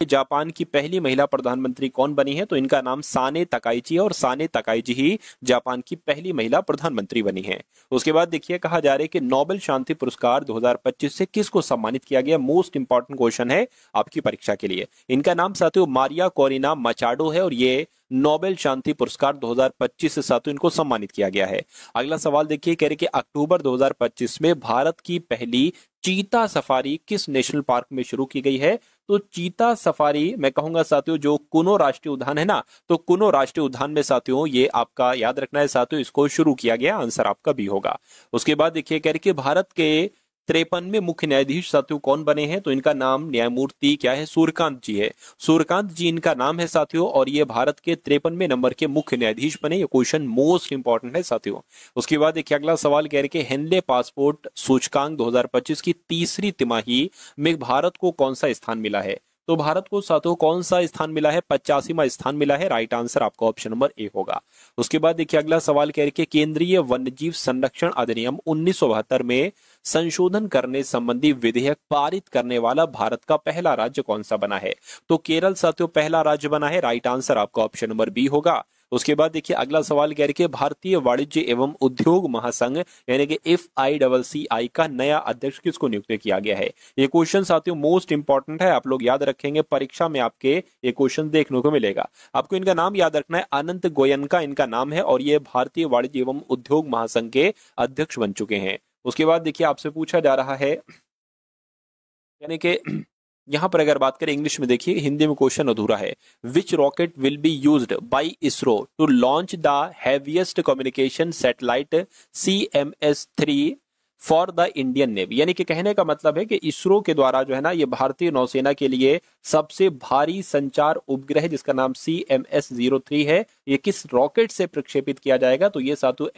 Japan की पहली महिला प्रधानमंत्री कौन बनी है? तो इनका नाम साने तकाइची है और साने तकाइची ही जापान की पहली महिला प्रधानमंत्री बनी है। उसके बाद देखिए कहा जा रहा है कि नोबेल शांति पुरस्कार 2025 से किसको सम्मानित किया गया? मोस्ट इंपॉर्टेंट क्वेश्चन है आपकी परीक्षा के लिए। इनका नाम साथियों मारिया कोरिना मचाडो है और ये नोबेल शांति पुरस्कार 2025 से साथियों इनको सम्मानित किया गया है। अगला सवाल देखिए, कह रहे कि अक्टूबर 2025 में भारत की पहली चीता सफारी किस नेशनल पार्क में शुरू की गई है? तो चीता सफारी मैं कहूंगा साथियों जो कुनो राष्ट्रीय उद्यान है ना, तो कुनो राष्ट्रीय उद्यान में साथियों ये आपका याद रखना है साथियों, इसको शुरू किया गया। आंसर आपका बी होगा। उसके बाद देखिए कह रहे कि भारत के 53वें मुख्य न्यायाधीश साथियों कौन बने हैं? तो इनका नाम न्यायमूर्ति क्या है? सूर्यकांत जी है। सूर्यकांत जी इनका नाम है साथियों और ये भारत के 53वें नंबर के मुख्य न्यायाधीश बने। ये क्वेश्चन मोस्ट इंपॉर्टेंट है साथियों। उसके बाद देखिए अगला सवाल कह रहे कि हेनले पासपोर्ट सूचकांक 2025 की तीसरी तिमाही में भारत को कौन सा स्थान मिला है? तो भारत को साथियों कौन सा स्थान मिला है? 85वां स्थान मिला है। राइट आंसर आपका ऑप्शन नंबर ए होगा। उसके बाद देखिए अगला सवाल कह रहे कि केंद्रीय वन्यजीव संरक्षण अधिनियम 1972 में संशोधन करने संबंधी विधेयक पारित करने वाला भारत का पहला राज्य कौन सा बना है? तो केरल साथियों पहला राज्य बना है। राइट आंसर आपका ऑप्शन नंबर बी होगा। उसके बाद देखिए अगला सवाल कह रहे भारतीय वाणिज्य एवं उद्योग महासंघ यानी कि FICCI का नया अध्यक्ष किसको नियुक्त किया गया है? ये क्वेश्चन साथियों मोस्ट इंपॉर्टेंट है, आप लोग याद रखेंगे, परीक्षा में आपके ये क्वेश्चन देखने को मिलेगा। आपको इनका नाम याद रखना है, अनंत गोयनका इनका नाम है और ये भारतीय वाणिज्य एवं उद्योग महासंघ के अध्यक्ष बन चुके हैं। उसके बाद देखिए आपसे पूछा जा रहा है यानी कि यहां पर अगर बात करें इंग्लिश में, देखिए हिंदी में क्वेश्चन अधूरा है। Which rocket will be used by ISRO to launch the heaviest communication satellite CMS-3 for the Indian Navy? यानी कि कहने का मतलब है कि इसरो के द्वारा जो है ना ये भारतीय नौसेना के लिए सबसे भारी संचार उपग्रह जिसका नाम CMS-03 है, ये किस रॉकेट से प्रक्षेपित किया जाएगा? तो ये साथियों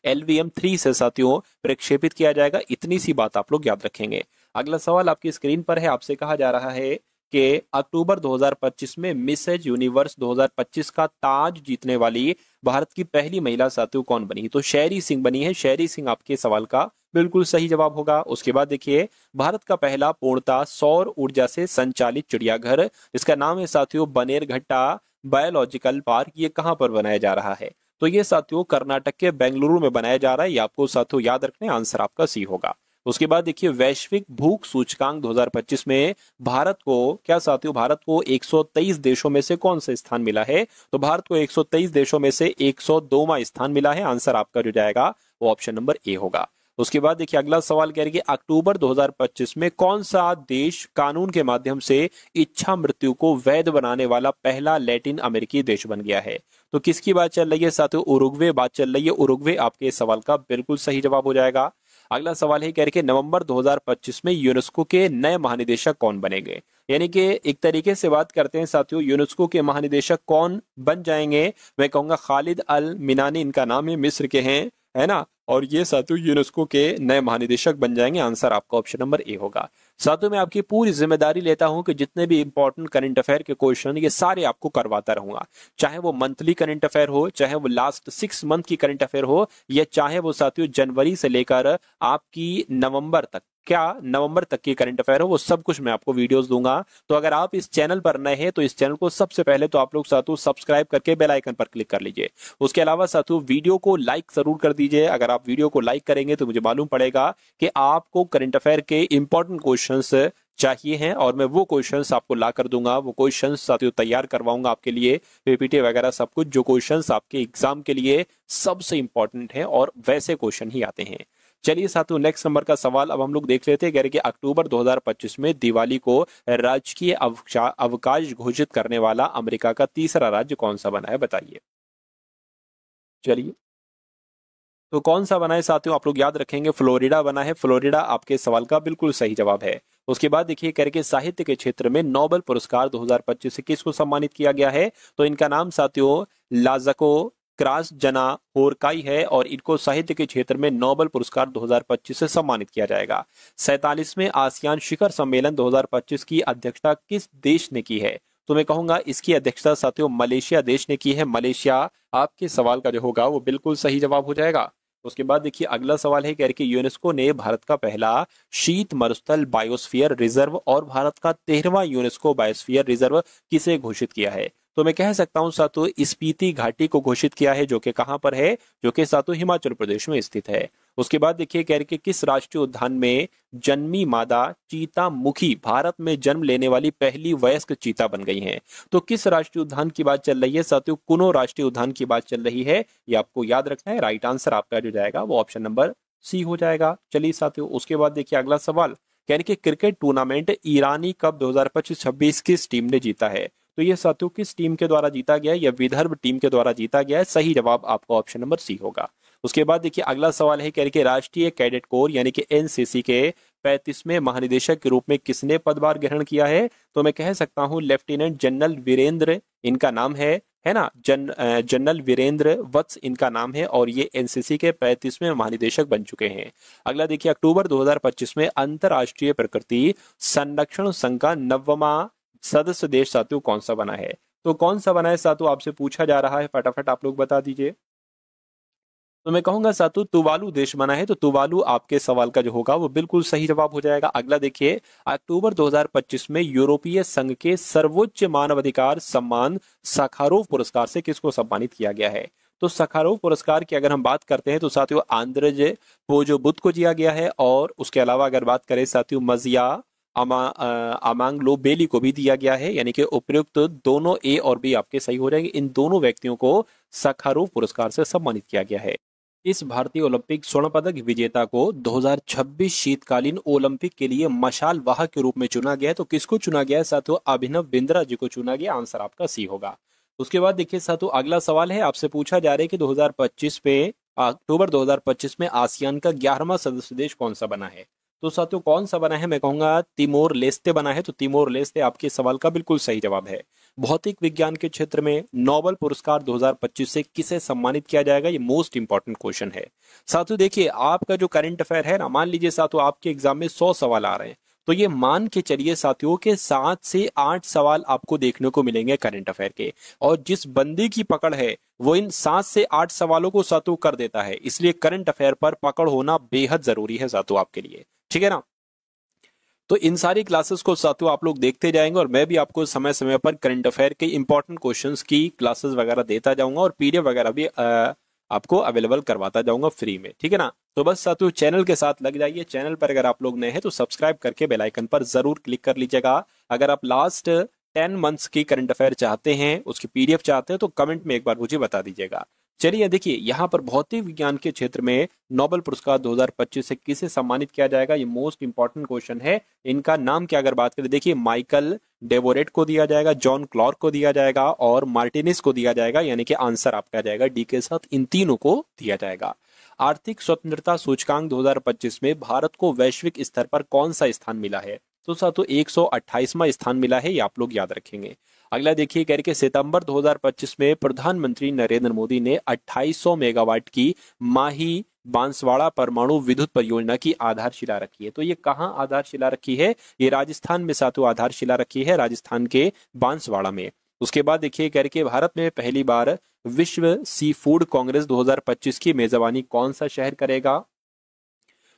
LVM-3 से साथियों प्रक्षेपित किया जाएगा। इतनी सी बात आप लोग याद रखेंगे। अगला सवाल आपकी स्क्रीन पर है, आपसे कहा जा रहा है कि अक्टूबर 2025 में मिसेज यूनिवर्स 2025 का ताज जीतने वाली भारत की पहली महिला साथियों कौन बनी? तो शहरी सिंह बनी है। शहरी सिंह आपके सवाल का बिल्कुल सही जवाब होगा। उसके बाद देखिए भारत का पहला पूर्णतः सौर ऊर्जा से संचालित चिड़ियाघर, इसका नाम है साथियों बनेरघट्टा बायोलॉजिकल पार्क, ये कहां पर बनाया जा रहा है? तो ये साथियों कर्नाटक के बेंगलुरु में बनाया जा रहा है। ये आपको साथियों याद रखना है। आंसर आपका सी होगा। उसके बाद देखिए वैश्विक भूख सूचकांक 2025 में भारत को क्या साथियों, भारत को 123 देशों में से कौन सा स्थान मिला है? तो भारत को 123 देशों में से 102वां स्थान मिला है। आंसर आपका जो जाएगा वो ऑप्शन नंबर ए होगा। उसके बाद देखिए अगला सवाल कह रहे कि अक्टूबर 2025 में कौन सा देश कानून के माध्यम से इच्छा मृत्यु को वैध बनाने वाला पहला लैटिन अमेरिकी देश बन गया है? तो किसकी बात चल रही है साथियों? उरुग्वे बात चल रही है। उरुग्वे आपके सवाल का बिल्कुल सही जवाब हो जाएगा। अगला सवाल है कह रहे कि नवंबर 2025 में यूनेस्को के नए महानिदेशक कौन बनेंगे? यानी कि एक तरीके से बात करते हैं साथियों यूनेस्को के महानिदेशक कौन बन जाएंगे? मैं कहूंगा खालिद अल मिनानी इनका नाम है, मिस्र के हैं, है ना, और ये साथियों यूनेस्को के नए महानिदेशक बन जाएंगे। आंसर आपका ऑप्शन नंबर ए होगा। साथियों मैं आपकी पूरी जिम्मेदारी लेता हूं कि जितने भी इंपॉर्टेंट करंट अफेयर के क्वेश्चन ये सारे आपको करवाता रहूंगा, चाहे वो मंथली करंट अफेयर हो, चाहे वो लास्ट 6 मंथ की करंट अफेयर हो, या चाहे वो साथियों जनवरी से लेकर आपकी नवंबर तक की करंट अफेयर हो, वो सब कुछ मैं आपको वीडियोस दूंगा। तो अगर आप इस चैनल पर नए हैं तो इस चैनल को सबसे पहले तो आप लोग साथियों सब्सक्राइब करके बेल आइकन पर क्लिक कर लीजिए। उसके अलावा साथियों वीडियो को लाइक जरूर कर दीजिए। अगर आप वीडियो को लाइक करेंगे तो मुझे मालूम पड़ेगा कि आपको करंट अफेयर के इंपॉर्टेंट क्वेश्चंस चाहिए हैं और मैं वो क्वेश्चंस आपको ला कर दूंगा। वो क्वेश्चंस साथियों तैयार करवाऊंगा आपके लिए, PPT वगैरह सब कुछ, जो क्वेश्चंस आपके एग्जाम के लिए सबसे इंपॉर्टेंट है और वैसे क्वेश्चन ही आते हैं। चलिए साथियों नेक्स्ट नंबर का सवाल अब हम लोग देख लेते हैं। कह रहे कि अक्टूबर 2025 में दिवाली को राजकीय अवकाश घोषित करने वाला अमेरिका का तीसरा राज्य कौन सा बना है? बताइए। चलिए तो कौन सा बना है साथियों, आप लोग याद रखेंगे फ्लोरिडा बना है। फ्लोरिडा आपके सवाल का बिल्कुल सही जवाब है। उसके बाद देखिए कह रहे कि साहित्य के क्षेत्र में नोबेल पुरस्कार 2025 से किसको सम्मानित किया गया है? तो इनका नाम साथियों लाज़को क्रासजना होरकाई है और इनको साहित्य के क्षेत्र में नोबेल पुरस्कार 2025 से सम्मानित किया जाएगा। 47वें आसियान शिखर सम्मेलन 2025 की अध्यक्षता किस देश ने की है? तो मैं कहूंगा इसकी अध्यक्षता साथियों मलेशिया देश ने की है। मलेशिया आपके सवाल का जो होगा वो बिल्कुल सही जवाब हो जाएगा। उसके बाद देखिए अगला सवाल है, कह रहे कि यूनेस्को ने भारत का पहला शीत मरुस्थल बायोस्फीयर रिजर्व और भारत का 13वां यूनेस्को बायोस्फीयर रिजर्व किसे घोषित किया है? तो मैं कह सकता हूं सातों स्पीति घाटी को घोषित किया है, जो कि कहां पर है, जो कि सातों हिमाचल प्रदेश में स्थित है। उसके बाद देखिए कह रहे कि किस राष्ट्रीय उद्यान में जन्मी मादा चीता मुखी भारत में जन्म लेने वाली पहली वयस्क चीता बन गई हैं? तो किस राष्ट्रीय उद्यान की बात चल रही है साथियों? कुनो राष्ट्रीय उद्यान की बात चल रही है, ये आपको याद रखना है। राइट आंसर आपका जो जाएगा वो ऑप्शन नंबर सी हो जाएगा। चलिए साथियों उसके बाद देखिए अगला सवाल, कह रहे कि क्रिकेट टूर्नामेंट ईरानी कप 2025-26 किस टीम ने जीता है? तो ये साथियों किस टीम के द्वारा जीता गया है? या विदर्भ टीम के द्वारा जीता गया है। सही जवाब आपका ऑप्शन नंबर सी होगा। उसके बाद देखिए अगला सवाल है, कह रहे कि राष्ट्रीय कैडेट कोर यानी कि एनसीसी के 35वें महानिदेशक के रूप में किसने पदभार ग्रहण किया है? तो मैं कह सकता हूं लेफ्टिनेंट जनरल वीरेंद्र इनका नाम है ना, जनरल वीरेंद्र वत्स इनका नाम है, और ये एनसीसी के 35वें महानिदेशक बन चुके हैं। अगला देखिए अक्टूबर 2025 में अंतरराष्ट्रीय प्रकृति संरक्षण संघ का 9वां सदस्य देश साथियों कौन सा बना है? तो कौन सा बना है साथियों, आपसे पूछा जा रहा है, फटाफट आप लोग बता दीजिए। तो मैं कहूंगा सातु तुवालू देश बना है। तो तुवालू आपके सवाल का जो होगा वो बिल्कुल सही जवाब हो जाएगा। अगला देखिए अक्टूबर 2025 में यूरोपीय संघ के सर्वोच्च मानवाधिकार सम्मान साखारोव पुरस्कार से किसको सम्मानित किया गया है? तो साखारोव पुरस्कार की अगर हम बात करते हैं तो साथियों आंद्रज पोजोबुत को दिया गया है, और उसके अलावा अगर बात करें साथियों मजिया अमांगलो बेली को भी दिया गया है। यानी कि उपयुक्त दोनों ए और बी आपके सही हो जाएंगे। इन दोनों व्यक्तियों को साखारोव पुरस्कार से सम्मानित किया गया है। इस भारतीय ओलंपिक स्वर्ण पदक विजेता को 2026 शीतकालीन ओलंपिक के लिए मशाल वाहक के रूप में चुना गया है। तो किसको चुना गया है साथियों? अभिनव बिंद्रा जी को चुना गया। आंसर आपका सी होगा। उसके बाद देखिए साथियों अगला सवाल है, आपसे पूछा जा रहा है कि 2025 में अक्टूबर 2025 में आसियान का 11वां सदस्य देश कौन सा बना है? तो साथियों कौन सा बना है? मैं कहूंगा तिमोर लेस्ते बना है। तो तिमोर लेस्ते आपके सवाल का बिल्कुल सही जवाब है। भौतिक विज्ञान के क्षेत्र में नोबेल पुरस्कार 2025 से किसे सम्मानित किया जाएगा? ये मोस्ट इंपॉर्टेंट क्वेश्चन है। साथियों देखिए आपका जो करंट अफेयर है ना, मान लीजिए साथियों आपके एग्जाम में 100 सवाल आ रहे हैं, तो ये मान के चलिए साथियों के 7 से 8 सवाल आपको देखने को मिलेंगे करंट अफेयर के। और जिस बंदे की पकड़ है वो इन 7 से 8 सवालों को साथियों कर देता है। इसलिए करंट अफेयर पर पकड़ होना बेहद जरूरी है साथियों आपके लिए, ठीक है ना। तो इन सारी क्लासेस को साथियों आप लोग देखते जाएंगे, और मैं भी आपको समय समय पर करंट अफेयर के इंपॉर्टेंट क्वेश्चंस की क्लासेस वगैरह देता जाऊंगा, और पीडीएफ वगैरह भी आपको अवेलेबल करवाता जाऊंगा फ्री में, ठीक है ना। तो बस साथियों चैनल के साथ लग जाइए। चैनल पर अगर आप लोग नए हैं तो सब्सक्राइब करके बेल आइकन पर जरूर क्लिक कर लीजिएगा। अगर आप लास्ट 10 मंथ्स की करंट अफेयर चाहते हैं, उसकी पीडीएफ चाहते हैं, तो कमेंट में एक बार मुझे बता दीजिएगा। चलिए देखिए यहाँ पर भौतिक विज्ञान के क्षेत्र में नोबेल पुरस्कार 2025 से किसे सम्मानित किया जाएगा? ये मोस्ट इंपॉर्टेंट क्वेश्चन है। इनका नाम क्या अगर बात करें, देखिए माइकल डेवोरेट को दिया जाएगा, जॉन क्लॉर्क को दिया जाएगा, और मार्टिनिस को दिया जाएगा। यानी कि आंसर आपका जाएगा डी के साथ, इन तीनों को दिया जाएगा। आर्थिक स्वतंत्रता सूचकांक 2025 में भारत को वैश्विक स्तर पर कौन सा स्थान मिला है? तो साथियों 128वां स्थान मिला है, ये आप लोग याद रखेंगे। अगला देखिए कह रहे कि सितंबर 2025 में प्रधानमंत्री नरेंद्र मोदी ने 2800 मेगावाट की माही बांसवाड़ा परमाणु विद्युत परियोजना की आधारशिला रखी है। तो ये कहाँ आधारशिला रखी है? ये राजस्थान में साथियों आधारशिला रखी है, राजस्थान के बांसवाड़ा में। उसके बाद देखिए कह रहे कि भारत में पहली बार विश्व सी फूड कांग्रेस 2025 की मेजबानी कौन सा शहर करेगा?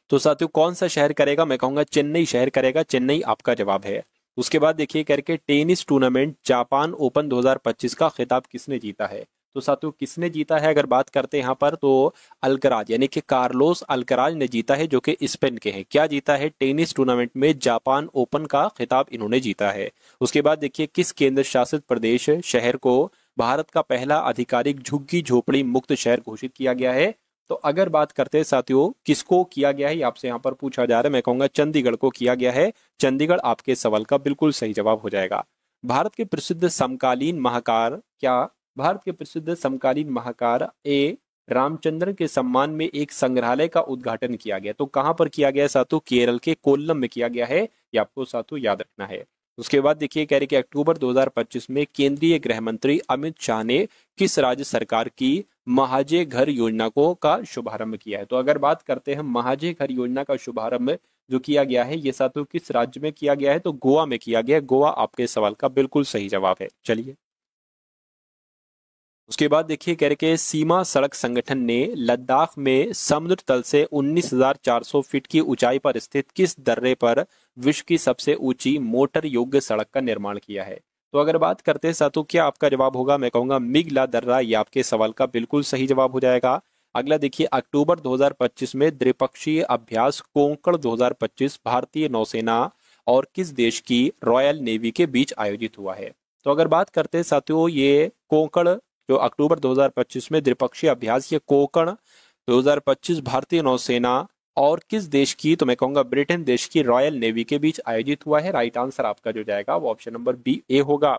तो साथियों कौन सा शहर करेगा? मैं कहूंगा चेन्नई शहर करेगा। चेन्नई आपका जवाब है। उसके बाद देखिए करके टेनिस टूर्नामेंट जापान ओपन 2025 का खिताब किसने जीता है? तो साथियों किसने जीता है अगर बात करते हैं यहाँ पर, तो अल्कराज यानी कि कार्लोस अल्कराज ने जीता है, जो कि स्पेन के हैं। क्या जीता है? टेनिस टूर्नामेंट में जापान ओपन का खिताब इन्होंने जीता है। उसके बाद देखिए किस केंद्र शासित प्रदेश शहर को भारत का पहला आधिकारिक झुग्गी झोपड़ी मुक्त शहर घोषित किया गया है? तो अगर बात करते हैं साथियों किसको किया गया है, आपसे यहाँ पर पूछा जा रहा है, मैं कहूंगा चंडीगढ़ को किया गया है। चंडीगढ़ आपके सवाल का बिल्कुल सही जवाब हो जाएगा। भारत के प्रसिद्ध समकालीन महाकार क्या? भारत के प्रसिद्ध समकालीन महाकार ए रामचंद्रन के सम्मान में एक संग्रहालय का उद्घाटन किया गया। तो कहां पर किया गया साथियों? केरल के कोल्लम में किया गया है, ये आपको साथियों याद रखना है। उसके बाद देखिए कह रहे कि अक्टूबर 2025 में केंद्रीय गृह मंत्री अमित शाह ने किस राज्य सरकार की महाजय घर योजना को का शुभारंभ किया है? तो अगर बात करते हैं महाजय घर योजना का शुभारंभ जो किया गया है, ये साथियों किस राज्य में किया गया है? तो गोवा में किया गया है। गोवा आपके सवाल का बिल्कुल सही जवाब है। चलिए उसके बाद देखिए कह रहे कि सीमा सड़क संगठन ने लद्दाख में समुद्र तल से 19,400 फीट की ऊंचाई पर स्थित किस दर्रे पर विश्व की सबसे ऊंची मोटर योग्य सड़क का निर्माण किया है? तो अगर बात करते हैं साथियों, क्या आपका जवाब होगा? मैं कहूंगा मिगला दर्रा, ये आपके सवाल का बिल्कुल सही जवाब हो जाएगा। अगला देखिए, अक्टूबर 2025 में द्विपक्षीय अभ्यास कोंकण 2025 भारतीय नौसेना और किस देश की रॉयल नेवी के बीच आयोजित हुआ है? तो अगर बात करते हैं साथियों, ये कोंकण जो अक्टूबर 2025 में द्विपक्षीय अभ्यास, ये कोंकण 2025 भारतीय नौसेना और किस देश की, तो मैं कहूंगा ब्रिटेन देश की रॉयल नेवी के बीच आयोजित हुआ है। राइट आंसर आपका जो जाएगा वो ऑप्शन नंबर बी ए होगा।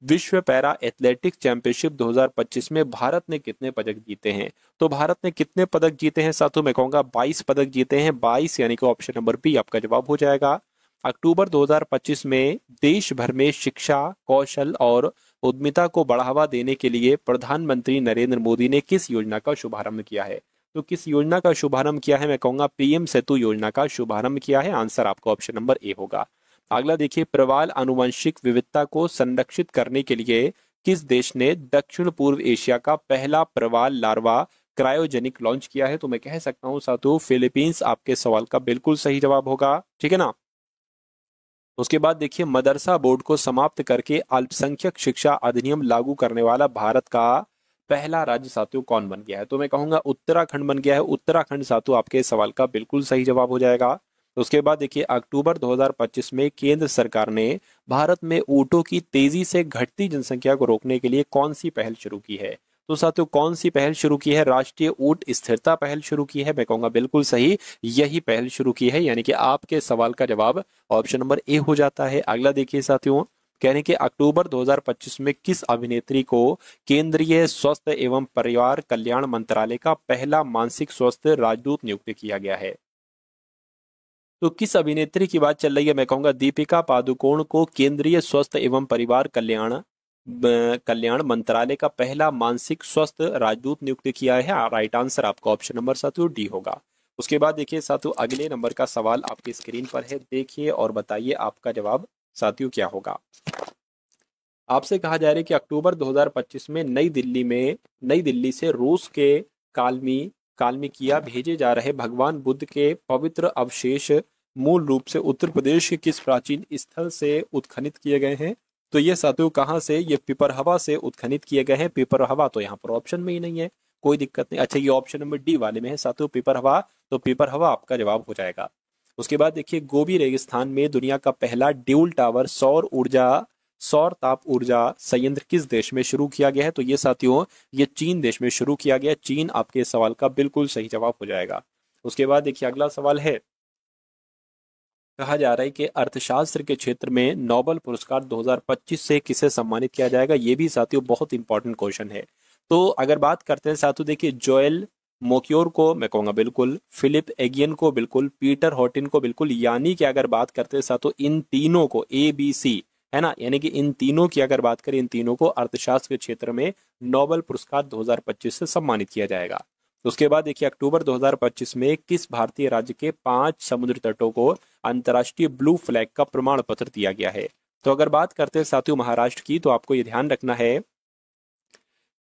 विश्व पैरा एथलेटिक्स चैंपियनशिप 2025 में भारत ने कितने पदक जीते हैं? तो भारत ने कितने पदक जीते हैं साथियों? मैं कहूंगा 22 पदक जीते हैं, 22, यानी कि ऑप्शन नंबर बी आपका जवाब हो जाएगा। अक्टूबर 2025 में देश भर में शिक्षा, कौशल और उद्यमिता को बढ़ावा देने के लिए प्रधानमंत्री नरेंद्र मोदी ने किस योजना का शुभारंभ किया है? तो किस योजना का शुभारंभ किया है? मैं कहूंगा पीएम सेतु योजना का शुभारंभ किया है। आंसर आपका ऑप्शन नंबर ए होगा। अगला देखिए, प्रवाल आनुवंशिक विविधता को संरक्षित करने के लिए किस देश ने दक्षिण पूर्व एशिया का पहला प्रवाल लार्वा क्रायोजेनिक लॉन्च किया है? तो मैं कह सकता हूं साथियों फिलीपींस आपके सवाल का बिल्कुल सही जवाब होगा। ठीक है ना। उसके बाद देखिए, मदरसा बोर्ड को समाप्त करके अल्पसंख्यक शिक्षा अधिनियम लागू करने वाला भारत का पहला राज्य साथियों कौन बन गया है? तो मैं कहूंगा उत्तराखंड बन गया है। उत्तराखंड साथियों आपके सवाल का बिल्कुल सही जवाब हो जाएगा। उसके बाद देखिए, अक्टूबर 2025 में केंद्र सरकार ने भारत में ऊंटों की तेजी से घटती जनसंख्या को रोकने के लिए कौन सी पहल शुरू की है? तो साथियों कौन सी पहल शुरू की है? राष्ट्रीय ऊंट स्थिरता पहल शुरू की है। मैं कहूंगा बिल्कुल सही, यही पहल शुरू की है, यानी कि आपके सवाल का जवाब ऑप्शन नंबर ए हो जाता है। अगला देखिए साथियों, कह रहे हैं कि अक्टूबर 2025 में किस अभिनेत्री को केंद्रीय स्वास्थ्य एवं परिवार कल्याण मंत्रालय का पहला मानसिक स्वास्थ्य राजदूत नियुक्त किया गया है? तो किस अभिनेत्री की बात चल रही है? मैं कहूंगा दीपिका पादुकोण को केंद्रीय स्वास्थ्य एवं परिवार कल्याण मंत्रालय का पहला मानसिक स्वास्थ्य राजदूत नियुक्त किया है। राइट आंसर आपका ऑप्शन नंबर साथियों डी होगा। उसके बाद देखिए साथियों, अगले नंबर का सवाल आपकी स्क्रीन पर है, देखिए और बताइए आपका जवाब साथियों क्या होगा। आपसे कहा जा रहा है कि अक्टूबर 2025 में नई दिल्ली से रूस के काल्मिकिया भेजे जा रहे भगवान बुद्ध के पवित्र अवशेष मूल रूप से उत्तर प्रदेश के किस प्राचीन स्थल से उत्खनित किए गए हैं? तो ये साथियों कहाँ से? ये पिपरहवा से उत्खनित किए गए हैं। पिपरहवा तो यहाँ पर ऑप्शन में ही नहीं है, कोई दिक्कत नहीं। अच्छा, ये ऑप्शन नंबर डी वाले में है साथियों पिपरहवा, तो पिपरहवा आपका जवाब हो जाएगा। उसके बाद देखिए, गोबी रेगिस्तान में दुनिया का पहला ड्यूल टावर सौर ताप ऊर्जा संयंत्र किस देश में शुरू किया गया है? तो ये साथियों ये चीन देश में शुरू किया गया। चीन आपके सवाल का बिल्कुल सही जवाब हो जाएगा। उसके बाद देखिए, अगला सवाल है, कहा जा रहा है कि अर्थशास्त्र के क्षेत्र में नोबेल पुरस्कार 2025 से किसे सम्मानित किया जाएगा? ये भी साथियों बहुत इंपॉर्टेंट क्वेश्चन है। तो अगर बात करते हैं साथियों, देखिए जोएल मोक्योर को मैं कहूंगा बिल्कुल, फिलिप एगियन को बिल्कुल, पीटर हॉटिन को बिल्कुल, यानी कि अगर बात करते हैं साथियों इन तीनों को ABC है ना, यानी कि इन तीनों की अगर बात करें, इन तीनों को अर्थशास्त्र के क्षेत्र में नोबेल पुरस्कार 2025 से सम्मानित किया जाएगा। उसके बाद देखिए, अक्टूबर 2025 में किस भारतीय राज्य के 5 समुद्र तटों को अंतर्राष्ट्रीय ब्लू फ्लैग का प्रमाण पत्र दिया गया है? तो अगर बात करते हैं साथियों महाराष्ट्र की, तो आपको ये ध्यान रखना है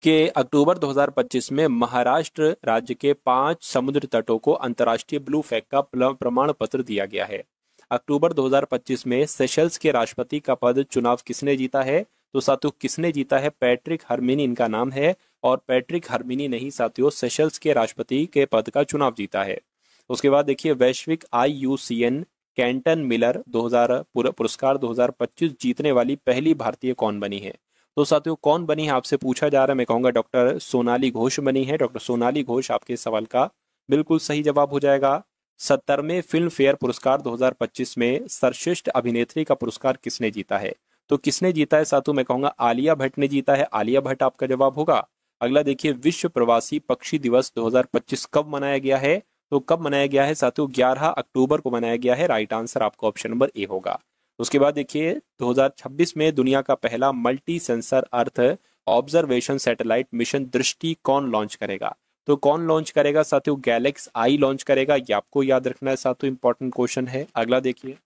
कि अक्टूबर 2025 में महाराष्ट्र राज्य के 5 समुद्र तटों को अंतर्राष्ट्रीय ब्लू फ्लैग का प्रमाण पत्र दिया गया है। अक्टूबर 2025 में सेशल्स के राष्ट्रपति का पद चुनाव किसने जीता है? तो साथियों किसने जीता है? पैट्रिक हर्मिनी इनका नाम है, और पैट्रिक हर्मिनी ने ही साथियों सेशल्स के राष्ट्रपति के पद का चुनाव जीता है। उसके बाद देखिए, वैश्विक IUCN कैंटन मिलर 2000 पुरस्कार 2025 जीतने वाली पहली भारतीय कौन बनी है? तो साथियों कौन बनी है आपसे पूछा जा रहा है। मैं कहूंगा डॉक्टर सोनाली घोष बनी है। डॉक्टर सोनाली घोष आपके सवाल का बिल्कुल सही जवाब हो जाएगा। 70वें फिल्म फेयर पुरस्कार 2025 में सर्वश्रेष्ठ अभिनेत्री का पुरस्कार किसने जीता है? तो किसने जीता है साथियों? मैं कहूंगा आलिया भट्ट ने जीता है। आलिया भट्ट आपका जवाब होगा। अगला देखिए, विश्व प्रवासी पक्षी दिवस 2025 कब मनाया गया है? तो कब मनाया गया है साथियों? 11 अक्टूबर को मनाया गया है। राइट आंसर आपका ऑप्शन नंबर ए होगा। उसके बाद देखिए, 2026 में दुनिया का पहला multi sensor earth observation satellite mission दृष्टि कौन लॉन्च करेगा? तो कौन लॉन्च करेगा साथियों? गैलेक्स आई लॉन्च करेगा। ये आपको याद रखना है साथियों, इंपॉर्टेंट क्वेश्चन है। अगला देखिए,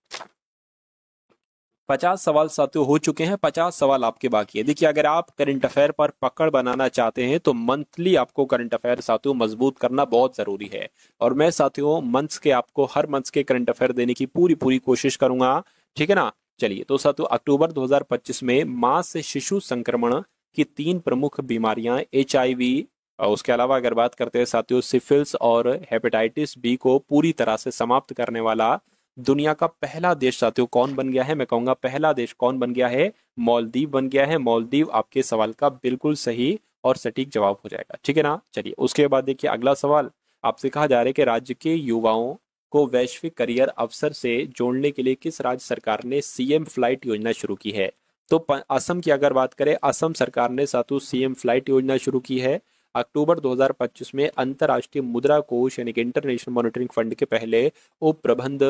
50 सवाल साथियों हो चुके हैं, 50 सवाल आपके बाकी है। देखिए अगर आप करंट अफेयर पर पकड़ बनाना चाहते हैं तो मंथली आपको करंट अफेयर साथियों मजबूत करना बहुत जरूरी है। और मैं साथियों मंथ्स के आपको हर मंथ्स के करंट अफेयर देने की पूरी पूरी कोशिश करूंगा, ठीक है ना। चलिए तो साथियों अक्टूबर 2025 में मां से शिशु संक्रमण की 3 प्रमुख बीमारियां HIV, उसके अलावा अगर बात करते हैं साथियों सिफिल्स और हेपेटाइटिस बी को पूरी तरह से समाप्त करने वाला दुनिया का पहला देश साथियों कौन बन गया है? मैं कहूंगा पहला देश कौन बन गया है? मालदीव बन गया है। मालदीव आपके सवाल का बिल्कुल सही और सटीक जवाब हो जाएगा, ठीक है ना। चलिए उसके बाद देखिए अगला सवाल आपसे कहा जा रहा है कि राज्य के युवाओं को वैश्विक करियर अवसर से जोड़ने के लिए किस राज्य सरकार ने CM फ्लाइट योजना शुरू की है? तो असम की अगर बात करें, असम सरकार ने साथियों CM फ्लाइट योजना शुरू की है। अक्टूबर 2025 में अंतर्राष्ट्रीय मुद्रा कोष यानी कि इंटरनेशनल मॉनिटरिंग फंड के पहले उप प्रबंध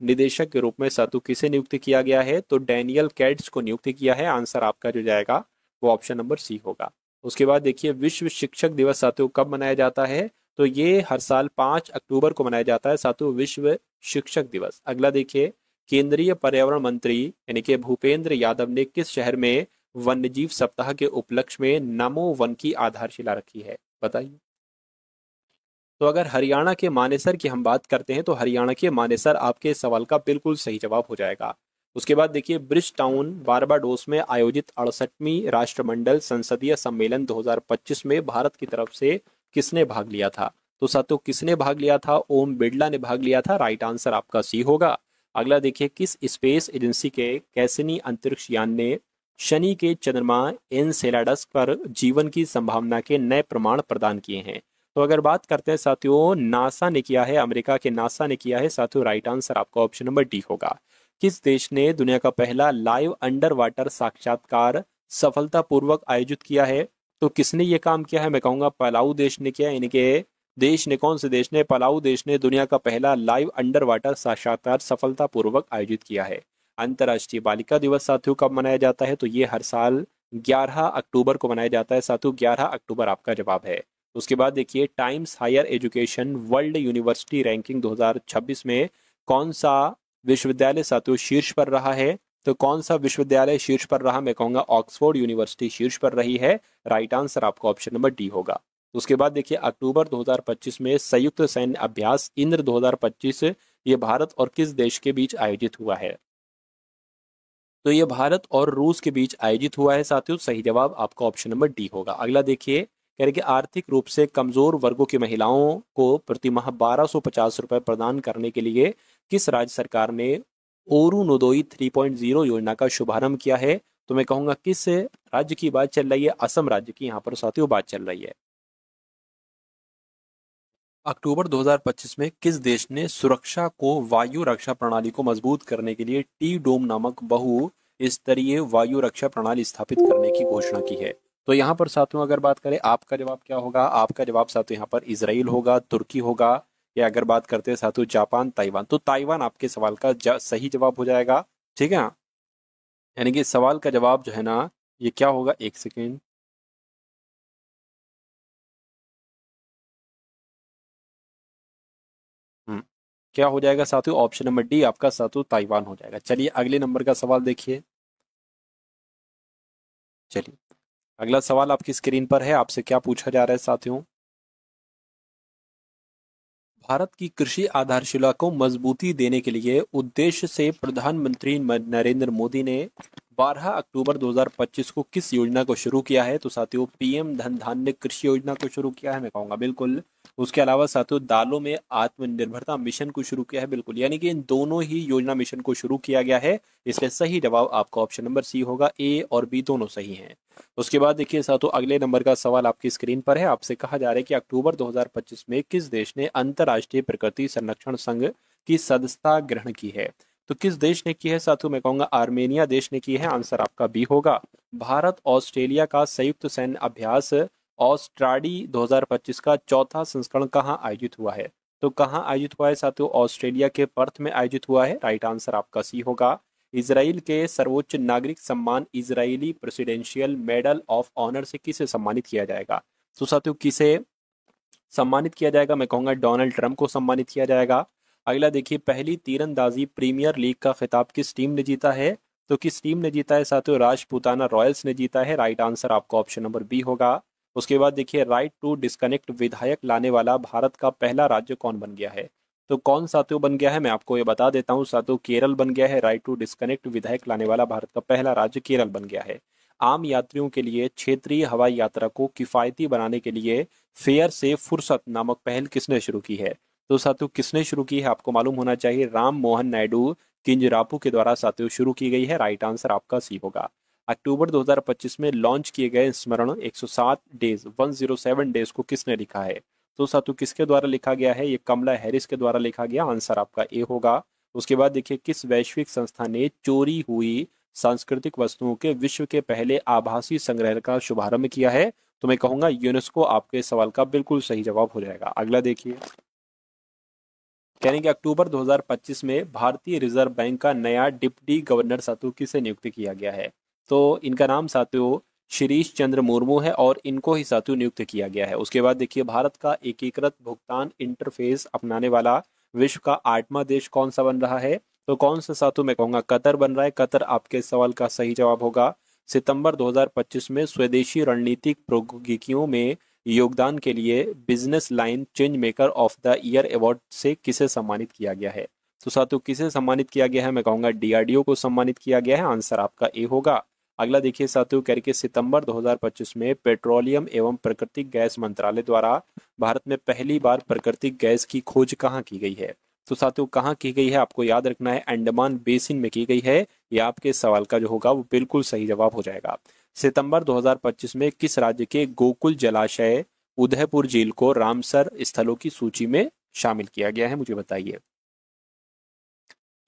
निदेशक के रूप में सातु किसे नियुक्त किया गया है? तो डैनियल कैट्स को नियुक्त किया है। आंसर आपका जो जाएगा वो ऑप्शन नंबर सी होगा। उसके बाद देखिए विश्व शिक्षक दिवस साथियों कब मनाया जाता है? तो ये हर साल 5 अक्टूबर को मनाया जाता है साथियों, विश्व शिक्षक दिवस। अगला देखिए केंद्रीय पर्यावरण मंत्री यानी कि भूपेंद्र यादव ने किस शहर में वन्यजीव सप्ताह के उपलक्ष्य में नमो वन की आधारशिला रखी है? बताइए। तो अगर हरियाणा के मानेसर की हम बात करते हैं तो हरियाणा के मानेसर आपके सवाल का बिल्कुल सही जवाब हो जाएगा। उसके बाद देखिए ब्रिज टाउन बारबाडोस में आयोजित 68वीं राष्ट्रमंडल संसदीय सम्मेलन 2025 में भारत की तरफ से किसने भाग लिया था? तो साथियों किसने भाग लिया था? ओम बिड़ला ने भाग लिया था। राइट आंसर आपका सी होगा। अगला देखिए किस स्पेस एजेंसी के कैसिनी अंतरिक्ष यान ने शनि के चंद्रमा एनसेलाडस पर जीवन की संभावना के नए प्रमाण प्रदान किए हैं? तो अगर बात करते हैं साथियों नासा ने किया है, अमेरिका के नासा ने किया है साथियों। राइट आंसर आपका ऑप्शन नंबर डी होगा। किस देश ने दुनिया का पहला लाइव अंडर वाटर साक्षात्कार सफलतापूर्वक आयोजित किया है? तो किसने ये काम किया है? मैं कहूंगा पलाऊ देश ने किया है। यानी कि देश ने, कौन से देश ने? पलाऊ देश ने दुनिया का पहला लाइव अंडर वाटर साक्षात्कार सफलतापूर्वक आयोजित किया है। अंतर्राष्ट्रीय बालिका दिवस साथियों कब मनाया जाता है? तो ये हर साल 11 अक्टूबर को मनाया जाता है साथियों। 11 अक्टूबर आपका जवाब है। उसके बाद देखिए Times Higher Education World University Ranking 2026 में कौन सा विश्वविद्यालय साथियों शीर्ष पर रहा है? तो कौन सा विश्वविद्यालय शीर्ष पर रहा? मैं कहूंगा ऑक्सफोर्ड यूनिवर्सिटी शीर्ष पर रही है। राइट आंसर आपका ऑप्शन नंबर डी होगा। उसके बाद देखिए अक्टूबर 2025 में संयुक्त सैन्य अभ्यास इंद्र 2025 ये भारत और किस देश के बीच आयोजित हुआ है? तो ये भारत और रूस के बीच आयोजित हुआ है साथियों। सही जवाब आपका ऑप्शन नंबर डी होगा। अगला देखिए कह रहे कि आर्थिक रूप से कमजोर वर्गों की महिलाओं को प्रतिमाह 1250 रुपए प्रदान करने के लिए किस राज्य सरकार ने ओरुनोदोई 3.0 योजना का शुभारंभ किया है? तो मैं कहूंगा किस राज्य की बात चल रही है? असम राज्य की यहाँ पर साथियों बात चल रही है। अक्टूबर 2025 में किस देश ने सुरक्षा को वायु रक्षा प्रणाली को मजबूत करने के लिए टी डोम नामक बहु स्तरीय वायु रक्षा प्रणाली स्थापित करने की घोषणा की है? तो यहाँ पर साथियों अगर बात करें आपका जवाब क्या होगा? आपका जवाब साथियों यहाँ पर इजराइल होगा, तुर्की होगा, या अगर बात करते हैं साथियों जापान, ताइवान। तो ताइवान आपके सवाल का सही जवाब हो जाएगा, ठीक है। यानी कि सवाल का जवाब जो है ना ये क्या होगा? एक सेकेंड। क्या हो जाएगा साथियों? ऑप्शन नंबर डी आपका साथियों ताइवान हो जाएगा। चलिए अगले नंबर का सवाल देखिए। चलिए अगला सवाल आपकी स्क्रीन पर है। आपसे क्या पूछा जा रहा है साथियों? भारत की कृषि आधारशिला को मजबूती देने के लिए उद्देश्य से प्रधानमंत्री नरेंद्र मोदी ने 12 अक्टूबर 2025 को किस योजना को शुरू किया है? तो साथियों PM धन धान्य कृषि योजना को शुरू किया है। मैं कहूंगा बिल्कुल। उसके अलावा साथियों दालों में आत्मनिर्भरता मिशन को शुरू किया है। बिल्कुल, यानी कि इन दोनों ही योजना मिशन को शुरू किया गया है। इसलिए सही जवाब आपका ऑप्शन नंबर सी होगा। ए और बी दोनों सही हैं। उसके बाद देखिए साथियों अगले नंबर का सवाल आपकी स्क्रीन पर है। आपसे कहा जा रहा है कि अक्टूबर 2025 में किस देश ने अंतर्राष्ट्रीय प्रकृति संरक्षण संघ की सदस्यता ग्रहण की है? तो किस देश ने की है साथियों? मैं कहूंगा आर्मेनिया देश ने की है। आंसर आपका बी होगा। भारत ऑस्ट्रेलिया का संयुक्त सैन्य अभ्यास ऑस्ट्राडी 2025 का चौथा संस्करण कहाँ आयोजित हुआ है? तो कहाँ आयोजित हुआ है साथियों? ऑस्ट्रेलिया के पर्थ में आयोजित हुआ है। राइट आंसर आपका सी होगा। इजराइल के सर्वोच्च नागरिक सम्मान इजरायली प्रेसिडेंशियल मेडल ऑफ ऑनर से किसे सम्मानित किया जाएगा? तो साथियों किसे सम्मानित किया जाएगा? मैं कहूंगा डोनाल्ड ट्रंप को सम्मानित किया जाएगा। अगला देखिए पहली तीरंदाजी प्रीमियर लीग का खिताब किस टीम ने जीता है? तो किस टीम ने जीता है साथियों? राजपूताना रॉयल्स ने जीता है। राइट आंसर आपका ऑप्शन नंबर बी होगा। उसके बाद देखिए, राइट टू डिस्कनेक्ट विधायक लाने वाला भारत का पहला राज्य कौन बन गया है? तो कौन साथियों बन गया है, मैं आपको ये बता देता हूँ साथियों, केरल बन गया है। राइट टू डिस्कनेक्ट विधायक लाने वाला भारत का पहला राज्य केरल बन गया है। आम यात्रियों के लिए क्षेत्रीय हवाई यात्रा को किफायती बनाने के लिए फेयर से फुर्सत नामक पहल किसने शुरू की है? तो साथियों किसने शुरू की है आपको मालूम होना चाहिए। राम मोहन नायडू किंजरापू के द्वारा साथियों शुरू की गई है। राइट आंसर आपका सी होगा। अक्टूबर 2025 में लॉन्च किए गए स्मरण 107 डेज 107 डेज को किसने लिखा है? तो साथियों किसके द्वारा लिखा गया है? ये कमला हैरिस के द्वारा लिखा गया। आंसर आपका ए होगा। उसके बाद देखिए, किस वैश्विक संस्था ने चोरी हुई सांस्कृतिक वस्तुओं के विश्व के पहले आभासी संग्रह का शुभारंभ किया है? तो मैं कहूंगा यूनेस्को आपके सवाल का बिल्कुल सही जवाब हो जाएगा। अगला देखिए, कहने कि अक्टूबर 2025 में भारतीय रिजर्व बैंक का नया डिप्टी गवर्नर साथियों किसे नियुक्त किया गया है? तो इनका नाम साथियों शिरीष चंद्र मुर्मू है और इनको ही साथियों नियुक्त किया गया है। उसके बाद देखिए, भारत का एकीकृत भुगतान इंटरफेस अपनाने वाला विश्व का 8वां देश कौन सा बन रहा है? तो कौन सा साथियों? मैं कहूंगा कतर बन रहा है। कतर आपके सवाल का सही जवाब होगा। सितंबर 2025 में स्वदेशी रणनीतिक प्रौद्योगिकियों में योगदान के लिए business line change maker of the year award से किसे सम्मानित किया गया है? तो साथियों किसे सम्मानित किया गया है? मैं कहूंगा डीआरडीओ को सम्मानित किया गया है। आंसर आपका ए होगा। अगला देखिए साथियों, करके सितंबर 2025 में पेट्रोलियम एवं प्राकृतिक गैस मंत्रालय द्वारा भारत में पहली बार प्राकृतिक गैस की खोज कहाँ की गई है? तो साथियों कहाँ की गई है आपको याद रखना है, अंडमान बेसिन में की गई है। ये आपके सवाल का जो होगा वो बिल्कुल सही जवाब हो जाएगा। सितंबर 2025 में किस राज्य के गोकुल जलाशय उदयपुर झील को रामसर स्थलों की सूची में शामिल किया गया है, मुझे बताइए।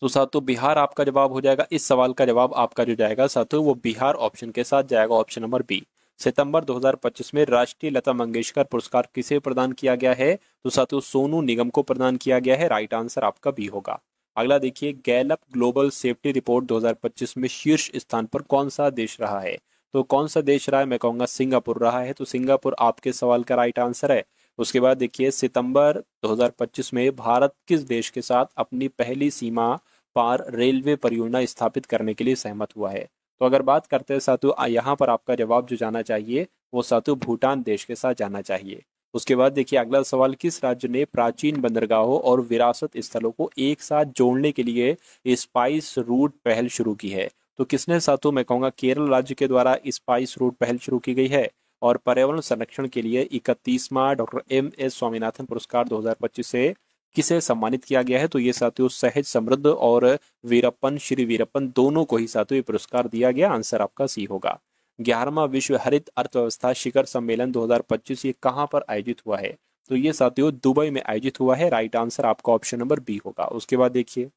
तो साथियों बिहार आपका जवाब हो जाएगा। इस सवाल का जवाब आपका जो जाएगा साथियों वो बिहार ऑप्शन के साथ जाएगा, ऑप्शन नंबर बी। सितंबर 2025 में राष्ट्रीय लता मंगेशकर पुरस्कार किसे प्रदान किया गया है? तो साथियों सोनू निगम को प्रदान किया गया है। राइट आंसर आपका बी होगा। अगला देखिए, गैलप ग्लोबल सेफ्टी रिपोर्ट 2025 में शीर्ष स्थान पर कौन सा देश रहा है? तो कौन सा देश रहा है? मैं कहूंगा सिंगापुर रहा है। तो सिंगापुर आपके सवाल का राइट आंसर है। उसके बाद देखिए, सितंबर 2025 में भारत किस देश के साथ अपनी पहली सीमा पार रेलवे परियोजना स्थापित करने के लिए सहमत हुआ है? तो अगर बात करते हैं साथियों, यहाँ पर आपका जवाब जो जाना चाहिए वो साथियों भूटान देश के साथ जाना चाहिए। उसके बाद देखिए, अगला सवाल, किस राज्य ने प्राचीन बंदरगाहों और विरासत स्थलों को एक साथ जोड़ने के लिए स्पाइस रूट पहल शुरू की है? तो किसने साथियों? मैं कहूंगा केरल राज्य के द्वारा स्पाइस रूट पहल शुरू की गई है। और पर्यावरण संरक्षण के लिए 31वां डॉक्टर एम.एस. स्वामीनाथन पुरस्कार 2025 से किसे सम्मानित किया गया है? तो ये साथियों सहज समृद्ध और वीरप्पन, श्री वीरप्पन दोनों को ही साथियों ये पुरस्कार दिया गया। आंसर आपका सी होगा। 11वां विश्व हरित अर्थव्यवस्था शिखर सम्मेलन 2025 ये कहाँ पर आयोजित हुआ है? तो ये साथियों दुबई में आयोजित हुआ है। राइट आंसर आपका ऑप्शन नंबर बी होगा। उसके बाद देखिए,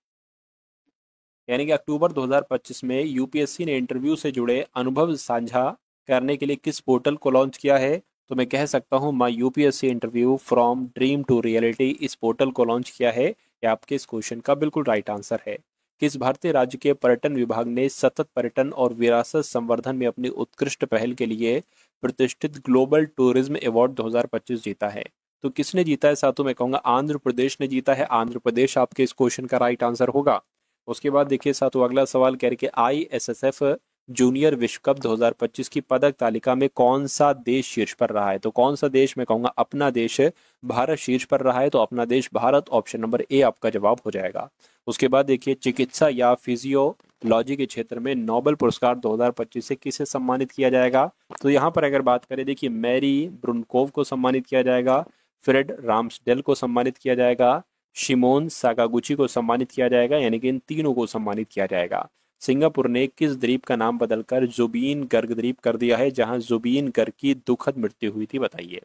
यानी कि अक्टूबर 2025 में यूपीएससी ने इंटरव्यू से जुड़े अनुभव साझा करने के लिए किस पोर्टल को लॉन्च किया है? तो मैं कह सकता हूं my UPSC interview from dream to reality, इस पोर्टल को लॉन्च किया है। ये आपके इस क्वेश्चन का बिल्कुल राइट आंसर है। किस भारतीय राज्य के पर्यटन विभाग ने सतत पर्यटन और विरासत संवर्धन में अपनी उत्कृष्ट पहल के लिए प्रतिष्ठित ग्लोबल टूरिज्म अवार्ड 2025 जीता है? तो किसने जीता है साथियों? मैं कहूंगा आंध्र प्रदेश ने जीता है। आंध्र प्रदेश आपके इस क्वेश्चन का राइट आंसर होगा। उसके बाद देखिए साथियों, अगला सवाल कह रहे आईएसएसएफ जूनियर विश्व कप 2025 की पदक तालिका में कौन सा देश शीर्ष पर रहा है? तो कौन सा देश? मैं कहूंगा अपना देश भारत शीर्ष पर रहा है। तो अपना देश भारत, ऑप्शन नंबर ए आपका जवाब हो जाएगा। उसके बाद देखिए, चिकित्सा या फिजियोलॉजी के क्षेत्र में नोबेल पुरस्कार 2025 से किसे सम्मानित किया जाएगा? तो यहाँ पर अगर बात करें, देखिए मैरी ब्रुनकोव को सम्मानित किया जाएगा, फ्रेड राम्सडेल को सम्मानित किया जाएगा, शिमोन साकागुची को सम्मानित किया जाएगा, यानी कि इन तीनों को सम्मानित किया जाएगा। सिंगापुर ने किस द्वीप का नाम बदलकर जुबीन गर्ग द्वीप कर दिया है, जहां जुबीन गर्ग की दुखद मृत्यु हुई थी, बताइए।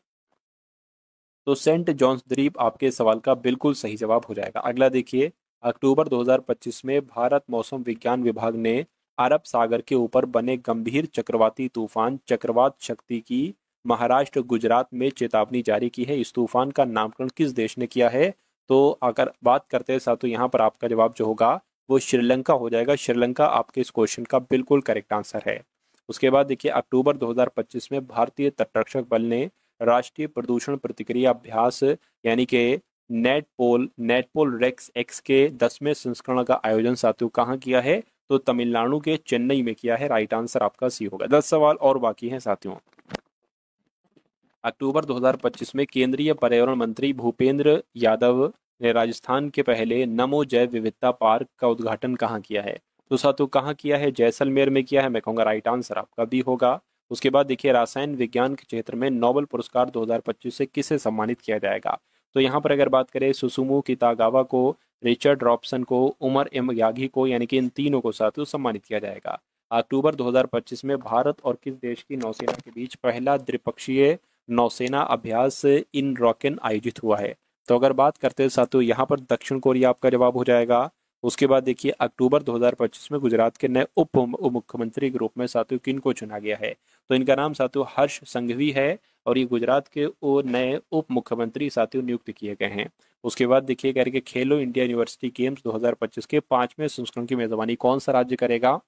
तो सेंट जॉन्स द्वीप आपके सवाल का बिल्कुल सही जवाब हो जाएगा। अगला देखिए, अक्टूबर 2025 में भारत मौसम विज्ञान विभाग ने अरब सागर के ऊपर बने गंभीर चक्रवाती तूफान चक्रवात शक्ति की महाराष्ट्र गुजरात में चेतावनी जारी की है। इस तूफान का नामकरण किस देश ने किया है? तो अगर बात करते हैं साथियों, यहाँ पर आपका जवाब जो होगा वो श्रीलंका हो जाएगा। श्रीलंका आपके इस क्वेश्चन का बिल्कुल करेक्ट आंसर है। उसके बाद देखिए, अक्टूबर 2025 में भारतीय तटरक्षक बल ने राष्ट्रीय प्रदूषण प्रतिक्रिया अभ्यास यानी कि नेटपोल रेक्स एक्स के 10वें संस्करण का आयोजन साथियों कहाँ किया है? तो तमिलनाडु के चेन्नई में किया है। राइट आंसर आपका सी होगा। 10 सवाल और बाकी हैं साथियों। अक्टूबर 2025 में केंद्रीय पर्यावरण मंत्री भूपेंद्र यादव ने राजस्थान के पहले नमो जैव विविधता पार्क का उद्घाटन कहाँ किया है? तो साथियों कहाँ किया है? जैसलमेर में किया है। मैं कहूँगा राइट आंसर आपका भी होगा। उसके बाद देखिए रसायन विज्ञान के क्षेत्र में नोबेल पुरस्कार 2025 से किसे सम्मानित किया जाएगा? तो यहाँ पर अगर बात करें सुसुमु कितागावा को, रिचर्ड रॉबसन को, उमर एम यागी को, यानी कि इन तीनों को साथियों सम्मानित किया जाएगा। अक्टूबर 2025 में भारत और किस देश की नौसेना के बीच पहला द्विपक्षीय नौसेना अभ्यास इन रॉकेन आयोजित हुआ है? तो अगर बात करते हैं साथियों यहाँ पर दक्षिण कोरिया आपका जवाब हो जाएगा। उसके बाद देखिए अक्टूबर 2025 में गुजरात के नए उप मुख्यमंत्री के रूप में साथियों किनको चुना गया है? तो इनका नाम साथियों हर्ष संघवी है और ये गुजरात के नए उप मुख्यमंत्री साथियों नियुक्त किए गए हैं। उसके बाद देखिए कह रहे कि खेलो इंडिया यूनिवर्सिटी गेम्स 2025 के 5वें संस्करण की मेजबानी कौन सा राज्य करेगा?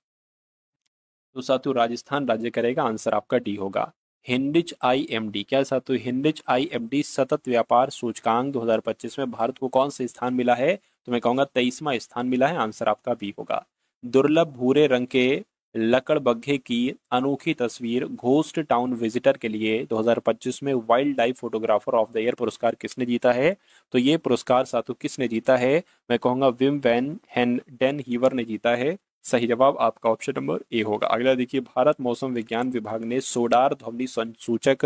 तो साथियों राजस्थान राज्य करेगा। आंसर आपका डी होगा। हिंडिच आईएमडी, क्या साथियों हिंडिच आईएमडी सतत व्यापार सूचकांक 2025 में भारत को कौन सा स्थान मिला है? तो मैं कहूंगा 23वां स्थान मिला है। आंसर आपका बी होगा। दुर्लभ भूरे रंग के लकड़बग्घे की अनोखी तस्वीर घोस्ट टाउन विजिटर के लिए 2025 में wild life photographer of the year पुरस्कार किसने जीता है? तो ये पुरस्कार साथियों किसने जीता है? मैं कहूंगा विम वैन डेन हीवर ने जीता है। सही जवाब आपका ऑप्शन नंबर ए होगा। अगला देखिए भारत मौसम विज्ञान विभाग ने सोडार ध्वनि संसूचक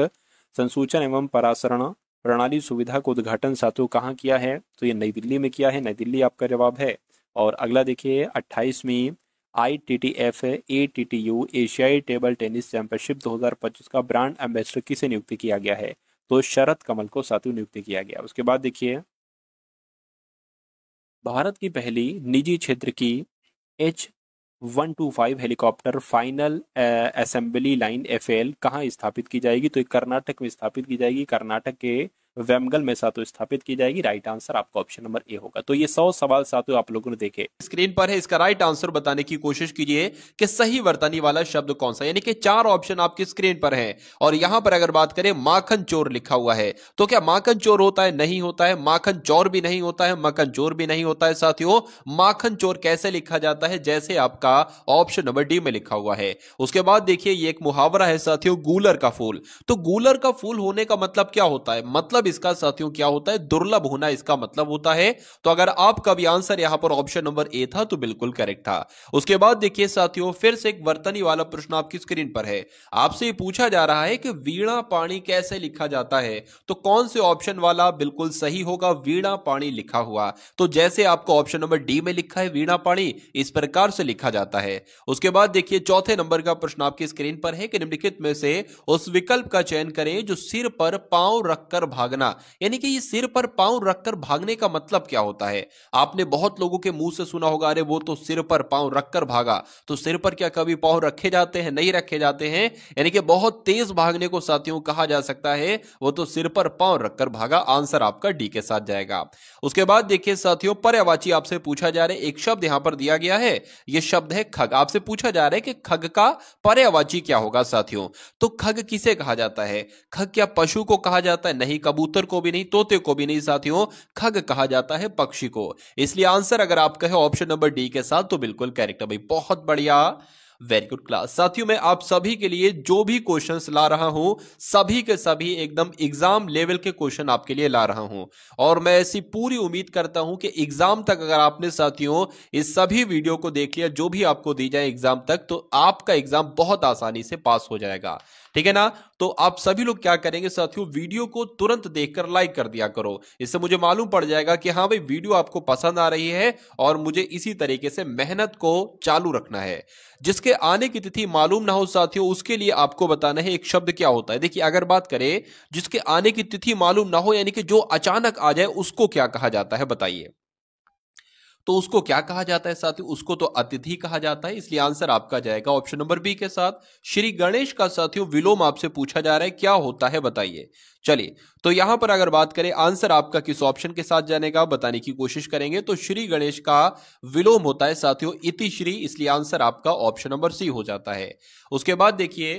संसूचन एवं परासरण प्रणाली सुविधा का उद्घाटन साथियों कहाँ किया है? तो ये नई दिल्ली में किया है। नई दिल्ली आपका जवाब है। और अगला देखिए 28वीं ITTF ATTU एशियाई टेबल टेनिस चैंपियनशिप 2025 का ब्रांड एम्बेसडर किसे नियुक्त किया गया है? तो शरद कमल को साथियों नियुक्त किया गया। उसके बाद देखिए भारत की पहली निजी क्षेत्र की H125 helicopter final assembly line FAL कहाँ स्थापित की जाएगी? तो कर्नाटक में स्थापित की जाएगी। कर्नाटक के वेमगल में साथियों स्थापित की जाएगी। राइट आंसर आपका ऑप्शन नंबर ए होगा। तो ये 100 सवाल साथियों आप लोगों ने देखे। स्क्रीन पर है, इसका राइट आंसर बताने की कोशिश कीजिए कि सही वर्तनी वाला शब्द कौन सा, यानी कि 4 ऑप्शन आपकी स्क्रीन पर हैं और यहां पर अगर बात करें माखन चोर लिखा हुआ है, तो क्या माखन चोर होता है? नहीं होता है। माखन चोर भी नहीं होता है, मक्खन चोर भी नहीं होता है साथियों। माखन चोर कैसे लिखा जाता है? जैसे आपका ऑप्शन नंबर डी में लिखा हुआ है। उसके बाद देखिए ये एक मुहावरा है साथियों, गूलर का फूल। तो गूलर का फूल होने का मतलब क्या होता है? मतलब इसका साथियों क्या होता है? दुर्लभ होना इसका मतलब होता है। तो अगर आपका भी आंसर यहां पर ऑप्शन नंबर ए था तो बिल्कुल करेक्ट था। उसके बाद देखिए साथियों फिर से एक वर्तनी वाला प्रश्न आपकी स्क्रीन पर है। आपसे पूछा जा रहा है कि वीणा पाणी कैसे लिखा जाता है? तो कौन से ऑप्शन वाला बिल्कुल सही होगा? वीणा पाणी लिखा हुआ। तो जैसे आपको ऑप्शन नंबर डी में लिखा है वीणा पाणी, इस प्रकार से लिखा जाता है। उसके बाद देखिए चौथे नंबर का प्रश्न आपकी स्क्रीन पर है कि निम्नलिखित में से उस विकल्प का चयन करें जो सिर पर पांव रखकर भागना, यानी कि ये सिर पर पांव रखकर भागने का मतलब क्या होता है? आपने बहुत लोगों के मुंह से सुना होगा, अरे वो तो सिर पर पांव रखकर भागा। तो सिर पर क्या कभी पांव रखे जाते हैं? नहीं रखे जाते हैं। यानी कि बहुत तेज भागने को साथियों कहा जा सकता है वो तो सिर पर पांव रखकर भागा। आंसर आपका डी के साथ जाएगा। उसके बाद देखिए साथियों पर्यायवाची आपसे पूछा जा रहा है, एक शब्द यहां पर दिया गया है, यह शब्द है खग। आपसे पूछा जा रहा है कि खग का पर्यायवाची क्या होगा साथियों? तो खग किसे कहा जाता है? खग क्या पशु को कहा जाता है? नहीं, कबूतर को भी नहीं, तोते को भी नहीं साथियों, खग कहा जाता है पक्षी को। इसलिए आंसर अगर आप कहे ऑप्शन नंबर डी के साथ तो बिल्कुल करेक्ट है भाई। बहुत बढ़िया, वेरी गुड क्लास। साथियों मैं आप सभी के लिए जो भी क्वेश्चंस ला रहा हूं सभी के सभी एकदम एग्जाम लेवल के क्वेश्चन आपके लिए ला रहा हूं और मैं ऐसी पूरी उम्मीद करता हूं कि एग्जाम तक अगर आपने साथियों इस सभी वीडियो को देख लिया जो भी आपको दी जाए एग्जाम तक, तो आपका एग्जाम बहुत आसानी से पास हो जाएगा। ठीक है ना? तो आप सभी लोग क्या करेंगे साथियों, वीडियो को तुरंत देखकर लाइक कर दिया करो। इससे मुझे मालूम पड़ जाएगा कि हाँ भाई वीडियो आपको पसंद आ रही है और मुझे इसी तरीके से मेहनत को चालू रखना है। जिसके आने की तिथि मालूम ना हो साथियों उसके लिए आपको बताना है एक शब्द क्या होता है। देखिए अगर बात करें जिसके आने की तिथि मालूम ना हो, यानी कि जो अचानक आ जाए, उसको क्या कहा जाता है बताइए? तो उसको क्या कहा जाता है साथियों? उसको तो अतिथि कहा जाता है। इसलिए आंसर आपका जाएगा ऑप्शन नंबर बी के साथ। श्री गणेश का साथियों विलोम आपसे पूछा जा रहा है, क्या होता है बताइए? चलिए तो यहां पर अगर बात करें आंसर आपका किस ऑप्शन के साथ जाने का बताने की कोशिश करेंगे, तो श्री गणेश का विलोम होता है साथियों इति श्री। इसलिए आंसर आपका ऑप्शन नंबर सी हो जाता है। उसके बाद देखिए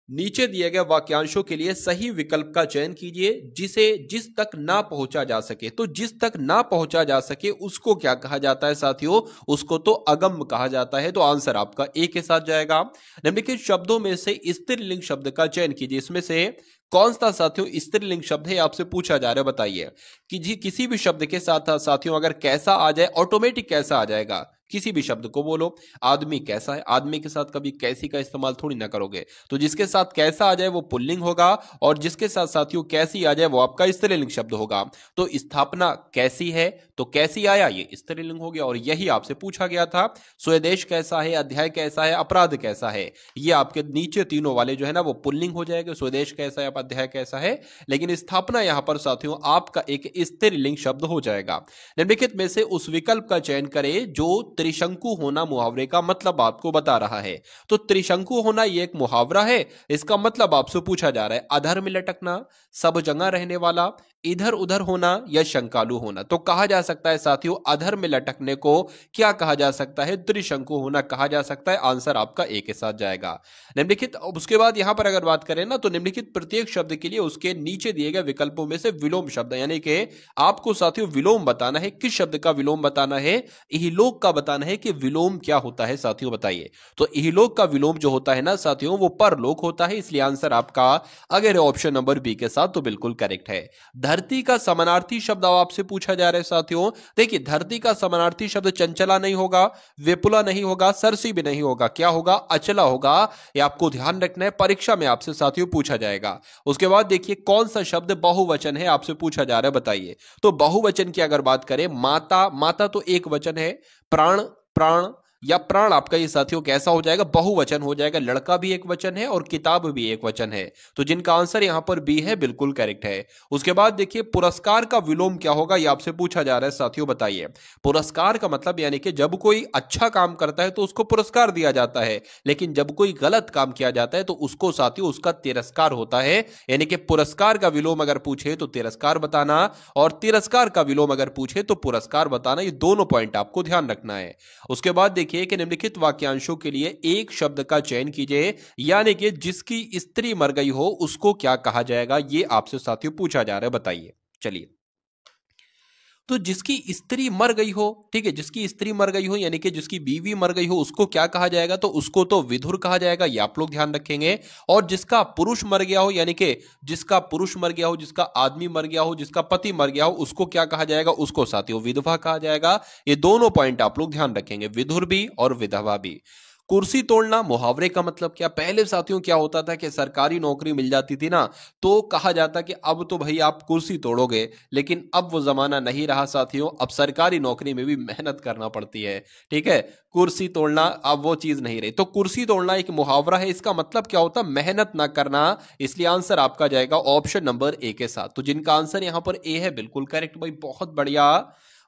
नीचे दिए गए वाक्यांशों के लिए सही विकल्प का चयन कीजिए जिसे जिस तक ना पहुंचा जा सके। तो जिस तक ना पहुंचा जा सके उसको क्या कहा जाता है साथियों? उसको तो अगम्य कहा जाता है। तो आंसर आपका ए के साथ जाएगा। निम्नलिखित शब्दों में से स्त्रीलिंग शब्द का चयन कीजिए। इसमें से कौन सा साथियों स्त्रीलिंग शब्द है आपसे पूछा जा रहा है, बताइए। कि जी किसी भी शब्द के साथ साथियों अगर कैसा आ जाए, ऑटोमेटिक कैसा आ जाएगा। किसी भी शब्द को बोलो, आदमी कैसा है, आदमी के साथ कभी कैसी का इस्तेमाल थोड़ी ना करोगे। तो जिसके साथ कैसा आ जाए वो पुल्लिंग होगा, और जिसके साथ साथियों कैसी आ जाए वो आपका स्त्रीलिंग शब्द होगा। तो स्थापना कैसी है, तो कैसी आया ये स्त्रीलिंग हो गया, और यही आपसे पूछा गया था। स्वदेश कैसा है, अध्याय कैसा है, अपराध कैसा है, ये आपके नीचे तीनों वाले जो है ना वो पुल्लिंग हो जाएगा। स्वदेश कैसा है, अध्याय कैसा है, लेकिन स्थापना यहां पर साथियों आपका एक स्त्रीलिंग शब्द हो जाएगा। निम्नलिखित में से उस विकल्प का चयन करें जो त्रिशंकु होना मुहावरे का मतलब आपको बता रहा है। तो त्रिशंकु होना ये एक मुहावरा है, इसका मतलब आपसे पूछा जा रहा है अधर में लटकना, सब जगह रहने वाला, इधर उधर होना या शंकालु होना। तो कहा जा सकता है साथियों अधर में लटकने को क्या कहा जा सकता है? त्रिशंकु होना कहा जा सकता है। आंसर आपका ए के साथ जाएगा। निम्नलिखित उसके बाद यहां पर अगर बात करें ना तो निम्नलिखित प्रत्येक शब्द के लिए उसके नीचे दिए गए विकल्पों में से विलोम शब्द, यानी कि आपको साथियों विलोम बताना है। किस शब्द का विलोम बताना है? इहलोक का बताना है कि विलोम क्या होता है साथियों, बताइए। तो इहलोक का विलोम जो होता है ना साथियों वो परलोक होता है। इसलिए आंसर आपका अगर ऑप्शन नंबर बी के साथ तो बिल्कुल करेक्ट है। धरती का समानार्थी शब्द आपसे पूछा जा रहा है साथियों। देखिए धरती का समानार्थी शब्द चंचला नहीं होगा, विपुला नहीं होगा, सरसी भी नहीं होगा, क्या होगा? अचला होगा। ये आपको ध्यान रखना है, परीक्षा में आपसे साथियों पूछा जाएगा। उसके बाद देखिए कौन सा शब्द बहुवचन है आपसे पूछा जा रहा है, बताइए। तो बहुवचन की अगर बात करें माता, माता तो एक वचन है, प्राण, प्राण या प्राण आपका ये साथियों कैसा हो जाएगा? बहुवचन हो जाएगा। लड़का भी एक वचन है और किताब भी एक वचन है। तो जिनका आंसर यहां पर बी है बिल्कुल करेक्ट है। उसके बाद देखिए पुरस्कार का विलोम क्या होगा ये आपसे पूछा जा रहा है साथियों, बताइए। पुरस्कार का मतलब यानी कि जब कोई अच्छा काम करता है तो उसको पुरस्कार दिया जाता है, लेकिन जब कोई गलत काम किया जाता है तो उसको साथियों उसका तिरस्कार होता है। यानी कि पुरस्कार का विलोम अगर पूछे तो तिरस्कार बताना, और तिरस्कार का विलोम अगर पूछे तो पुरस्कार बताना। ये दोनों पॉइंट आपको ध्यान रखना है। उसके बाद देखिए कि निम्नलिखित वाक्यांशों के लिए एक शब्द का चयन कीजिए, यानी कि जिसकी स्त्री मर गई हो उसको क्या कहा जाएगा, ये आपसे साथियों पूछा जा रहा है, बताइए। चलिए तो जिसकी स्त्री मर गई हो, ठीक है, जिसकी स्त्री मर गई हो यानी कि जिसकी बीवी मर गई हो उसको क्या कहा जाएगा? तो उसको तो विधुर कहा जाएगा, ये आप लोग ध्यान रखेंगे। और जिसका पुरुष मर गया हो यानी कि जिसका पुरुष मर गया हो, जिसका आदमी मर गया हो, जिसका पति मर गया हो उसको क्या कहा जाएगा? उसको साथियों विधवा कहा जाएगा। ये दोनों पॉइंट आप लोग ध्यान रखेंगे, विधुर भी और विधवा भी। कुर्सी तोड़ना मुहावरे का मतलब क्या? पहले साथियों क्या होता था कि सरकारी नौकरी मिल जाती थी ना तो कहा जाता कि अब तो भाई आप कुर्सी तोड़ोगे, लेकिन अब वो जमाना नहीं रहा साथियों। अब सरकारी नौकरी में भी मेहनत करना पड़ती है, ठीक है। कुर्सी तोड़ना अब वो चीज नहीं रही। तो कुर्सी तोड़ना एक मुहावरा है, इसका मतलब क्या होता? मेहनत ना करना। इसलिए आंसर आपका जाएगा ऑप्शन नंबर ए के साथ। तो जिनका आंसर यहां पर ए है बिल्कुल करेक्ट भाई, बहुत बढ़िया,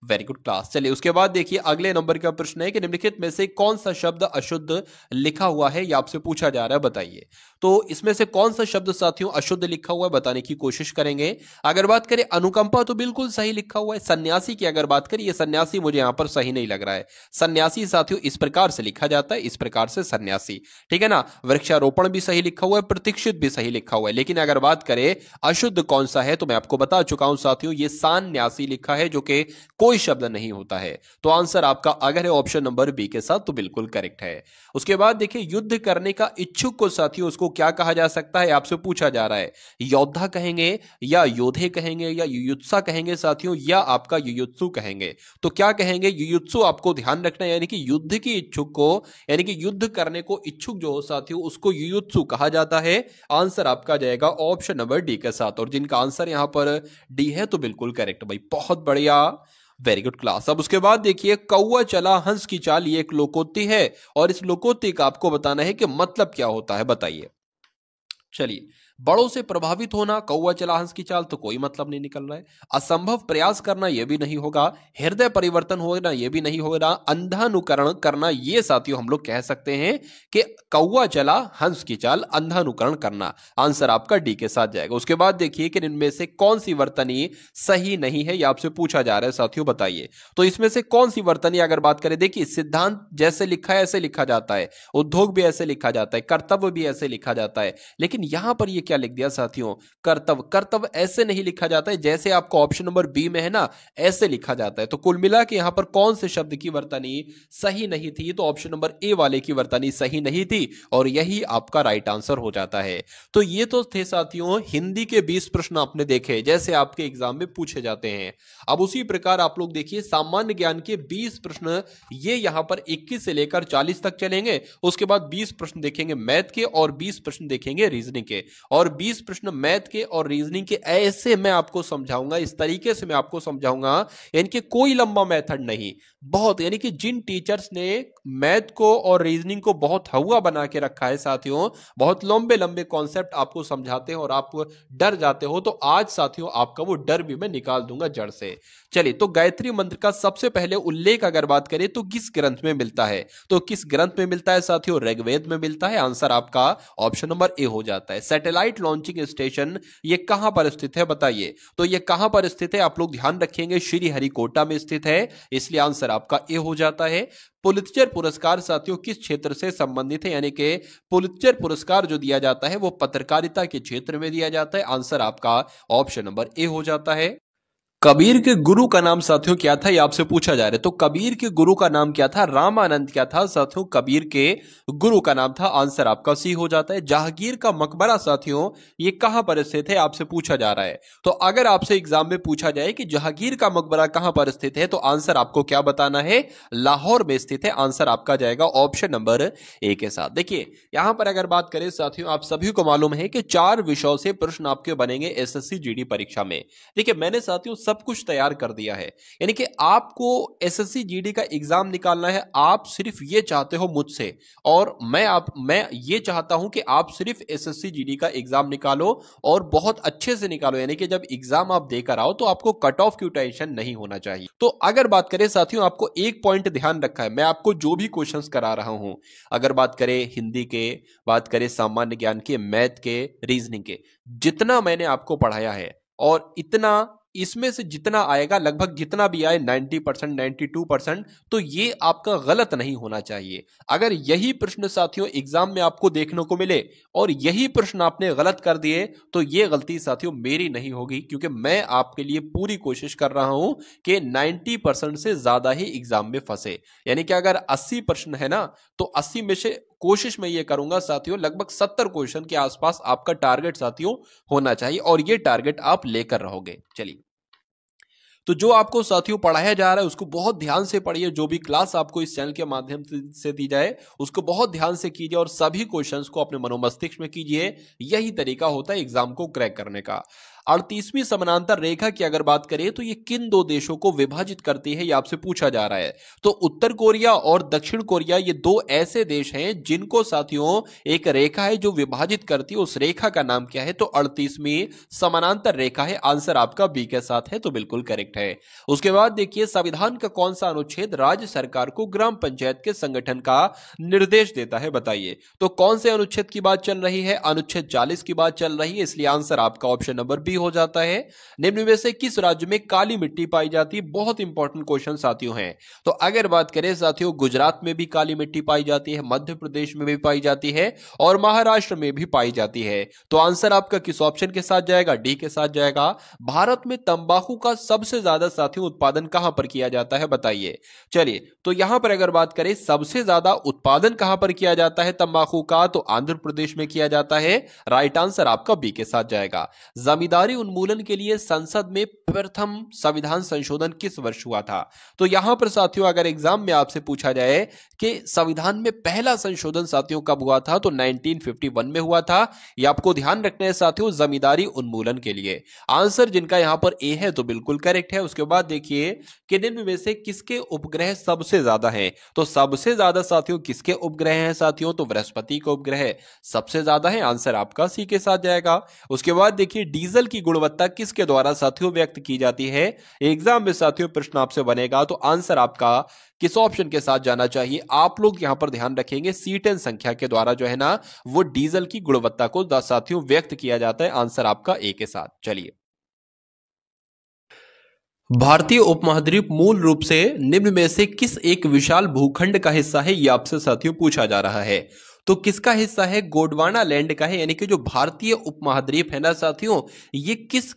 वेरी गुड क्लास। चलिए उसके बाद देखिए अगले नंबर का प्रश्न है कि निम्नलिखित में से कौन सा शब्द अशुद्ध लिखा हुआ है, ये आपसे पूछा जा रहा है, बताइए। तो इसमें से कौन सा शब्द साथियों अशुद्ध लिखा हुआ है बताने की कोशिश करेंगे। अगर बात करें अनुकंपा तो बिल्कुल सही लिखा हुआ है। सन्यासी की अगर बात करें, ये सन्यासी मुझे यहां पर सही नहीं लग रहा है। सन्यासी साथियों इस प्रकार से लिखा जाता है, इस प्रकार से सन्यासी, ठीक है ना। वृक्षारोपण भी सही लिखा हुआ है, प्रतीक्षित भी सही लिखा हुआ है। लेकिन अगर बात करें अशुद्ध कौन सा है तो मैं आपको बता चुका हूं साथियों, ये सान्यासी लिखा है जो कि कोई शब्द नहीं होता है। तो आंसर आपका अगर है ऑप्शन नंबर बी के साथ तो बिल्कुल करेक्ट है। उसके बाद देखिए युद्ध करने का इच्छुक को साथियों उसको क्या कहा जा सकता है, आपसे पूछा जा रहा है। योद्धा कहेंगे या योधे कहेंगे या युयुत्सा कहेंगे साथियों, या आपका युयुत्सु कहेंगे। तो क्या कहेंगे? युयुत्सु आपको ध्यान रखना है, यानी कि युद्ध की इच्छुक को, यानी कि युद्ध करने को इच्छुक जो हो साथियों उसको युयुत्सु कहा जाता है। आंसर आपका जाएगा ऑप्शन नंबर डी के साथ, और जिनका आंसर यहां पर डी है तो बिल्कुल करेक्ट भाई, बहुत बढ़िया, वेरी गुड क्लास। अब उसके बाद देखिए कौवा चला हंस की चाल, ये एक लोकोक्ति है और इस लोकोक्ति का आपको बताना है कि मतलब क्या होता है, बताइए। चलिए बड़ों से प्रभावित होना, कौवा चला हंस की चाल, तो कोई मतलब नहीं निकल रहा है। असंभव प्रयास करना यह भी नहीं होगा, हृदय परिवर्तन होना यह भी नहीं होगा, अंधानुकरण करना ये साथियों हम लोग कह सकते हैं कि कौवा चला हंस की चाल, अंधानुकरण करना। आंसर आपका डी के साथ जाएगा। उसके बाद देखिए कि इनमें से कौन सी वर्तनी सही नहीं है, यह आपसे पूछा जा रहा है साथियों, बताइए। तो इसमें से कौन सी वर्तनी अगर बात करें, देखिए सिद्धांत जैसे लिखा है ऐसे लिखा जाता है, उद्योग भी ऐसे लिखा जाता है, कर्तव्य भी ऐसे लिखा जाता है, लेकिन लेकिन यहां पर ये क्या लिख दिया साथियों, कर्तव्य। कर्तव्य ऐसे नहीं लिखा जाता है जैसे आपको ऑप्शन नंबर बी में है ना, ऐसे लिखा जाता है। तो कुल मिला के यहां पर कौन से शब्द की वर्तनी सही नहीं थी, तो ऑप्शन नंबर ए वाले की वर्तनी सही नहीं थी और यही आपका राइट आंसर हो जाता है। तो ये तो थे साथियों हिंदी के 20 प्रश्न आपने देखे जैसे आपके एग्जाम में पूछे जाते हैं। अब उसी प्रकार आप लोग देखिए सामान्य ज्ञान के 20 प्रश्न, ये यहां पर 21 से लेकर 40 तक चलेंगे। उसके बाद 20 प्रश्न देखेंगे मैथ के और 20 प्रश्न देखेंगे रीजनिंग के। और 20 प्रश्न मैथ के और रीजनिंग के ऐसे मैं आपको समझाऊंगा, इस तरीके से मैं आपको समझाऊंगा, यानी कि कोई लंबा मेथड नहीं, बहुत, यानी कि जिन टीचर्स ने मैथ को और रीजनिंग को बहुत हवा बना के रखा है साथियों, बहुत लंबे लंबे कॉन्सेप्ट आपको समझाते हैं और आप डर जाते हो, तो आज साथियों आपका वो डर भी मैं निकाल दूंगा जड़ से। चलिए, तो गायत्री मंत्र का सबसे पहले उल्लेख अगर बात करें तो किस ग्रंथ में मिलता है, तो किस ग्रंथ में मिलता है साथियों, ऋग्वेद में मिलता है। आंसर आपका ऑप्शन नंबर ए हो जाता है। सैटेलाइट लॉन्चिंग स्टेशन ये कहां पर स्थित है बताइए, तो ये कहां पर स्थित है, आप लोग ध्यान रखेंगे श्रीहरिकोटा में स्थित है, इसलिए आंसर आपका ए हो जाता है। पुलित्जर पुरस्कार साथियों किस क्षेत्र से संबंधित है, यानी कि पुलित्जर पुरस्कार जो दिया जाता है वो पत्रकारिता के क्षेत्र में दिया जाता है। आंसर आपका ऑप्शन नंबर ए हो जाता है। कबीर के गुरु का नाम साथियों क्या था, ये आपसे पूछा जा रहा है। तो कबीर के गुरु का नाम क्या था, रामानंद क्या था साथियों, कबीर के गुरु का नाम था। आंसर आपका सी हो जाता है। जहांगीर का मकबरा साथियों ये कहां पर स्थित है, आपसे पूछा जा रहा है। तो अगर आपसे एग्जाम में पूछा जाए कि जहांगीर का मकबरा कहां पर स्थित है, तो आंसर आपको क्या बताना है, लाहौर में स्थित है। आंसर आपका जाएगा ऑप्शन नंबर ए के साथ। देखिए यहां पर अगर बात करें साथियों, आप सभी को मालूम है कि 4 विषयों से प्रश्न आपके बनेंगे एसएससी जीडी परीक्षा में। देखिए मैंने साथियों सब कुछ तैयार कर दिया है, यानी कि आपको एसएससी जीडी का एग्जाम निकालना है। आप सिर्फ ये चाहते हो मुझसे, और मैं ये चाहता हूं कि आप सिर्फ एसएससी जीडी का एग्जाम निकालो और बहुत अच्छे से निकालो, यानी कि जब एग्जाम आप देकर आओ तो आपको कट ऑफ की टेंशन नहीं होना चाहिए। तो अगर बात करें साथियों, आपको एक पॉइंट ध्यान रखा है, मैं आपको जो भी क्वेश्चंस करा रहा हूं, अगर बात करें हिंदी के, बात करें सामान्य ज्ञान के, मैथ के, रीजनिंग के, जितना मैंने आपको पढ़ाया है और इतना इसमें से जितना आएगा, लगभग जितना भी आए 90%, 92%, तो ये आपका गलत नहीं होना चाहिए। अगर यही प्रश्न साथियों एग्जाम में आपको देखने को मिले और यही प्रश्न आपने गलत कर दिए, तो ये गलती साथियों मेरी नहीं होगी, क्योंकि मैं आपके लिए पूरी कोशिश कर रहा हूं कि 90% से ज्यादा ही एग्जाम में फंसे। यानी कि अगर 80 प्रश्न है ना, तो 80 में से कोशिश मैं ये करूंगा साथियों लगभग 70 क्वेश्चन के आसपास आपका टारगेट साथियों होना चाहिए, और ये टारगेट आप लेकर रहोगे। चलिए, तो जो आपको साथियों पढ़ाया जा रहा है उसको बहुत ध्यान से पढ़िए। जो भी क्लास आपको इस चैनल के माध्यम से दी जाए उसको बहुत ध्यान से कीजिए और सभी क्वेश्चंस को अपने मनोमस्तिष्क में कीजिए। यही तरीका होता है एग्जाम को क्रैक करने का। 38वीं समानांतर रेखा की अगर बात करें तो ये किन 2 देशों को विभाजित करती है, ये आपसे पूछा जा रहा है। तो उत्तर कोरिया और दक्षिण कोरिया ये 2 ऐसे देश हैं जिनको साथियों एक रेखा है जो विभाजित करती है। उस रेखा का नाम क्या है, तो 38वीं समानांतर रेखा है। आंसर आपका बी के साथ है, तो बिल्कुल करेक्ट है। उसके बाद देखिए संविधान का कौन सा अनुच्छेद राज्य सरकार को ग्राम पंचायत के संगठन का निर्देश देता है बताइए। तो कौन से अनुच्छेद की बात चल रही है, अनुच्छेद 40 की बात चल रही है, इसलिए आंसर आपका ऑप्शन नंबर बी हो जाता है। निम्न में से किस राज्य में काली मिट्टी पाई जाती है, बहुत इंपॉर्टेंट क्वेश्चन साथियों हैं। तो अगर बात करें साथियों, गुजरात में भी काली मिट्टी पाई जाती है, मध्य प्रदेश में भी पाई जाती है और महाराष्ट्र में भी पाई जाती है। तो आंसर आपका किस ऑप्शन के साथ जाएगा, डी के साथ जाएगा। भारत में तंबाकू का सबसे ज्यादा साथियों उत्पादन कहां पर किया जाता है बताइए। चलिए, तो यहां पर अगर बात करें सबसे ज्यादा उत्पादन कहां पर किया जाता है तंबाकू का, तो आंध्र प्रदेश में किया जाता है। राइट आंसर आपका बी के साथ जाएगा। जमींदारी उन्मूलन के लिए संसद में प्रथम संविधान संशोधन किस वर्ष हुआ था। तो यहां पर साथियों अगर एग्जाम में आपसे पूछा जाए कि संविधान में पहला संशोधन साथियों कब हुआ था, तो 1951 में हुआ था। ये आपको ध्यान रखना है साथियों, जमींदारी उन्मूलन के लिए। आंसर जिनका यहां पर ए है तो बिल्कुल करेक्ट है। उसके बाद देखिए कि निम्न में से किसके उपग्रह सबसे ज्यादा हैं, तो सबसे ज्यादा साथियों किसके उपग्रह हैं साथियों, तो बृहस्पति के उपग्रह सबसे ज्यादा है। आंसर आपका सी के साथ जाएगा। उसके बाद देखिए डीजल की गुणवत्ता किसके द्वारा साथियों व्यक्त की जाती है। एग्जाम में साथियों प्रश्न आपसे बनेगा, तो आंसर आपका किस ऑप्शन के साथ जाना चाहिए। आप लोग यहां पर ध्यान रखेंगे C10 संख्या के द्वारा जो है ना वो डीजल की गुणवत्ता को साथियों व्यक्त किया जाता है। आंसर आपका ए के साथ। चलिए, भारतीय उपमहाद्वीप मूल रूप से निम्न में से किस एक विशाल भूखंड का हिस्सा है, यह आपसे साथियों पूछा जा रहा है। तो किसका हिस्सा है? गोंडवाना लैंड का है, यानी कि जो भारतीय उपमहाद्वीप है ना साथियों, ये किस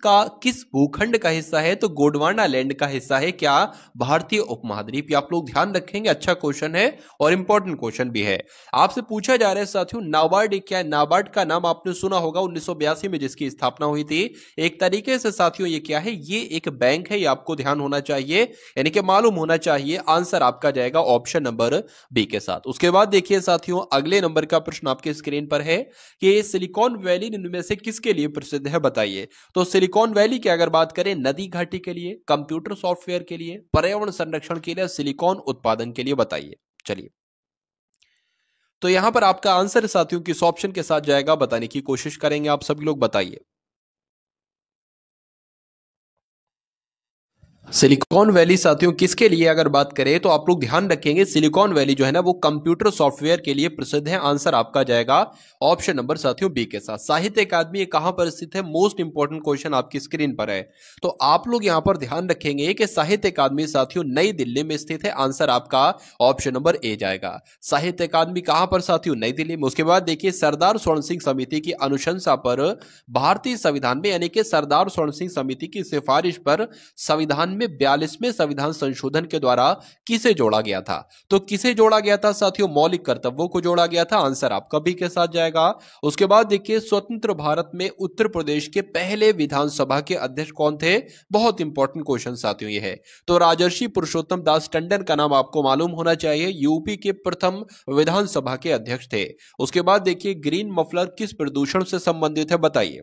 भूखंड का हिस्सा है? तो गोंडवाना लैंड का हिस्सा है क्या? भारतीय उपमहाद्वीप। ये आप लोग ध्यान रखेंगे, अच्छा क्वेश्चन है और इंपॉर्टेंट क्वेश्चन भी है। आपसे पूछा जा रहा है साथियों, नाबार्ड क्या है? नाबार्ड का नाम आपने सुना होगा, 1982 में जिसकी स्थापना हुई थी। एक तरीके से साथियों ये क्या है? ये एक बैंक है, ये आपको ध्यान होना चाहिए, यानी कि मालूम होना चाहिए। आंसर आपका जाएगा ऑप्शन नंबर बी के साथ। उसके बाद देखिए साथियों, अगले नंबर का प्रश्न आपके स्क्रीन पर है कि सिलिकॉन वैली इनमें से किसके लिए प्रसिद्ध है, बताइए। तो सिलिकॉन वैली की अगर बात करें, नदी घाटी के लिए, कंप्यूटर सॉफ्टवेयर के लिए, पर्यावरण संरक्षण के लिए, सिलिकॉन उत्पादन के लिए, बताइए। चलिए, तो यहां पर आपका आंसर साथियों किस ऑप्शन के साथ जाएगा, बताने की कोशिश करेंगे आप सभी लोग, बताइए। सिलिकॉन वैली साथियों किसके लिए अगर बात करें तो आप लोग ध्यान रखेंगे, सिलिकॉन वैली जो है ना वो कंप्यूटर सॉफ्टवेयर के लिए प्रसिद्ध है। आंसर आपका जाएगा ऑप्शन नंबर साथियों बी के साथ। साहित्य अकादमी ये कहां पर स्थित है? मोस्ट इंपॉर्टेंट क्वेश्चन आपकी स्क्रीन पर है, तो आप लोग यहां पर ध्यान रखेंगे कि साहित्य अकादमी साथियों नई दिल्ली में स्थित है। आंसर आपका ऑप्शन नंबर ए जाएगा। साहित्य अकादमी कहां पर साथियों? नई दिल्ली में। उसके बाद देखिए, सरदार स्वर्ण सिंह समिति की अनुशंसा पर भारतीय संविधान में, यानी कि सरदार स्वर्ण सिंह समिति की सिफारिश पर संविधान में 42वें संविधान संशोधन के द्वारा किसे जोड़ा गया था? तो किसे जोड़ा गया था साथियों? मौलिक कर्तव्यों को जोड़ा गया था। आंसर आपका बी के साथ जाएगा। उसके बाद देखिए, स्वतंत्र भारत में उत्तर प्रदेश के पहले विधानसभा के अध्यक्ष कौन थे? बहुत इंपॉर्टेंट क्वेश्चन साथियों ये है। तो राजर्षि पुरुषोत्तम दास टंडन का नाम आपको मालूम होना चाहिए, यूपी के प्रथम विधानसभा के अध्यक्ष थे। उसके बाद देखिए, ग्रीन मफलर किस प्रदूषण से संबंधित है, बताइए।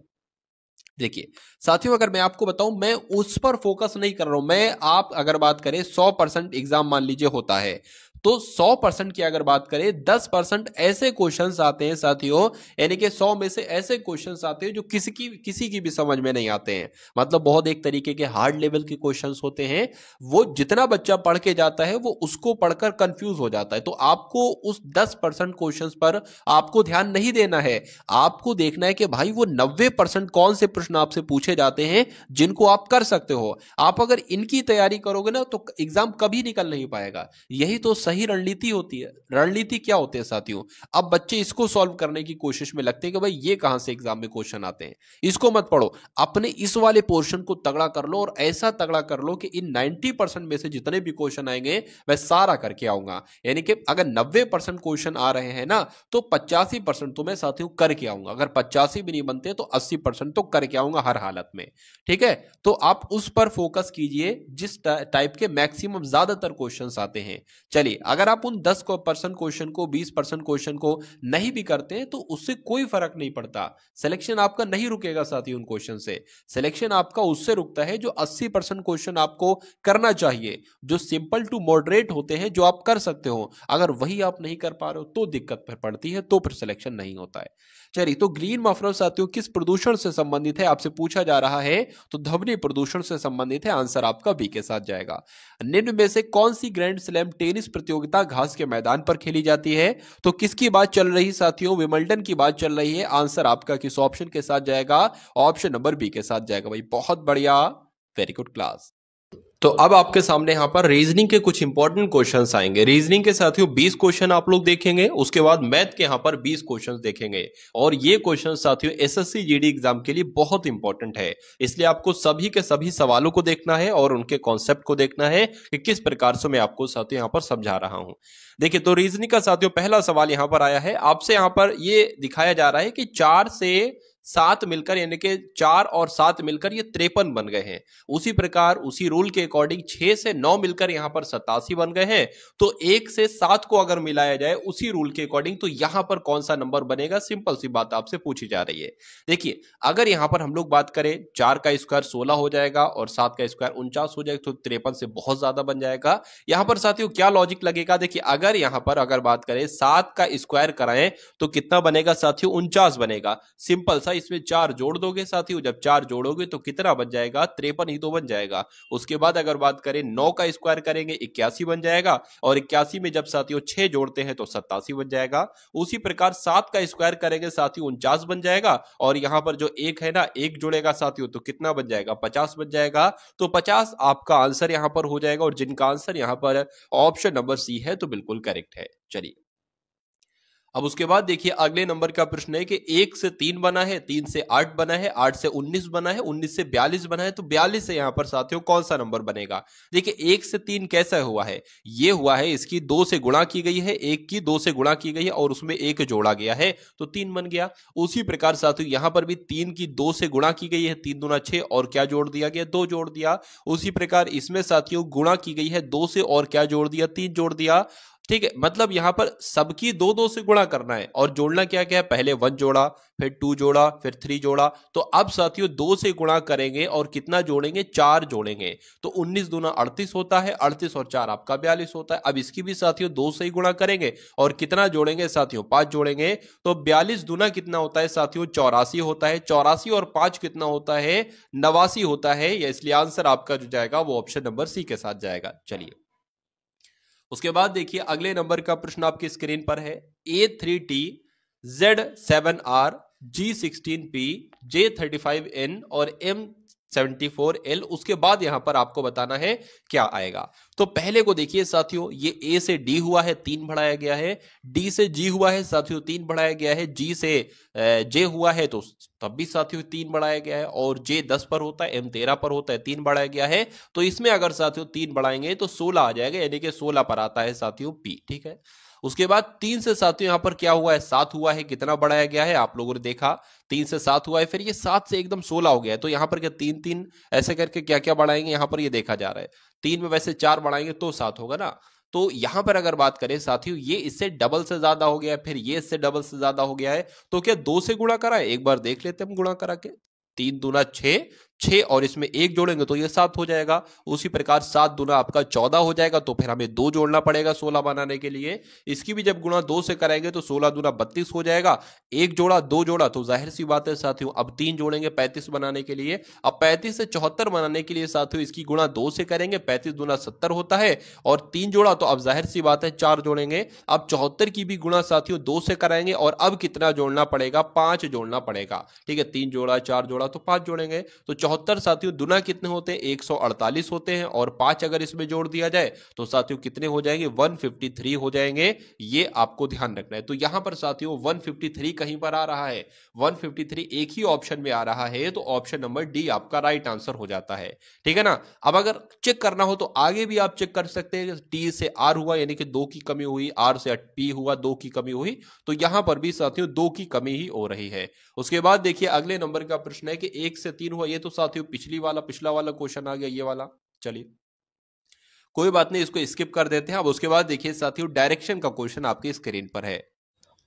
देखिए साथियों, अगर मैं आपको बताऊं, मैं उस पर फोकस नहीं कर रहा हूं, मैं आप अगर बात करें 100% एग्जाम मान लीजिए होता है, तो 100% की अगर बात करें 10% ऐसे क्वेश्चंस आते हैं साथियों, यानी कि 100 में से ऐसे क्वेश्चंस आते हैं जो किसी की भी समझ में नहीं आते हैं। मतलब बहुत एक तरीके के हार्ड लेवल के क्वेश्चंस होते हैं, वो जितना बच्चा पढ़ के जाता है वो उसको पढ़कर कंफ्यूज हो जाता है। तो आपको उस 10% क्वेश्चंस पर आपको ध्यान नहीं देना है, आपको देखना है कि भाई वो 90% कौन से प्रश्न आपसे पूछे जाते हैं जिनको आप कर सकते हो। आप अगर इनकी तैयारी करोगे ना तो एग्जाम कभी निकल नहीं पाएगा। यही तो सही रणनीति होती है। रणनीति क्या होती है साथियों? अब बच्चे इसको सॉल्व करने की कोशिश में लगते हैं कि भाई ये कहां से एग्जाम में क्वेश्चन आते हैं, इसको मत पढ़ो, अपने इस वाले पोर्शन को तगड़ा कर लो, और ऐसा तगड़ा कर लो कि इन 90% में से जितने भी क्वेश्चन आएंगे वह सारा करके आऊंगा। यानी कि अगर 90% क्वेश्चन आ रहे हैं ना, तो 85% तो मैं साथियों करके आऊंगा। अगर 85 भी नहीं बनते तो 80% तो करके आऊंगा हर हालत में। ठीक है, तो आप उस पर फोकस कीजिए जिस टाइप के मैक्सिमम ज्यादातर क्वेश्चंस आते हैं। चलिए, अगर आप उन 10% क्वेश्चन को, 20% क्वेश्चन को नहीं भी करते हैं तो उससे कोई फर्क नहीं पड़ता। सिलेक्शन आपका नहीं रुकेगा साथी उन क्वेश्चन से। सिलेक्शन आपका उससे रुकता है जो 80% क्वेश्चन आपको करना चाहिए, जो सिंपल टू मॉडरेट होते हैं, जो आप कर सकते हो। अगर वही आप नहीं कर पा रहे हो तो दिक्कत पड़ती है, तो फिर सिलेक्शन नहीं होता है। चलिए, तो ग्रीन मफलर साथियों किस प्रदूषण से संबंधित है आपसे पूछा जा रहा है, तो ध्वनि प्रदूषण से संबंधित है। आंसर आपका बी के साथ जाएगा। निम्न में से कौन सी ग्रैंड स्लैम टेनिस प्रतियोगिता घास के मैदान पर खेली जाती है? तो किसकी बात चल रही साथियों? विंबलडन की बात चल रही है। आंसर आपका किस ऑप्शन के साथ जाएगा? ऑप्शन नंबर बी के साथ जाएगा। भाई बहुत बढ़िया, वेरी गुड क्लास। तो अब आपके सामने यहां पर रीजनिंग के कुछ इंपॉर्टेंट क्वेश्चंस आएंगे। रीजनिंग के साथियों 20 क्वेश्चन आप लोग देखेंगे, उसके बाद मैथ के यहां पर 20 क्वेश्चंस देखेंगे। और ये क्वेश्चन साथियों एसएससी जीडी एग्जाम के लिए बहुत इंपॉर्टेंट है, इसलिए आपको सभी के सभी सवालों को देखना है और उनके कॉन्सेप्ट को देखना है कि किस प्रकार से मैं आपको साथियों यहां पर समझा रहा हूं। देखिए, तो रीजनिंग का साथियों पहला सवाल यहां पर आया है। आपसे यहां पर ये दिखाया जा रहा है कि 4 से 7 मिलकर, यानी कि 4 और 7 मिलकर ये 53 बन गए हैं। उसी प्रकार उसी रूल के अकॉर्डिंग 6 से 9 मिलकर यहां पर 87 बन गए हैं। तो 1 से 7 को अगर मिलाया जाए उसी रूल के अकॉर्डिंग, तो यहां पर कौन सा नंबर बनेगा? सिंपल सी बात आपसे पूछी जा रही है। देखिए, अगर यहां पर हम लोग बात करें, 4 का स्क्वायर 16 हो जाएगा और 7 का स्क्वायर 49 हो जाएगा, तो 53 से बहुत ज्यादा बन जाएगा। यहां पर साथियों क्या लॉजिक लगेगा? देखिए, अगर यहां पर अगर बात करें 7 का स्क्वायर कराएं तो कितना बनेगा साथियों? 49 बनेगा। सिंपल सा, इसमें 4 जोड़ दोगे साथियों, जब 4 जोड़ोगे तो कितना बन जाएगा? 53 ही तो बन जाएगा। उसके बाद अगर बात करें 9 का स्क्वायर करेंगे 81 बन जाएगा, और 81 में जब साथियों 6 जोड़ते हैं तो 87 बन जाएगा। उसी प्रकार 7 का स्क्वायर करेंगे साथियों 49 बन जाएगा, और यहां पर जो 1 है ना, 1 जुड़ेगा साथियों तो कितना बन जाएगा? 50 बन जाएगा। तो 50 आपका आंसर यहां पर हो जाएगा, और जिनका आंसर यहां पर ऑप्शन नंबर सी है तो बिल्कुल करेक्ट है। चलिए, अब उसके बाद देखिए अगले नंबर का प्रश्न है कि 1 से 3 बना है, 3 से 8 बना है, 8 से 19 बना है, 19 से 42 बना है, तो 42 से यहां पर साथियों कौन सा नंबर बनेगा? देखिए 1 से 3 कैसा हुआ है? ये हुआ है इसकी 2 से गुणा की गई है, 1 की 2 से गुणा की गई है और उसमें 1 जोड़ा गया है तो 3 बन गया। उसी प्रकार साथियों यहां पर भी 3 की 2 से गुणा की गई है, 3 दूना 6 और क्या जोड़ दिया गया? 2 जोड़ दिया। उसी प्रकार इसमें साथियों गुणा की गई है 2 से और क्या जोड़ दिया? 3 जोड़ दिया। ठीक है, मतलब यहां पर सबकी 2-2 से गुणा करना है और जोड़ना क्या क्या है? पहले 1 जोड़ा, फिर 2 जोड़ा, फिर 3 जोड़ा। तो अब साथियों 2 से गुणा करेंगे और कितना जोड़ेंगे? 4 जोड़ेंगे। तो 19 दूना 38 होता है, 38 और 4 आपका 42 होता है। अब इसकी भी साथियों 2 से ही गुणा करेंगे और कितना जोड़ेंगे साथियों? 5 जोड़ेंगे। तो 42 दूना कितना होता है साथियों? 84 होता है। 84 और 5 कितना होता है? 89 होता है। इसलिए आंसर आपका जो जाएगा वो ऑप्शन नंबर सी के साथ जाएगा। चलिए उसके बाद देखिए अगले नंबर का प्रश्न आपकी स्क्रीन पर है। A3T Z7R G16P J35N और M74L। उसके बाद यहां पर आपको बताना है क्या आएगा। तो पहले को देखिए साथियों, ये A से D हुआ है 3 बढ़ाया गया है, D से G हुआ है साथियों 3 बढ़ाया गया है, G से J हुआ है तो तब भी साथियों 3 बढ़ाया गया है और J 10 पर होता है, M 13 पर होता है, 3 बढ़ाया गया है। तो इसमें अगर साथियों 3 बढ़ाएंगे तो 16 आ जाएगा, यानी कि 16 पर आता है साथियों P। ठीक है, उसके बाद 3 से साथियों यहां पर क्या हुआ है? 7 हुआ है। कितना बढ़ाया गया है आप लोगों ने देखा? 3 से 7 हुआ है, फिर ये 7 से एकदम 16 हो गया है। तो यहां पर क्या 3 3 ऐसे करके क्या क्या बढ़ाएंगे? यहां पर ये देखा जा रहा है 3 में वैसे 4 बढ़ाएंगे तो 7 होगा ना। तो यहां पर अगर बात करें साथियों, ये इससे डबल से ज्यादा हो गया है, फिर ये इससे डबल से ज्यादा हो गया है। तो क्या 2 से गुणा करा है? एक बार देख लेते हैं हम गुणा करा के। 3 दूना 6, 6 और इसमें 1 जोड़ेंगे तो ये 7 हो जाएगा। उसी प्रकार 7 दूना आपका 14 हो जाएगा, तो फिर हमें 2 जोड़ना पड़ेगा 16 बनाने के लिए। इसकी भी जब गुणा 2 से कराएंगे तो 16 दूना 32 हो जाएगा। 1 जोड़ा 2 जोड़ा तो जाहिर सी बात है साथियों अब 3 जोड़ेंगे 35 बनाने के लिए। अब 35 से 74 बनाने के लिए साथियों इसकी गुणा 2 से करेंगे, 35 दूना 70 होता है और 3 जोड़ा तो अब जाहिर सी बात है 4 जोड़ेंगे। अब 74 की भी गुणा साथियों 2 से कराएंगे और अब कितना जोड़ना पड़ेगा? 5 जोड़ना पड़ेगा। ठीक है, 3 जोड़ा 4 जोड़ा तो 5 जोड़ेंगे। तो 74 साथियों दुना कितने होते हैं? 148 होते हैं और 5 अगर इसमें जोड़ दिया जाए तो साथियों कितने हो जाएंगे? 153 हो जाएंगे। ये आपको ध्यान रखना है। तो यहां पर साथियों 153 कहीं पर आ रहा है, 153 एक ही ऑप्शन में आ रहा है, तो ऑप्शन नंबर डी आपका राइट आंसर हो जाता है। ठीक है ना। अब अगर चेक करना हो तो आगे भी आप चेक कर सकते हैं। टी से आर हुआ यानी कि 2 की कमी हुई, आर से पी हुआ 2 की कमी हुई, तो यहां पर भी साथियों 2 की कमी ही हो रही है। उसके बाद देखिए अगले नंबर का प्रश्न है कि 1 से 3 हुआ। ये तो साथियों पिछला वाला क्वेश्चन आ गया, ये वाला। चलिए कोई बात नहीं, इसको स्किप कर देते हैं। अब उसके बाद देखिए साथियों डायरेक्शन का क्वेश्चन आपकी स्क्रीन पर है।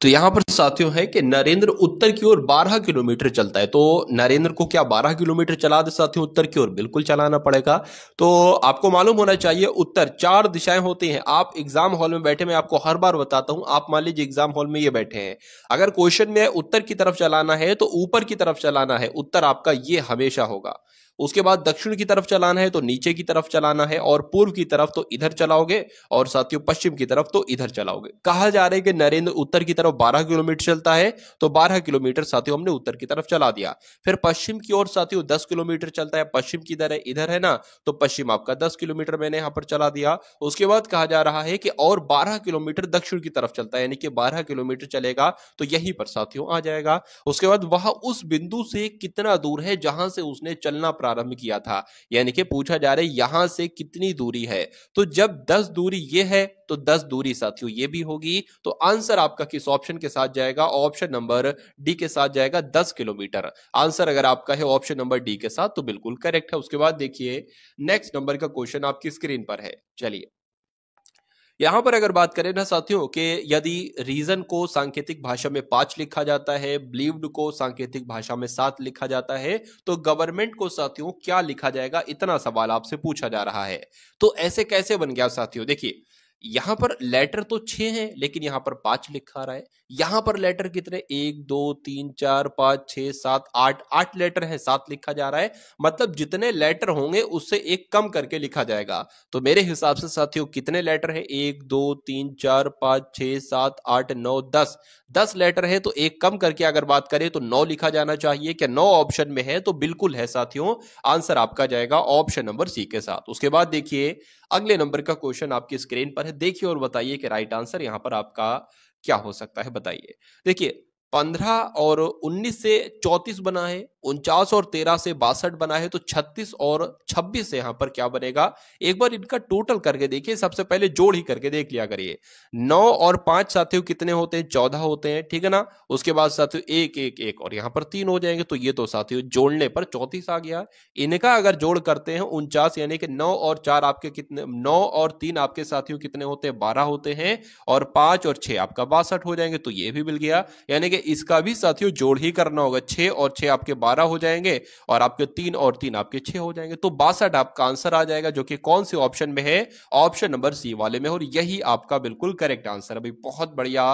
तो यहां पर साथियों है कि नरेंद्र उत्तर की ओर 12 किलोमीटर चलता है। तो नरेंद्र को क्या 12 किलोमीटर चला दे साथियों उत्तर की ओर? बिल्कुल चलाना पड़ेगा। तो आपको मालूम होना चाहिए उत्तर 4 दिशाएं होती हैं। आप एग्जाम हॉल में बैठे, मैं आपको हर बार बताता हूं, आप मान लीजिए एग्जाम हॉल में ये बैठे हैं, अगर क्वेश्चन में उत्तर की तरफ चलाना है तो ऊपर की तरफ चलाना है, उत्तर आपका ये हमेशा होगा। उसके बाद दक्षिण की तरफ चलाना है तो नीचे की तरफ चलाना है, और पूर्व की तरफ तो इधर चलाओगे, और साथियों पश्चिम की तरफ तो इधर चलाओगे। कहा जा रहा है कि नरेंद्र उत्तर की तरफ 12 किलोमीटर चलता है, तो 12 किलोमीटर साथियों हमने उत्तर की तरफ चला दिया। फिर पश्चिम की ओर साथियों 10 किलोमीटर चलता है, पश्चिम किधर है? इधर है ना, तो पश्चिम आपका 10 किलोमीटर मैंने यहां पर चला दिया। उसके बाद कहा जा रहा है कि और 12 किलोमीटर दक्षिण की तरफ चलता है, यानी कि 12 किलोमीटर चलेगा, तो यहीं पर साथियों आ जाएगा। उसके बाद वह उस बिंदु से कितना दूर है जहां से उसने चलना प्रारंभ किया था, यानी कि पूछा जा रहा है यहां से कितनी दूरी है। तो जब 10 दूरी ये है तो 10 दूरी साथियों ये भी होगी। तो आंसर आपका किस ऑप्शन के साथ जाएगा? ऑप्शन नंबर डी के साथ जाएगा, 10 किलोमीटर। आंसर अगर आपका है ऑप्शन नंबर डी के साथ तो बिल्कुल करेक्ट है। उसके बाद देखिए नेक्स्ट नंबर का क्वेश्चन आपकी स्क्रीन पर है। चलिए यहां पर अगर बात करें ना साथियों कि यदि रीजन को सांकेतिक भाषा में 5 लिखा जाता है, बिलीव्ड को सांकेतिक भाषा में 7 लिखा जाता है, तो गवर्नमेंट को साथियों क्या लिखा जाएगा? इतना सवाल आपसे पूछा जा रहा है। तो ऐसे कैसे बन गया साथियों? देखिए यहां पर लेटर तो 6 हैं लेकिन यहां पर 5 लिखा रहा है। यहां पर लेटर कितने? 1 2 3 4 5 6 7 8 8 लेटर है, 7 लिखा जा रहा है। मतलब जितने लेटर होंगे उससे एक कम करके लिखा जाएगा। तो मेरे हिसाब से साथियों कितने लेटर है? 1 2 3 4 5 6 7 8 9 10 10 लेटर है, तो एक कम करके अगर बात करें तो 9 लिखा जाना चाहिए। क्या 9 ऑप्शन में है? तो बिल्कुल है साथियों, आंसर आपका जाएगा ऑप्शन नंबर सी के साथ। उसके बाद देखिए अगले नंबर का क्वेश्चन आपकी स्क्रीन पर है, देखिए और बताइए कि राइट आंसर यहां पर आपका क्या हो सकता है बताइए। देखिए 15 और 19 से 34 बना है, 49 और 13 से 62 बना है, तो 36 और 26 से यहां पर क्या बनेगा, एक बार इनका टोटल करके देखिए, सबसे पहले जोड़ ही करके देख लिया करिए। 9 और 5 साथियों कितने होते हैं, 14 होते हैं, ठीक है ना। उसके बाद साथियों 1 1 1 और यहां पर 3 हो जाएंगे, तो ये तो साथियों जोड़ने पर 34 आ गया। इनका अगर जोड़ करते हैं 49, यानी कि 9 और 4 आपके कितने, 9 और 3 आपके साथियों कितने होते हैं, 12 होते हैं, और 5 और 6 आपका 62 हो जाएंगे, तो ये भी मिल गया। यानी कि इसका भी साथियों जोड़ ही करना होगा, 6 और 6 आपके 12 हो जाएंगे, और आपके 3 और 3 आपके 6 हो जाएंगे, तो 62 आपका आंसर आ जाएगा, जो कि कौन से ऑप्शन में है, ऑप्शन नंबर सी वाले में, और यही आपका बिल्कुल करेक्ट आंसर है भाई। बहुत बढ़िया,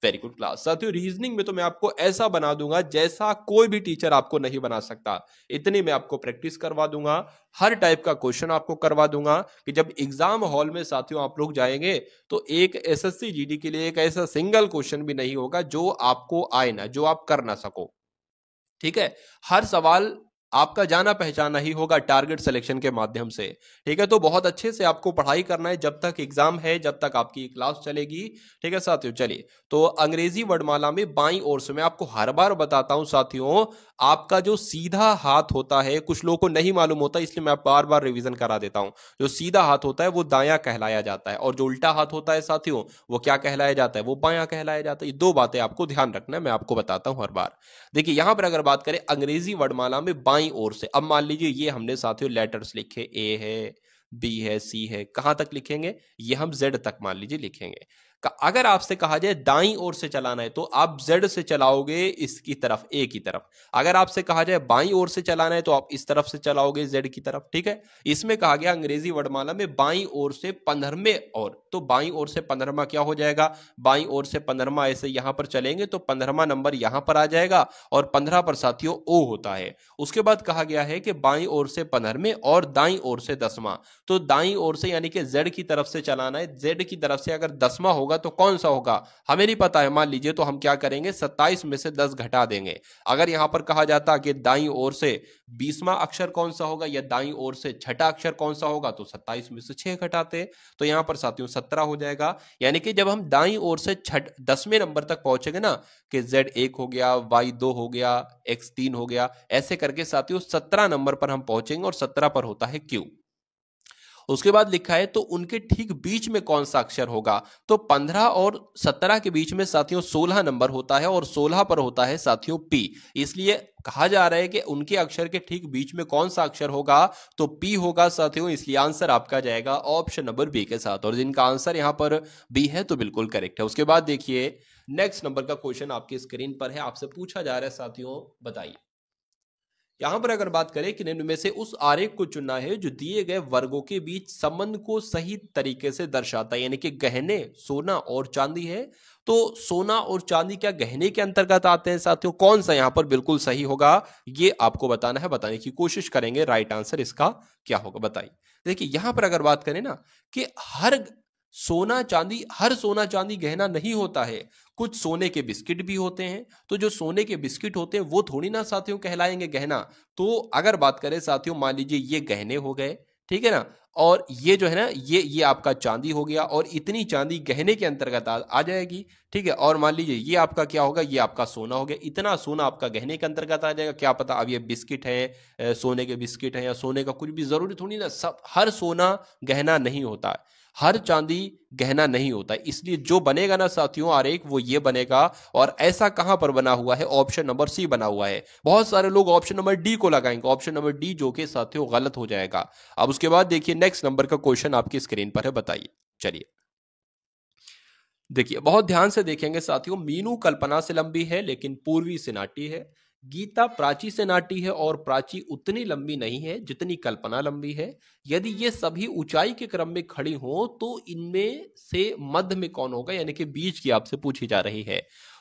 वेरी गुड क्लास। साथियों रीजनिंग में तो मैं आपको ऐसा बना दूंगा जैसा कोई भी टीचर आपको नहीं बना सकता। इतनी मैं आपको प्रैक्टिस करवा दूंगा, हर टाइप का क्वेश्चन आपको करवा दूंगा, कि जब एग्जाम हॉल में साथियों आप लोग जाएंगे तो एक एसएससी जीडी के लिए एक ऐसा सिंगल क्वेश्चन भी नहीं होगा जो आपको आए ना, जो आप कर ना सको। ठीक है, हर सवाल आपका जाना पहचाना ही होगा टारगेट सिलेक्शन के माध्यम से। ठीक है, तो बहुत अच्छे से आपको पढ़ाई करना है जब तक एग्जाम है, जब तक आपकी क्लास चलेगी। ठीक है साथियों, चलिए तो अंग्रेजी वर्णमाला में बाईं ओर से, मैं आपको हर बार बताता हूं साथियों, आपका जो सीधा हाथ होता है, कुछ लोगों को नहीं मालूम होता, इसलिए मैं बार बार रिवीजन करा देता हूं। जो सीधा हाथ होता है वो दायां कहलाया जाता है, और जो उल्टा हाथ होता है साथियों वो क्या कहलाया जाता है, वो बायां कहलाया जाता है। ये दो बातें आपको ध्यान रखना है, मैं आपको बताता हूं हर बार। देखिए यहां पर अगर बात करें अंग्रेजी वर्णमाला में बाईं ओर से, अब मान लीजिए ये हमने साथियों लेटर्स लिखे, ए है, बी है, सी है, कहां तक लिखेंगे, ये हम जेड तक मान लीजिए लिखेंगे। अगर आपसे कहा जाए दाईं ओर से चलाना है तो आप जेड से चलाओगे इसकी तरफ, ए की तरफ। अगर आपसे कहा जाए बाईं ओर से चलाना है तो आप इस तरफ से चलाओगे, जेड की तरफ। ठीक है, इसमें कहा गया अंग्रेजी वर्णमाला में बाईं ओर से 15वें ओर, तो बाईं ओर से 15वां क्या हो जाएगा, बाईं ओर से 15वां ऐसे यहां पर चलेंगे तो 15वां नंबर यहां पर आ जाएगा, और 15 पर साथियों ओ होता है। उसके बाद कहा गया है कि बाईं ओर से 15वें और दाईं ओर से 10वां, तो दाईं ओर से यानी कि जेड की तरफ से चलाना है, जेड की तरफ से अगर 10वां होगा तो कौन सा होगा हमें नहीं पता है, मान लीजिए, तो हम क्या करेंगे 27 में से 10 घटा देंगे। अगर यहां पर कहा जाता कि दाईं ओर से 20वां अक्षर कौन सा होगा, या दाईं ओर से छठा अक्षर कौन सा होगा, तो 27 में से 6 घटाते, तो यहां पर साथियों 17 हो जाएगा। यानी कि जब हम दाईं ओर से 10वें नंबर तक पहुंचेंगे ना, कि Z1 हो गया, Y2 हो गया, X3 हो गया, ऐसे करके साथियों 17 नंबर पर हम पहुंचेंगे, और 17 पर होता है Q। उसके बाद लिखा है तो उनके ठीक बीच में कौन सा अक्षर होगा, तो 15 और 17 के बीच में साथियों 16 नंबर होता है, और 16 पर होता है साथियों P। इसलिए कहा जा रहा है कि उनके अक्षर के ठीक बीच में कौन सा अक्षर होगा, तो P होगा साथियों। इसलिए आंसर आपका जाएगा ऑप्शन नंबर बी के साथ, और जिनका आंसर यहां पर बी है तो बिल्कुल करेक्ट है। उसके बाद देखिए नेक्स्ट नंबर का क्वेश्चन आपकी स्क्रीन पर है, आपसे पूछा जा रहा है साथियों, बताइए। यहां पर अगर बात करें कि निम्न में से उस आरेख को चुनना है जो दिए गए वर्गों के बीच संबंध को सही तरीके से दर्शाता है, यानी कि गहने सोना और चांदी है, तो सोना और चांदी क्या गहने के अंतर्गत आते हैं साथियों, कौन सा यहां पर बिल्कुल सही होगा, ये आपको बताना है, बताने की कोशिश करेंगे। राइट आंसर इसका क्या होगा बताइए। देखिए यहां पर अगर बात करें ना कि हर सोना चांदी गहना नहीं होता है, कुछ सोने के बिस्किट भी होते हैं, तो जो सोने के बिस्किट होते हैं वो थोड़ी ना साथियों कहलाएंगे गहना। तो अगर बात करें साथियों, मान लीजिए ये गहने हो गए, ठीक है ना, और ये जो है ना, ये आपका चांदी हो गया, और इतनी चांदी गहने के अंतर्गत आ जाएगी। ठीक है, और मान लीजिए ये आपका क्या होगा, ये आपका सोना हो गया, इतना सोना आपका गहने के अंतर्गत आ जाएगा। क्या पता अब ये बिस्किट है, सोने के बिस्किट है, या सोने का कुछ भी, जरूरी थोड़ी ना सब हर सोना गहना नहीं होता है, हर चांदी गहना नहीं होता है। इसलिए जो बनेगा ना साथियों आरेख, वो ये बनेगा, और ऐसा कहां पर बना हुआ है, ऑप्शन नंबर सी बना हुआ है। बहुत सारे लोग ऑप्शन नंबर डी को लगाएंगे, ऑप्शन नंबर डी जो कि साथियों गलत हो जाएगा। अब उसके बाद देखिए नेक्स्ट नंबर का क्वेश्चन आपकी स्क्रीन पर है, बताइए। चलिए देखिए बहुत ध्यान से देखेंगे साथियों, मीनू कल्पना से लंबी है लेकिन पूर्वी से नाटी है, गीता प्राची से नाटी है और प्राची उतनी लंबी नहीं है जितनी कल्पना लंबी है। यदि ये सभी ऊंचाई के क्रम में खड़ी हो तो इनमें से मध्य में कौन होगा, यानी कि बीच की आपसे पूछी जा रही है।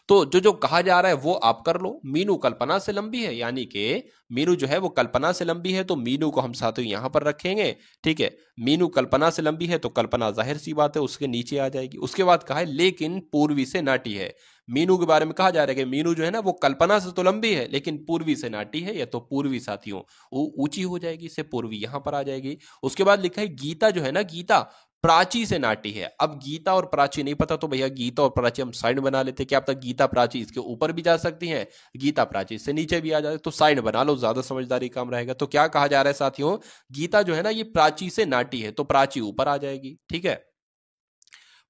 तो जो जो कहा जा रहा है वो आप कर लो। मीनू कल्पना से लंबी है, यानी कि मीनू जो है वो कल्पना से लंबी है, तो मीनू को हम साथियों यहां पर रखेंगे। ठीक है, मीनू कल्पना से लंबी है तो कल्पना जाहिर सी बात है उसके नीचे आ जाएगी। उसके बाद कहा है लेकिन पूर्वी से नाटी है। मीनू के बारे में कहा जा रहा है कि मीनू जो है ना वो कल्पना से तो लंबी है लेकिन पूर्वी से नाटी है, या तो पूर्वी साथियों वो ऊंची हो जाएगी, से पूर्वी यहां पर आ जाएगी। उसके बाद लिखा है गीता जो है ना, गीता प्राची से नाटी है। अब गीता और प्राची नहीं पता तो भैया गीता और प्राची हम साइड बना लेते, क्या पता गीता प्राची इसके ऊपर भी जा सकती हैं, गीता प्राची इससे नीचे भी आ जाए, तो साइड बना लो, ज्यादा समझदारी काम रहेगा। तो क्या कहा जा रहा है साथियों, गीता जो है ना ये प्राची से नाटी है, तो प्राची ऊपर आ जाएगी, ठीक है,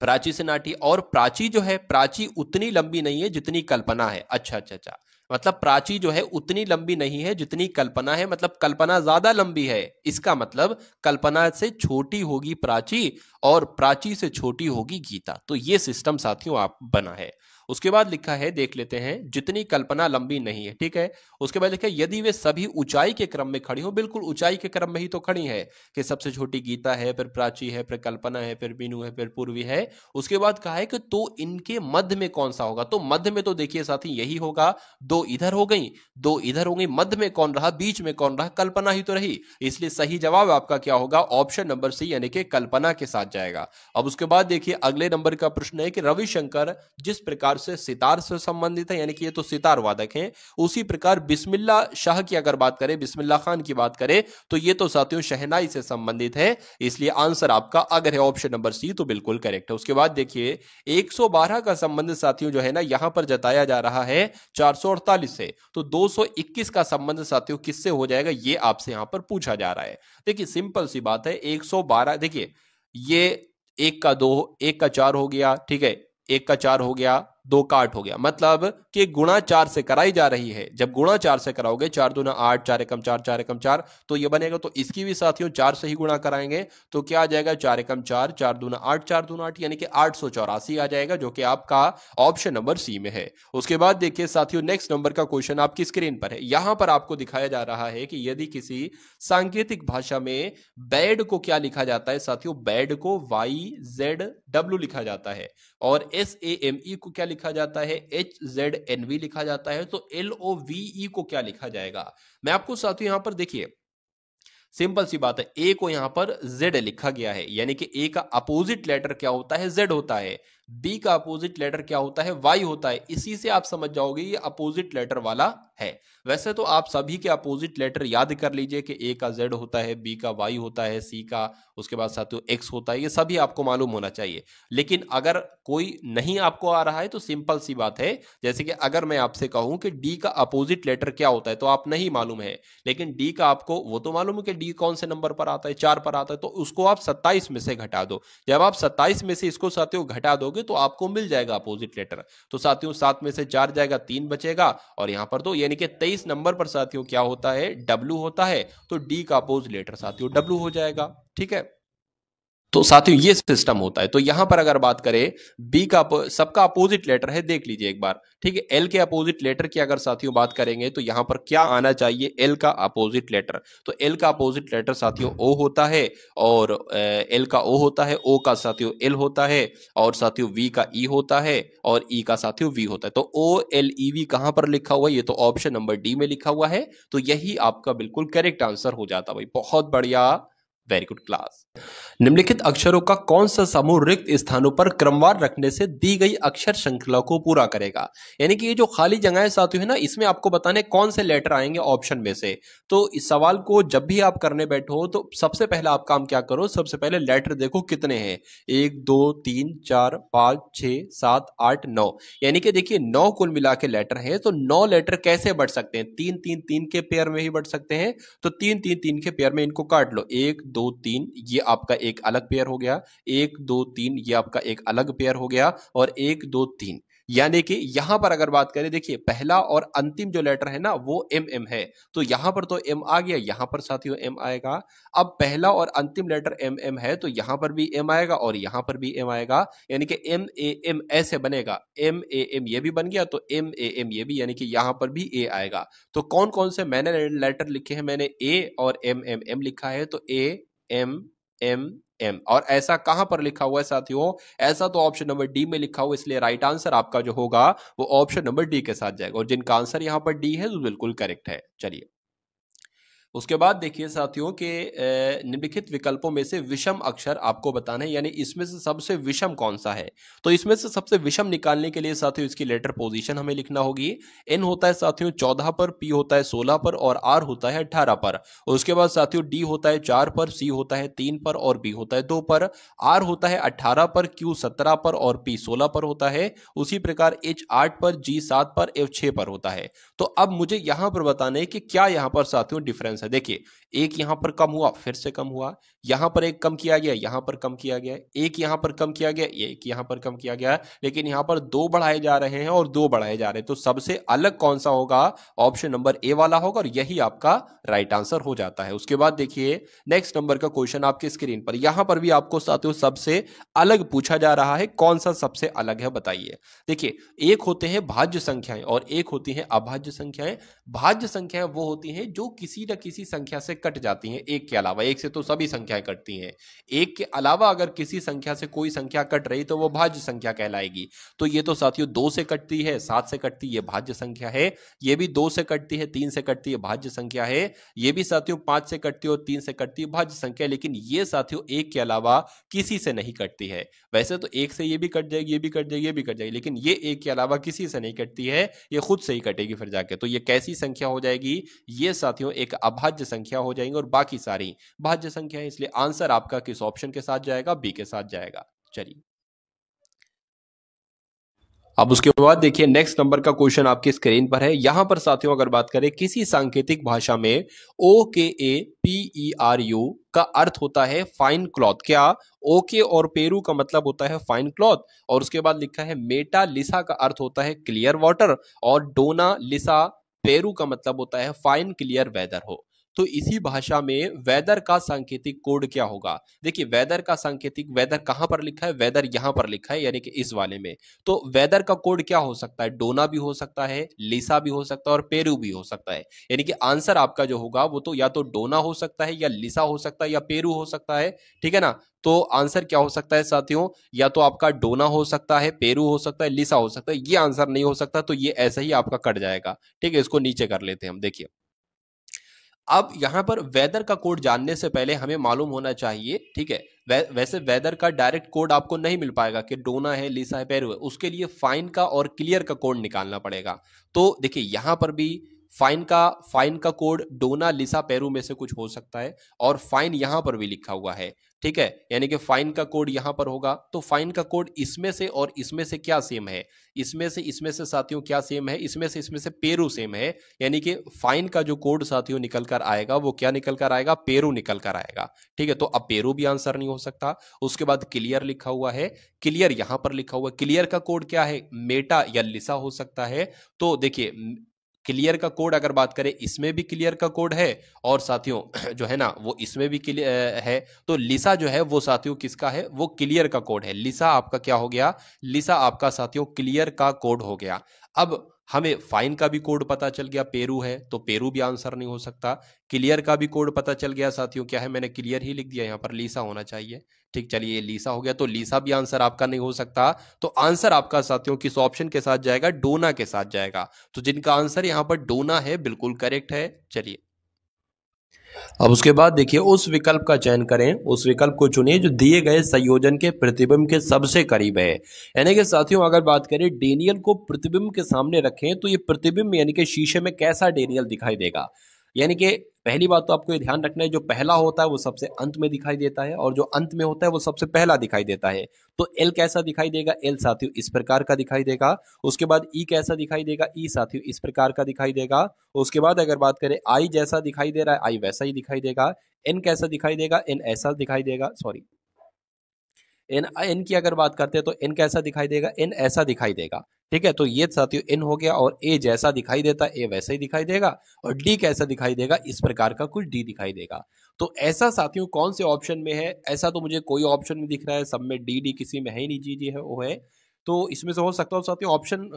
प्राची से नाटी। और प्राची जो है, प्राची उतनी लंबी नहीं है जितनी कल्पना है। अच्छा अच्छा अच्छा, मतलब प्राची जो है उतनी लंबी नहीं है जितनी कल्पना है, मतलब कल्पना ज्यादा लंबी है, इसका मतलब कल्पना से छोटी होगी प्राची और प्राची से छोटी होगी गीता। तो ये सिस्टम साथियों आप बना है। उसके बाद लिखा है, देख लेते हैं, जितनी कल्पना लंबी नहीं है, ठीक है। उसके बाद लिखा है यदि वे सभी ऊंचाई के क्रम में खड़ी हो, बिल्कुल ऊंचाई के क्रम में ही तो खड़ी है कि सबसे छोटी गीता है, फिर प्राची है, फिर कल्पना है, फिर बीनू है, फिर पूर्वी है। उसके बाद कहा है कि तो इनके मध्य में कौन सा होगा, तो मध्य में तो देखिए साथी यही होगा, दो इधर हो गई, दो इधर हो गई, मध्य में कौन रहा, बीच में कौन रहा, कल्पना ही तो रही। इसलिए सही जवाब आपका क्या होगा, ऑप्शन नंबर सी यानी कि कल्पना के साथ जाएगा। अब उसके बाद देखिए अगले नंबर का प्रश्न है कि रविशंकर जिस प्रकार से सितार से संबंधित है, यानी कि ये तो सितार वादक हैं, उसी प्रकार बिस्मिल्ला शाह की अगर बात करें, बिस्मिल्ला खान की बात करें, तो ये तो साथियों शहनाई से संबंधित है। इसलिए आंसर आपका अगर है ऑप्शन नंबर सी तो बिल्कुल करेक्ट है। उसके बाद देखिए 112 का संबंध साथियों जो है ना यहां पर जताया जा रहा है 448 से, तो 221 का संबंध साथियों किससे हो जाएगा, ये आपसे यहां पर पूछा जा रहा है। देखिए सिंपल सी बात है, 112 देखिए ये एक का दो, एक का चार हो गया, ठीक है, एक का चार हो गया, दो का आठ हो गया, मतलब कि गुणा चार से कराई जा रही है। जब गुणा चार से कराओगे, चार दूना आठ, चार एकम चार, चार एकम चार, तो ये बनेगा। तो इसकी भी साथियों चार से ही गुणा कराएंगे, तो क्या आ जाएगा, चार एकम चार, चार दूना आठ, चार दूना आठ, यानी कि 884 आ जाएगा, जो कि आपका ऑप्शन नंबर सी में है। उसके बाद देखिए साथियों नेक्स्ट नंबर का क्वेश्चन आपकी स्क्रीन पर है। यहां पर आपको दिखाया जा रहा है कि यदि किसी सांकेतिक भाषा में बैड को क्या लिखा जाता है साथियों, बैड को YZW लिखा जाता है, और SAME को क्या लिखा जाता है, HZNV लिखा जाता है, तो LOVE को क्या लिखा जाएगा। मैं आपको साथियों यहां पर देखिए सिंपल सी बात है, ए को यहां पर जेड लिखा गया है, यानी कि ए का अपोजिट लेटर क्या होता है, जेड होता है। बी का अपोजिट लेटर क्या होता है, वाई होता है। इसी से आप समझ जाओगे ये अपोजिट लेटर वाला है। वैसे तो आप सभी के अपोजिट लेटर याद कर लीजिए कि ए का जेड होता है, बी का वाई होता है, सी का उसके बाद साथियों एक्स होता है, ये सभी आपको मालूम होना चाहिए। लेकिन अगर कोई नहीं आपको आ रहा है तो सिंपल सी बात है, जैसे कि अगर मैं आपसे कहूं कि डी का अपोजिट लेटर क्या होता है, तो आप नहीं मालूम है, लेकिन डी का आपको वो तो मालूम है कि डी कौन से नंबर पर आता है, 4 पर आता है, तो उसको आप 27 में से घटा दो। जब आप 27 में से इसको साथियों घटा दोगे तो आपको मिल जाएगा अपोजिट लेटर। तो साथियों 7 में से 4 जाएगा, 3 बचेगा, और यहां पर 2, यानी कि 23 नंबर पर साथियों क्या होता है, डब्ल्यू होता है। तो डी का अपोजिट लेटर साथियों डब्ल्यू हो जाएगा, ठीक है। तो साथियों ये सिस्टम होता है। तो यहां पर अगर बात करें बी का सबका अपोजिट लेटर है, देख लीजिए एक बार, ठीक है। एल के अपोजिट लेटर की अगर साथियों बात करेंगे तो यहां पर क्या आना चाहिए, एल का अपोजिट लेटर। तो एल का अपोजिट लेटर साथियों ओ होता है, और एल का ओ होता है, ओ का साथियों एल होता है, और साथियों वी का ई होता है, और ई का साथियों वी होता है। तो OLEV कहां पर लिखा हुआ है, ये तो ऑप्शन नंबर डी में लिखा हुआ है। तो यही आपका बिल्कुल करेक्ट आंसर हो जाता भाई, बहुत बढ़िया, वेरी गुड क्लास। निम्नलिखित अक्षरों का कौन सा समूह रिक्त स्थानों पर क्रमवार रखने से दी गई अक्षर श्रृंखला को पूरा करेगा। यानी कि ये जो खाली जगह साथियों है ना, इसमें आपको बताने कौन से लेटर आएंगे ऑप्शन में से। तो इस सवाल को जब भी आप करने बैठो तो सबसे पहला आप काम क्या करो, सबसे पहले लेटर देखो कितने हैं, 1 2 3 4 5 6 7 8 9, यानी कि देखिए 9 कुल मिला के लेटर है। तो 9 लेटर कैसे बढ़ सकते हैं, 3 3 3 के पेयर में ही बढ़ सकते हैं। तो 3 3 3 के पेयर में इनको काट लो, 1 2 3, ये आपका एक अलग पेयर हो गया, 1 2 3 ये आपका एक अलग पेयर हो गया, और 1 2 3, यानी कि यहां पर अगर बात करें देखिए पहला और अंतिम जो लेटर है ना वो MM है। तो यहां पर तो M आ गया, यहां पर साथियों M आएगा। अब पहला और अंतिम लेटर MM है तो यहां पर भी M आएगा और यहां पर भी M आएगा, यानी कि MAM ऐसे बनेगा, MAM ये भी बन गया, तो MAM ये भी, यानी कि यहां पर भी A आएगा। तो कौन कौन से मैंने लेटर लिखे हैं, मैंने A और MMM लिखा है, तो AMMM। और ऐसा कहां पर लिखा हुआ है साथियों, ऐसा तो ऑप्शन नंबर डी में लिखा हुआ है, इसलिए राइट आंसर आपका जो होगा वो ऑप्शन नंबर डी के साथ जाएगा। और जिनका आंसर यहां पर डी है तो बिल्कुल करेक्ट है। चलिए उसके बाद देखिए साथियों के निम्नलिखित विकल्पों में से विषम अक्षर आपको बताना है, यानी इसमें से सबसे विषम कौन सा है। तो इसमें से सबसे विषम निकालने के लिए साथियों इसकी लेटर पोजीशन हमें लिखना होगी। एन होता है साथियों 14 पर, पी होता है 16 पर और आर होता है 18 पर। उसके बाद साथियों डी होता है 4 पर, सी होता है 3 पर और बी होता है 2 पर। आर होता है 18 पर, क्यू 17 पर और पी 16 पर होता है। उसी प्रकार एच 8 पर, जी 7 पर, एफ 6 पर होता है। तो अब मुझे यहां पर बताना है कि क्या यहां पर साथियों डिफरेंस है। देखिए एक यहां पर कम हुआ, फिर से कम हुआ, यहां पर एक कम किया गया, यहां पर कम किया गया, एक यहां पर कम किया गया, एक यहां पर कम किया गया, लेकिन यहां पर दो बढ़ाए जा रहे हैं और दो बढ़ाए जा रहे हैं। तो सबसे अलग कौन सा होगा? ऑप्शन नंबर ए वाला होगा और यही आपका राइट आंसर हो जाता है। उसके बाद देखिए नेक्स्ट नंबर का क्वेश्चन आपके स्क्रीन पर, यहां पर भी आपको साथियों सबसे अलग पूछा जा रहा है। कौन सा सबसे अलग है बताइए। देखिए एक होते हैं भाज्य संख्याएं और एक होती हैं अभाज्य संख्याएं। भाज्य संख्याएं वो होती हैं जो किसी न किसी संख्या से कट जाती हैं एक के अलावा। एक से तो सभी संख्याएं कटती हैं, एक के अलावा अगर किसी संख्या से कोई संख्या कट रही तो वो भाज्य संख्या कहलाएगी। तो ये तो साथियों 2 से कटती है, 7 से कटती है, भाज्य संख्या है। ये भी 2 से कटती है, 3 से कटती है, भाज्य संख्या है। ये भी साथियों 5 से कटती है और 3 से कटती है, भाज्य संख्या। लेकिन ये साथियों एक के अलावा किसी से नहीं कटती है। वैसे तो एक से ये भी कट जाएगी, ये भी कट जाएगी, ये भी कट जाएगी, लेकिन ये एक के अलावा किसी से नहीं कटती है, ये खुद से ही कटेगी फिर जाके। तो ये कैसी संख्या हो जाएगी? ये साथियों एक अभाज्य संख्या हो जाएंगी और बाकी सारी भाज्य संख्या है। इसलिए आंसर आपका किस ऑप्शन के साथ जाएगा? बी के साथ जाएगा। चलिए अब उसके बाद देखिए नेक्स्ट नंबर का क्वेश्चन आपकी स्क्रीन पर है। यहां पर साथियों अगर बात करें किसी सांकेतिक भाषा में OKAPERU का अर्थ होता है फाइन क्लॉथ। क्या ओके और पेरू का मतलब होता है फाइन क्लॉथ? और उसके बाद लिखा है मेटा लिसा का अर्थ होता है क्लियर वाटर और डोना लिसा पेरू का मतलब होता है फाइन क्लियर वेदर हो। तो इसी भाषा में वेदर का सांकेतिक कोड क्या होगा? देखिए वेदर का सांकेतिक, वेदर कहां पर लिखा है? वेदर यहां पर लिखा है, यानी कि इस वाले में। तो वेदर का कोड क्या हो सकता है? डोना भी हो सकता है, लिसा भी हो सकता है और पेरू भी हो सकता है। यानी कि आंसर आपका जो होगा वो तो या तो डोना हो सकता है या लिसा हो सकता है या पेरू हो सकता है। ठीक है ना? तो आंसर क्या हो सकता है साथियों? या तो आपका डोना हो सकता है, पेरू हो सकता है, लिसा हो सकता है। ये आंसर नहीं हो सकता, तो ये ऐसा ही आपका कट जाएगा। ठीक है, इसको नीचे कर लेते हैं हम। देखिए अब यहां पर वेदर का कोड जानने से पहले हमें मालूम होना चाहिए, ठीक है, वैसे वेदर का डायरेक्ट कोड आपको नहीं मिल पाएगा कि डोना है, लिसा है, पेरू है। उसके लिए फाइन का और क्लियर का कोड निकालना पड़ेगा। तो देखिए यहां पर भी फाइन का कोड डोना, लिसा, पेरू में से कुछ हो सकता है और फाइन यहां पर भी लिखा हुआ है। ठीक है, यानी कि फाइन का कोड यहां पर होगा। तो फाइन का कोड इसमें से और इसमें से क्या सेम है? इसमें से साथियों क्या सेम है? इसमें से पेरू सेम है। यानी कि फाइन का जो कोड साथियों निकल कर आएगा वो क्या निकल कर आएगा? पेरू निकल कर आएगा। ठीक है, तो अब पेरू भी आंसर नहीं हो सकता। उसके बाद क्लियर लिखा हुआ है, क्लियर यहां पर लिखा हुआ है। क्लियर का कोड क्या है? मेटा या लिसा हो सकता है। तो देखिए क्लियर का कोड अगर बात करें, इसमें भी क्लियर का कोड है और साथियों जो है ना वो इसमें भी क्लियर है। तो लिसा जो है वो साथियों किसका है? वो क्लियर का कोड है। लिसा आपका क्या हो गया? लिसा आपका साथियों क्लियर का कोड हो गया। अब हमें फाइन का भी कोड पता चल गया, पेरू है, तो पेरू भी आंसर नहीं हो सकता। क्लियर का भी कोड पता चल गया साथियों, क्या है? मैंने क्लियर ही लिख दिया, यहाँ पर लिसा होना चाहिए। ठीक, चलिए ये लिसा हो गया, तो लिसा भी आंसर आपका नहीं हो सकता। तो आंसर आपका साथियों किस ऑप्शन के साथ जाएगा? डोना के साथ जाएगा। तो जिनका आंसर यहां पर डोना है बिल्कुल करेक्ट है। चलिए अब उसके बाद देखिए उस विकल्प का चयन करें, उस विकल्प को चुनिए जो दिए गए संयोजन के प्रतिबिंब के सबसे करीब है। यानी कि साथियों अगर बात करें डेनियल को प्रतिबिंब के सामने रखें तो ये प्रतिबिंब यानी कि शीशे में कैसा डेनियल दिखाई देगा? यानी कि पहली बात तो आपको ये ध्यान रखना है, जो पहला होता है वो सबसे अंत में दिखाई देता है और जो अंत में होता है वो सबसे पहला दिखाई देता है। तो एल कैसा दिखाई देगा? एल साथियों इस प्रकार का दिखाई देगा। उसके बाद ई कैसा दिखाई देगा? ई साथियों इस प्रकार का दिखाई देगा। उसके बाद अगर बात करें आई जैसा दिखाई दे रहा है, आई वैसा ही दिखाई देगा। एन कैसा दिखाई देगा? एन ऐसा दिखाई देगा। सॉरी, एन एन की अगर बात करते हैं तो एन कैसा दिखाई देगा? एन ऐसा दिखाई देगा। ठीक है, तो ये साथियों एन हो गया। और ए जैसा दिखाई देता है, ए वैसा ही दिखाई देगा। और डी कैसा दिखाई देगा? इस प्रकार का कुछ डी दिखाई देगा। तो ऐसा साथियों कौन से ऑप्शन में है? ऐसा तो मुझे कोई ऑप्शन नहीं दिख रहा है, सब में डी डी, किसी में है ही नहीं, जी जी है वो है। तो इसमें से हो सकता हो साथियों ऑप्शन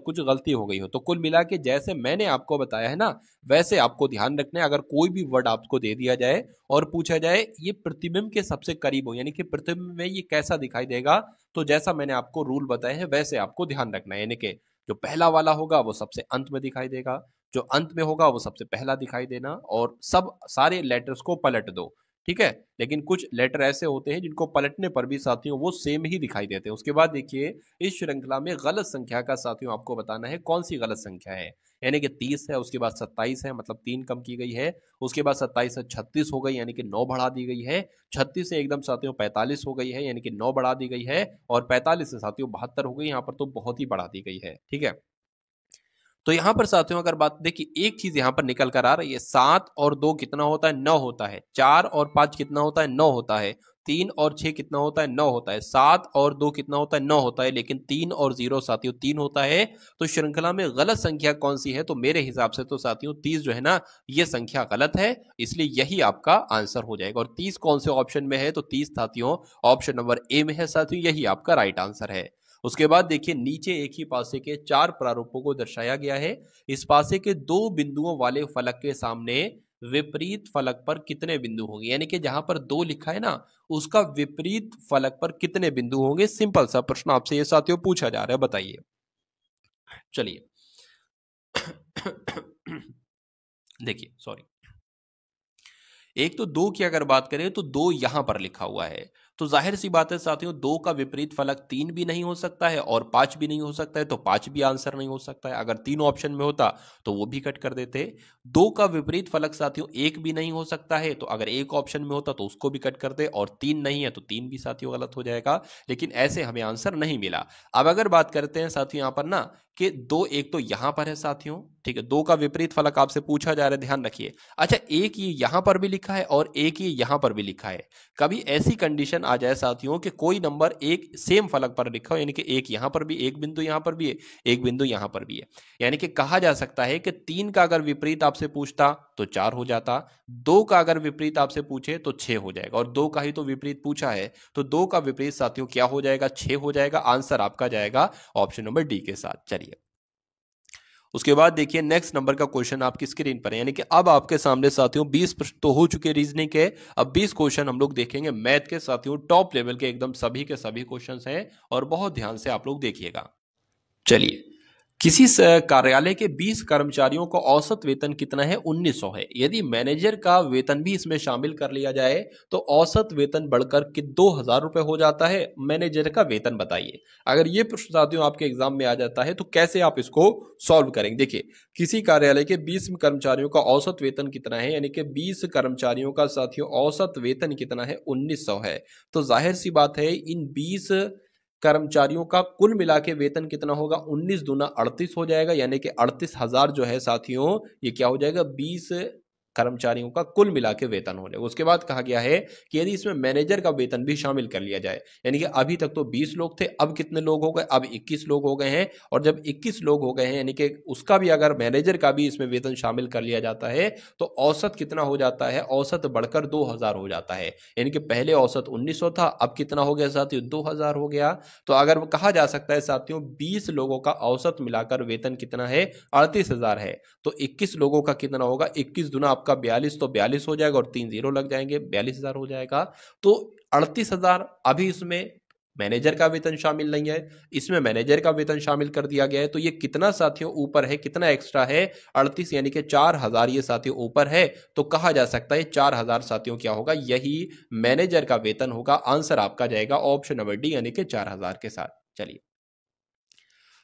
कुछ गलती हो गई हो। तो कुल मिला के जैसे मैंने आपको बताया है ना, वैसे आपको ध्यान रखना है। अगर कोई भी वर्ड आपको दे दिया जाए और पूछा जाए ये प्रतिबिंब के सबसे करीब हो, यानी कि प्रतिबिंब में ये कैसा दिखाई देगा, तो जैसा मैंने आपको रूल बताया है वैसे आपको ध्यान रखना है। यानी कि जो पहला वाला होगा वो सबसे अंत में दिखाई देगा, जो अंत में होगा वो सबसे पहला दिखाई देना, और सब सारे लेटर्स को पलट दो, ठीक है। लेकिन कुछ लेटर ऐसे होते हैं जिनको पलटने पर भी साथियों वो सेम ही दिखाई देते हैं। उसके बाद देखिए इस श्रृंखला में गलत संख्या का साथियों आपको बताना है कौन सी गलत संख्या है। यानी कि 30 है, उसके बाद 27 है, मतलब 3 कम की गई है। उसके बाद 27 से 36 हो गई, यानी कि 9 बढ़ा दी गई है। 36 से एकदम साथियों 45 हो गई है, यानी कि 9 बढ़ा दी गई है। और 45 से साथियों 72 हो गई, यहाँ पर तो बहुत ही बढ़ा दी गई है, ठीक है। तो यहां पर साथियों अगर बात देखिए, एक चीज यहां पर निकल कर आ रही है, 7 और 2 कितना होता है, 9 होता है। 4 और 5 कितना होता है, 9 होता है। 3 और 6 कितना होता है, 9 होता है। 7 और 2 कितना होता है, 9 होता है। लेकिन 3 और 0 साथियों 3 होता है। तो श्रृंखला में गलत संख्या कौन सी है, तो मेरे हिसाब से तो साथियों 30 जो है ना, ये संख्या गलत है, इसलिए यही आपका आंसर हो जाएगा। और 30 कौन से ऑप्शन में है, तो 30 साथियों ऑप्शन नंबर ए में है साथियों, यही आपका राइट आंसर है। उसके बाद देखिए नीचे एक ही पासे के 4 प्रारूपों को दर्शाया गया है। इस पासे के 2 बिंदुओं वाले फलक के सामने विपरीत फलक पर कितने बिंदु होंगे, यानी कि जहां पर 2 लिखा है ना, उसका विपरीत फलक पर कितने बिंदु होंगे। सिंपल सा प्रश्न आपसे ये साथियों पूछा जा रहा है, बताइए। चलिए देखिए, सॉरी, एक तो 2 की अगर बात करें तो 2 यहां पर लिखा हुआ है, तो जाहिर सी बात है साथियों 2 का विपरीत फलक 3 भी नहीं हो सकता है और 5 भी नहीं हो सकता है, तो 5 भी आंसर नहीं हो सकता है। अगर तीनों ऑप्शन में होता तो वो भी कट कर देते। 2 का विपरीत फलक साथियों 1 भी नहीं हो सकता है, तो अगर एक ऑप्शन में होता तो उसको भी कट कर दे, और 3 नहीं है तो 3 भी साथियों गलत हो जाएगा। लेकिन ऐसे हमें आंसर नहीं मिला। अब अगर बात करते हैं साथियों यहां पर ना कि 2 एक तो यहां पर है साथियों, ठीक है, 2 का विपरीत फलक आपसे पूछा जा रहा है, ध्यान रखिए। अच्छा, एक ये यहां पर भी लिखा है और एक ये यहां पर भी लिखा है। कभी ऐसी कंडीशन आ जाए साथियों कि कोई नंबर एक सेम फलक पर लिखा हो, यानी कि एक यहां पर भी, एक बिंदु यहां पर भी है, एक बिंदु यहां पर भी है, यानी कि कहा जा सकता है कि 3 का अगर विपरीत आपसे पूछता तो 4 हो जाता, 2 का अगर विपरीत आपसे पूछे तो 6 हो जाएगा, और 2 का ही तो विपरीत पूछा है, तो 2 का विपरीत साथियों क्या हो जाएगा, 6 हो जाएगा। आंसर आपका जाएगा ऑप्शन नंबर डी के साथ। चलिए उसके बाद देखिए नेक्स्ट नंबर का क्वेश्चन आपकी स्क्रीन पर है, यानी कि अब आपके सामने साथियों 20 प्रश्न तो हो चुके रीजनिंग के, अब 20 क्वेश्चन हम लोग देखेंगे मैथ के साथियों, टॉप लेवल के एकदम सभी के सभी क्वेश्चंस हैं, और बहुत ध्यान से आप लोग देखिएगा। चलिए, किसी कार्यालय के 20 कर्मचारियों का औसत वेतन कितना है, 1900 है। यदि मैनेजर का वेतन भी इसमें शामिल कर लिया जाए तो औसत वेतन बढ़कर कि 2000 रुपए हो जाता है। मैनेजर का वेतन बताइए। अगर ये प्रश्न साथियों आपके एग्जाम में आ जाता है तो कैसे आप इसको सॉल्व करेंगे। देखिए, किसी कार्यालय के 20 कर्मचारियों का औसत वेतन कितना है, यानी कि 20 कर्मचारियों का साथियों औसत वेतन कितना है, 1900 है। तो जाहिर सी बात है इन 20 कर्मचारियों का कुल मिला के वेतन कितना होगा, 19 दूना 38 हो जाएगा, यानी कि 38,000 जो है साथियों, ये क्या हो जाएगा, 20 कर्मचारियों का कुल मिला के वेतन हो जाएगा। उसके बाद कहा गया है कि यदि इसमें मैनेजर का वेतन भी शामिल कर लिया जाए, यानी कि अभी तक तो 20 लोग थे, अब कितने लोग हो गए, अब 21 लोग हो गए हैं, और जब 21 लोग हो गए हैं यानी कि उसका भी, अगर मैनेजर का भी इसमें वेतन शामिल कर लिया जाता है तो औसत कितना हो जाता है, औसत बढ़कर 2000 हो जाता है। यानी कि पहले औसत 1900 था, अब कितना हो गया साथियों, 2000 हो गया। तो अगर कहा जा सकता है साथियों 20 लोगों का औसत मिलाकर वेतन कितना है, 38,000 है, तो 21 लोगों का कितना होगा, 21 दुना आपका 42, तो 42 हो जाएगा, और 3 जीरो लग जाएंगे, 42,000 हो जाएगा। तो 38,000 अभी इसमें मैनेजर का वेतन शामिल नहीं है, इसमें मैनेजर का वेतन शामिल कर दिया गया है, तो ये कितना साथियों ऊपर है, कितना एक्स्ट्रा है, 38, यानी कि 4000 ये साथियों ऊपर है। तो कहा जा सकता है 4000 साथियों क्या होगा, यही मैनेजर का वेतन होगा। आंसर आपका जाएगा ऑप्शन नंबर डी, यानी कि 4000 के साथ। चलिए,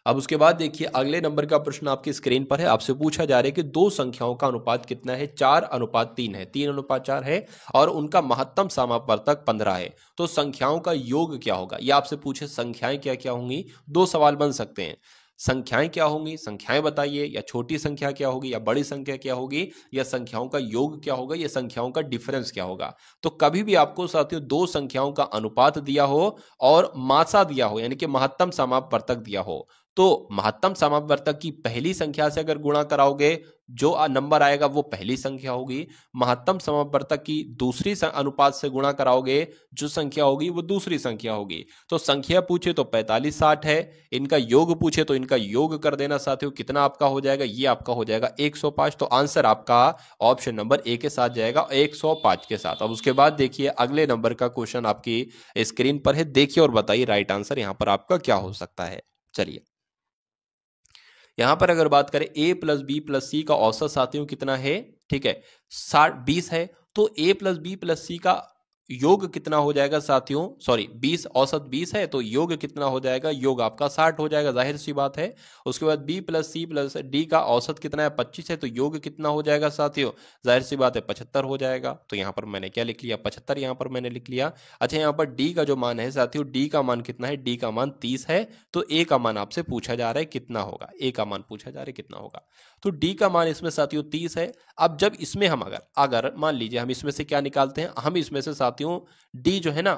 अब उसके बाद देखिए अगले नंबर का प्रश्न आपकी स्क्रीन पर है। आपसे पूछा जा रहा है कि दो संख्याओं का अनुपात कितना है, 4:3 है, 3:4 है, और उनका महत्तम समापवर्तक 15 है। तो संख्याओं का योग क्या होगा, ये आपसे पूछे संख्याएं क्या क्या होंगी, दो सवाल बन सकते हैं। संख्याएं क्या होंगी, संख्याएं बताइए, या छोटी संख्या क्या होगी, या बड़ी संख्या क्या होगी, या संख्याओं का योग क्या होगा, या संख्याओं का डिफरेंस क्या होगा। तो कभी भी आपको साथियों दो संख्याओं का अनुपात दिया हो और मासा दिया हो, यानी कि महत्तम समापवर्तक दिया हो, तो महत्तम समापवर्तक की पहली संख्या से अगर गुणा कराओगे, जो नंबर आएगा वो पहली संख्या होगी। महत्तम समापवर्तक की दूसरी अनुपात से गुणा कराओगे, जो संख्या होगी वो दूसरी संख्या होगी। तो संख्या पूछे तो 45 60 है, इनका योग पूछे तो इनका योग कर देना साथियों, कितना आपका हो जाएगा, ये आपका हो जाएगा 105। तो आंसर आपका ऑप्शन नंबर ए के साथ जाएगा, 105 के साथ। अब उसके बाद देखिए अगले नंबर का क्वेश्चन आपकी स्क्रीन पर है, देखिए और बताइए राइट आंसर यहां पर आपका क्या हो सकता है। चलिए, यहां पर अगर बात करें a प्लस बी प्लस सी का औसत साथियों कितना है, ठीक है 20 है, तो a प्लस बी प्लस सी का योग कितना हो जाएगा साथियों, सॉरी 20 औसत 20 है तो योग कितना हो जाएगा, योग आपका 60 हो जाएगा, जाहिर सी बात है। उसके बाद b plus C plus D का औसत कितना है 25 है तो योग कितना हो जाएगा साथियों, जाहिर सी बात है 75 हो जाएगा। तो यहाँ पर मैंने क्या लिख लिया 75, यहाँ पर मैंने लिख लिया। अच्छा यहाँ पर d का जो मान है साथियों, d का मान कितना है, d का मान 30 है, तो a का मान आपसे पूछा जा रहा है कितना होगा, a का मान पूछा जा रहा है कितना होगा, तो d का मान इसमें साथियों 30 है। अब जब इसमें हम अगर मान लीजिए हम इसमें से क्या निकालते हैं, हम इसमें से साथियों d जो है ना,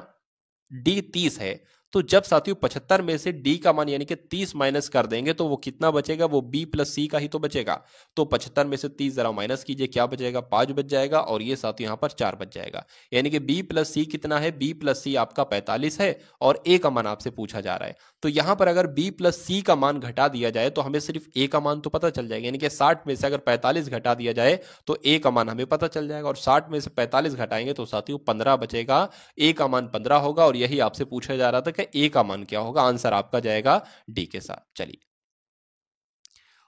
d 30 है, तो जब साथियों 75 में से d का मान यानी कि 30 माइनस कर देंगे तो वो कितना बचेगा, वो b प्लस सी का ही तो बचेगा। तो 75 में से 30 जरा माइनस कीजिए, क्या बचेगा 5 बच जाएगा, और ये साथियों यहाँ पर 4 बच जाएगा। यानी कि b प्लस सी कितना है, b प्लस सी आपका 45 है और a का मान आपसे पूछा जा रहा है। तो यहाँ पर अगर b प्लस सी का मान घटा दिया जाए तो हमें सिर्फ a का मान तो पता चल जाएगा, यानी कि 60 में से अगर 45 घटा दिया जाए तो a का मान हमें पता चल जाएगा, और 60 में से 45 घटाएंगे तो साथियों 15 बचेगा, a का मान 15 होगा, और यही आपसे पूछा जा रहा था कि a का मान क्या होगा, आंसर आपका जाएगा डी के साथ। चलिए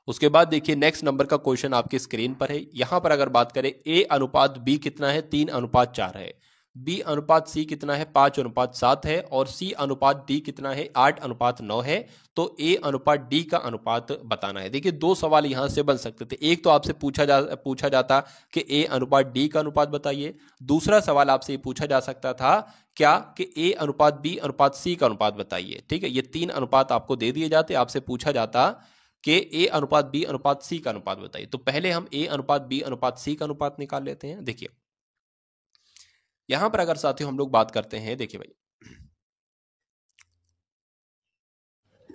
उसके बाद देखिए नेक्स्ट नंबर का क्वेश्चन आपकी स्क्रीन पर है। यहां पर अगर बात करें a अनुपात b कितना है, 3 अनुपात 4 है, b अनुपात c कितना है, 5 अनुपात 7 है, और c अनुपात d कितना है, 8 अनुपात 9 है। तो a अनुपात d का अनुपात बताना है। देखिए दो सवाल यहां से बन सकते थे, एक तो आपसे पूछा जाता कि a अनुपात d का अनुपात बताइए, दूसरा सवाल आपसे ये पूछा जा सकता था क्या कि a अनुपात b अनुपात c का अनुपात बताइए। ठीक है, ये 3 अनुपात आपको दे दिए जाते, आपसे पूछा जाता कि a अनुपात b अनुपात c का अनुपात बताइए। तो पहले हम a अनुपात b अनुपात c का अनुपात निकाल लेते हैं। देखिए यहां पर अगर साथियों हम लोग बात करते हैं, देखिए भाई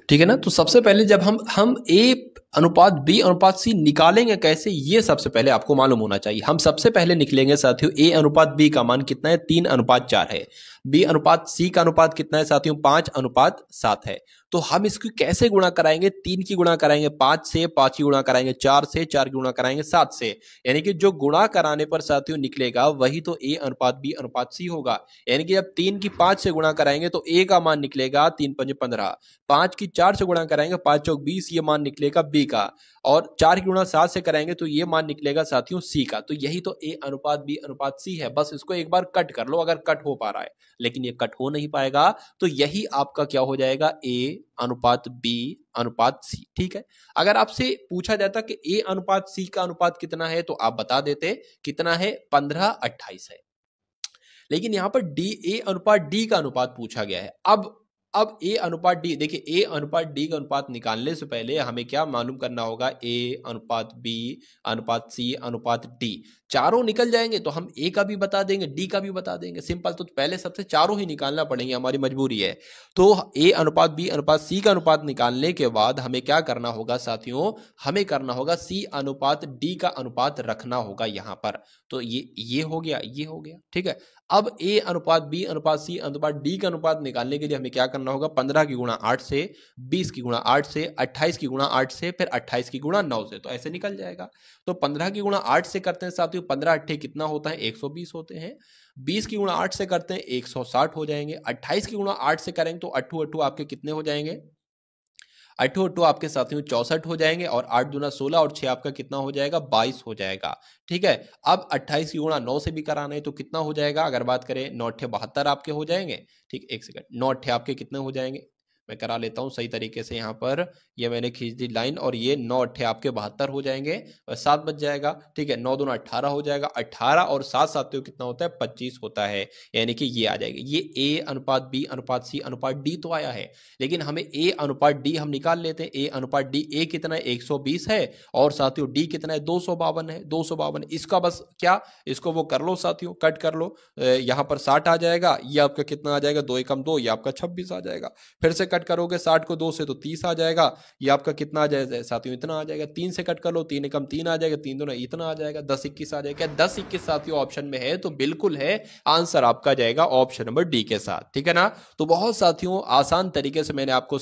ठीक है ना, तो सबसे पहले जब हम a अनुपात b अनुपात c निकालेंगे कैसे, ये सबसे पहले आपको मालूम होना चाहिए। हम सबसे पहले निकलेंगे साथियों a अनुपात b का मान कितना है, 3 अनुपात 4 है, b अनुपात c का अनुपात कितना है साथियों, 5 अनुपात 7 है। तो हम इसको कैसे गुणा कराएंगे, 3 की गुणा कराएंगे 5 से, 5 की गुणा कराएंगे 4 से, 4 की गुणा कराएंगे 7 से, यानी कि जो गुणा कराने पर साथियों निकलेगा वही तो a अनुपात b अनुपात c होगा। यानी कि जब 3 की 5 से गुणा कराएंगे तो a का मान निकलेगा 3 पंजे 15, 5 की 4 से गुणा कराएंगे 5 चौक 20, ये मान निकलेगा b का, और 4 की गुणा 7 से कराएंगे तो ये मान निकलेगा साथियों c का। तो यही तो a अनुपात b अनुपात c है। बस इसको एक बार कट कर लो अगर कट हो पा रहा है, लेकिन ये कट हो नहीं पाएगा, तो यही आपका क्या हो जाएगा, a अनुपात b अनुपात c। ठीक है, अगर आपसे पूछा जाता कि a अनुपात c का अनुपात कितना है तो आप बता देते कितना है, 15:28 है, लेकिन यहां पर a अनुपात d का अनुपात पूछा गया है। अब a अनुपात d, देखिए a अनुपात d का अनुपात निकालने से पहले हमें क्या मालूम करना होगा, a अनुपात b अनुपात c अनुपात d, चारों निकल जाएंगे तो हम a का भी बता देंगे d का भी बता देंगे, सिंपल। तो पहले सबसे चारों ही निकालना पड़ेंगे, हमारी मजबूरी है। तो a अनुपात b अनुपात c का अनुपात निकालने के बाद हमें क्या करना होगा साथियों, हमें करना होगा c अनुपात d का अनुपात रखना होगा यहां पर। तो ये हो गया, ये हो गया। ठीक है, अब a अनुपात b अनुपात c अनुपात d का अनुपात निकालने के लिए हमें क्या करना होगा, 15 की गुणा 8 से, 20 की गुणा 8 से, 28 की गुणा 8 से, फिर 28 की गुणा 9 से, तो ऐसे निकल जाएगा। तो 15 की गुणा 8 से करते हैं साथियों, 15 अट्ठे कितना होता है, 120 होते हैं। 20 की गुणा 8 से करते हैं 160 हो जाएंगे। 28 की गुणा 8 से करेंगे तो अट्ठू अट्ठू आपके कितने हो जाएंगे, अट्ठू अट्ठू आपके साथियों 64 हो जाएंगे, और 8 दूना 16 और 6 आपका कितना हो जाएगा, 22 हो जाएगा। ठीक है, अब 28 की गुणा 9 से भी कराना है तो कितना हो जाएगा, अगर बात करें 9 अट्ठे 72 आपके हो जाएंगे। ठीक, एक सेकंड, 9 अट्ठे आपके कितने हो जाएंगे, मैं करा लेता हूं सही तरीके से। यहाँ पर ये मैंने खींच दी लाइन, और ये 9 अट्ठे आपके 72 हो जाएंगे, और 7 बच जाएगा। ठीक है, 9 दूना 18 हो जाएगा, 18 और 7 साथियों कितना होता है, 25 होता है, यानी कि ये आ जाएगा। ये a अनुपात b अनुपात c अनुपात d तो आया है, लेकिन हमें a अनुपात d हम निकाल लेते हैं। a अनुपात d, a कितना है, 120 है, और साथियों d कितना है, 252 है, 252। इसका बस क्या, इसको वो कर लो साथियों, कट कर लो, यहाँ पर 60 आ जाएगा, ये आपका कितना आ जाएगा, 2 एकम 2, ये आपका 26 आ जाएगा। फिर से कट करोगे 60 को 2 से तो 30 आ जाएगा, ये आपका कितना आ जाएगा साथियों, इतना आ जाएगा। 3 से कट कर लो, 3 एकम 3 आ जाएगा, 3 दूना इतना आ जाएगा, 10 21 आ जाएगा। 10 21 साथियों ऑप्शन में है तो बिल्कुल है, आंसर आपका जाएगा ऑप्शन नंबर डी के साथ। ठीक है ना, तो बहुत साथियों आसान तरीके से मैंने आपको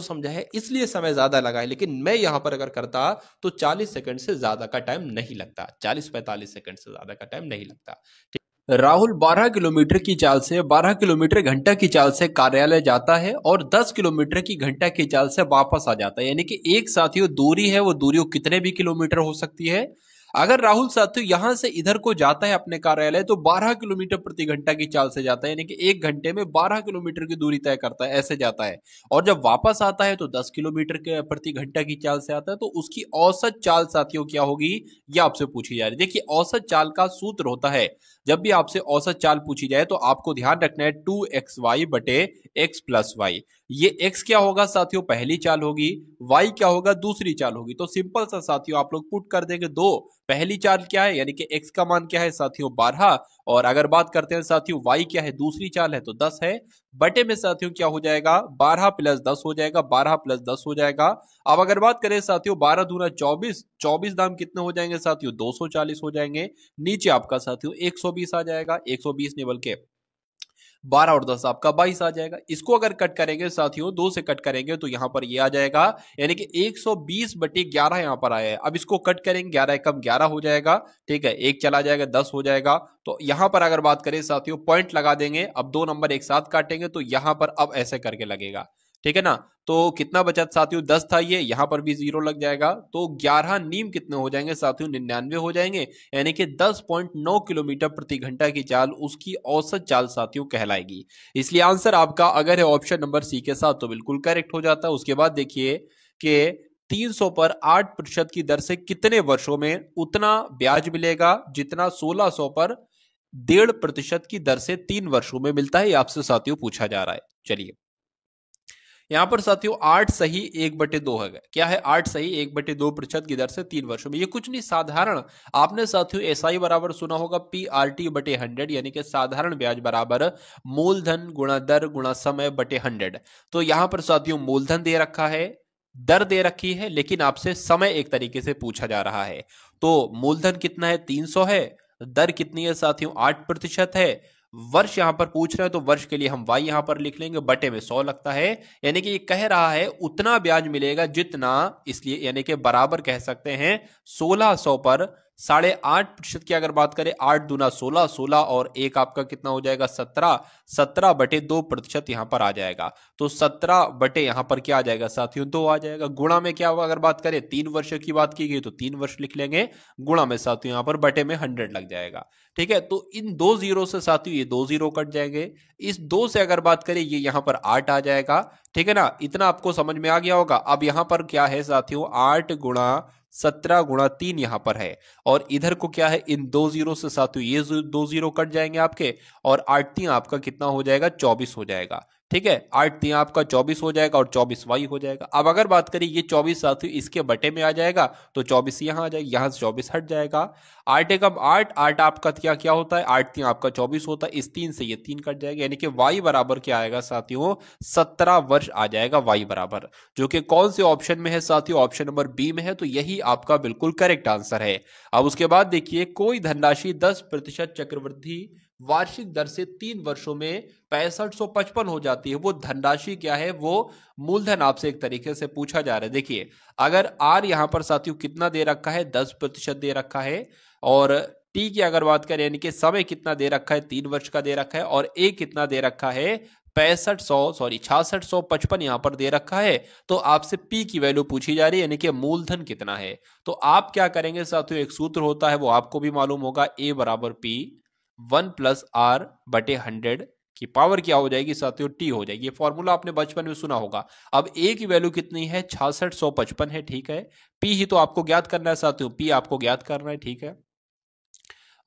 समझाया, इसलिए समय ज्यादा लगा है, लेकिन मैं यहां पर अगर करता तो 40 सेकंड से ज्यादा का टाइम नहीं लगता, 40-45 सेकंड से ज्यादा का टाइम नहीं लगता। राहुल 12 किलोमीटर की चाल से 12 किलोमीटर घंटा की चाल से कार्यालय जाता है और 10 किलोमीटर की घंटा की चाल से वापस आ जाता है। यानी कि एक साथियों दूरी है, वो दूरी कितने भी किलोमीटर हो सकती है। अगर राहुल साथियों यहां से इधर को जाता है अपने कार्यालय तो 12 किलोमीटर प्रति घंटा की चाल से जाता है, यानी कि एक घंटे में 12 किलोमीटर की दूरी तय करता है, ऐसे जाता है। और जब वापस आता है तो 10 किलोमीटर के प्रति घंटा की चाल से आता है। तो उसकी औसत चाल साथियों क्या होगी, यह आपसे पूछी जा रही है। देखिए औसत चाल का सूत्र होता है, जब भी आपसे औसत चाल पूछी जाए तो आपको ध्यान रखना है 2xy बटे x प्लस वाई। ये x क्या होगा साथियों, पहली चाल होगी, y क्या होगा, दूसरी चाल होगी। तो सिंपल सा साथियों आप लोग पुट कर देंगे दो, पहली चाल क्या है यानी कि x का मान क्या है साथियों 12, और अगर बात करते हैं साथियों y क्या है, दूसरी चाल है तो 10 है, बटे में साथियों क्या हो जाएगा 12 प्लस 10 हो जाएगा, 12 प्लस 10 हो जाएगा। अब अगर बात करें साथियों 12 दूना 24, 24 दाम कितने हो जाएंगे साथियों 240 हो जाएंगे। नीचे आपका साथियों 120 आ जाएगा, 120 नहीं बल्कि 12 और 10 आपका 22 आ जाएगा। इसको अगर कट करेंगे साथियों 2 से कट करेंगे तो यहां पर ये आ जाएगा, यानी कि 120 बटे 11 यहां पर आया है। अब इसको कट करेंगे 11 एकम 11 हो जाएगा, ठीक है, एक चला जाएगा 10 हो जाएगा। तो यहां पर अगर बात करें साथियों पॉइंट लगा देंगे, अब दो नंबर एक साथ काटेंगे तो यहां पर अब ऐसे करके लगेगा, ठीक है ना। तो कितना बचा साथियों 10 था, ये यहां पर भी जीरो लग जाएगा, तो 11 नीम कितने हो जाएंगे साथियों 99 हो जाएंगे, यानी कि 10.9 किलोमीटर प्रति घंटा की चाल उसकी औसत चाल साथियों कहलाएगी। इसलिए आंसर आपका अगर है ऑप्शन नंबर सी के साथ तो बिल्कुल करेक्ट हो जाता है। उसके बाद देखिए कि 300 पर 8% की दर से कितने वर्षों में उतना ब्याज मिलेगा जितना 1600 पर 1.5% की दर से 3 वर्षों में मिलता है, ये आपसे साथियों पूछा जा रहा है। चलिए यहां पर साथियों 8 सही 1/2 है, क्या है 8 सही 1/2% की दर से 3 वर्षों में। ये कुछ नहीं साधारण, आपने साथियों एसआई बराबर सुना होगा PRT बटे 100, यानी कि साधारण ब्याज बराबर मूलधन गुणा दर गुणा समय बटे 100। तो यहां पर साथियों मूलधन दे रखा है, दर दे रखी है, लेकिन आपसे समय एक तरीके से पूछा जा रहा है। तो मूलधन कितना है 300 है, दर कितनी है साथियों 8% है, वर्ष यहां पर पूछ रहे हैं तो वर्ष के लिए हम y यहां पर लिख लेंगे, बटे में 100 लगता है, यानी कि ये कह रहा है उतना ब्याज मिलेगा जितना, इसलिए यानी कि बराबर कह सकते हैं 1600 पर 8.5% की अगर बात करें 8 दूना 16, 16 और एक आपका कितना हो जाएगा 17, 17 बटे 2% यहां पर आ जाएगा। तो 17 बटे यहां पर क्या आ जाएगा साथियों 2 आ जाएगा। गुणा में क्या होगा, अगर बात करें 3 वर्ष की बात की गई तो 3 वर्ष लिख लेंगे, गुणा में साथियों यहां पर बटे में 100 लग जाएगा, ठीक है। तो इन दो जीरो से साथियों ये दो जीरो कट जाएंगे, इस दो से अगर बात करें ये यहां पर 8 आ जाएगा, ठीक है ना। इतना आपको समझ में आ गया होगा। अब यहां पर क्या है साथियों 8 गुणा 17 गुणा 3 यहां पर है, और इधर को क्या है इन दो जीरो से साथियों ये दो जीरो कट जाएंगे आपके, और 8 3 आपका कितना हो जाएगा 24 हो जाएगा, ठीक है। 8 3 आपका 24 हो जाएगा और 24 वाई हो जाएगा। अब अगर बात करें ये 24 साथियों इसके बटे में आ जाएगा तो 24 यहां आ जाएगा, यहां से 24 हट जाएगा। 8 एकम 8, 8 आपका क्या क्या होता है 8 3 आपका 24 होता है, इस 3 से ये 3 कट जाएगा, यानी कि वाई बराबर क्या आएगा साथियों 17 वर्ष आ जाएगा वाई बराबर, जो कि कौन से ऑप्शन में है साथियों, ऑप्शन नंबर बी में है। तो यही आपका बिल्कुल करेक्ट आंसर है। अब उसके बाद देखिए कोई धनराशि 10% चक्रवृद्धि वार्षिक दर से 3 वर्षों में 6555 हो जाती है, वो धनराशि क्या है, वो मूलधन आपसे एक तरीके से पूछा जा रहा है। देखिए अगर आर यहां पर साथियों कितना दे रखा है 10% दे रखा है, और टी की अगर बात करें यानी कि समय कितना दे रखा है 3 वर्ष का दे रखा है, और ए कितना दे रखा है 6655 यहां पर दे रखा है, तो आपसे पी की वैल्यू पूछी जा रही है, यानी कि मूलधन कितना है। तो आप क्या करेंगे साथियों, एक सूत्र होता है वो आपको भी मालूम होगा, ए बराबर पी 1 प्लस आर बटे 100 की पावर क्या हो जाएगी साथियों टी हो जाएगी। ये फॉर्मूला आपने बचपन में सुना होगा। अब ए की वैल्यू कितनी है 6655 है, ठीक है। पी ही तो आपको ज्ञात करना है साथियों, पी आपको ज्ञात करना है, ठीक है।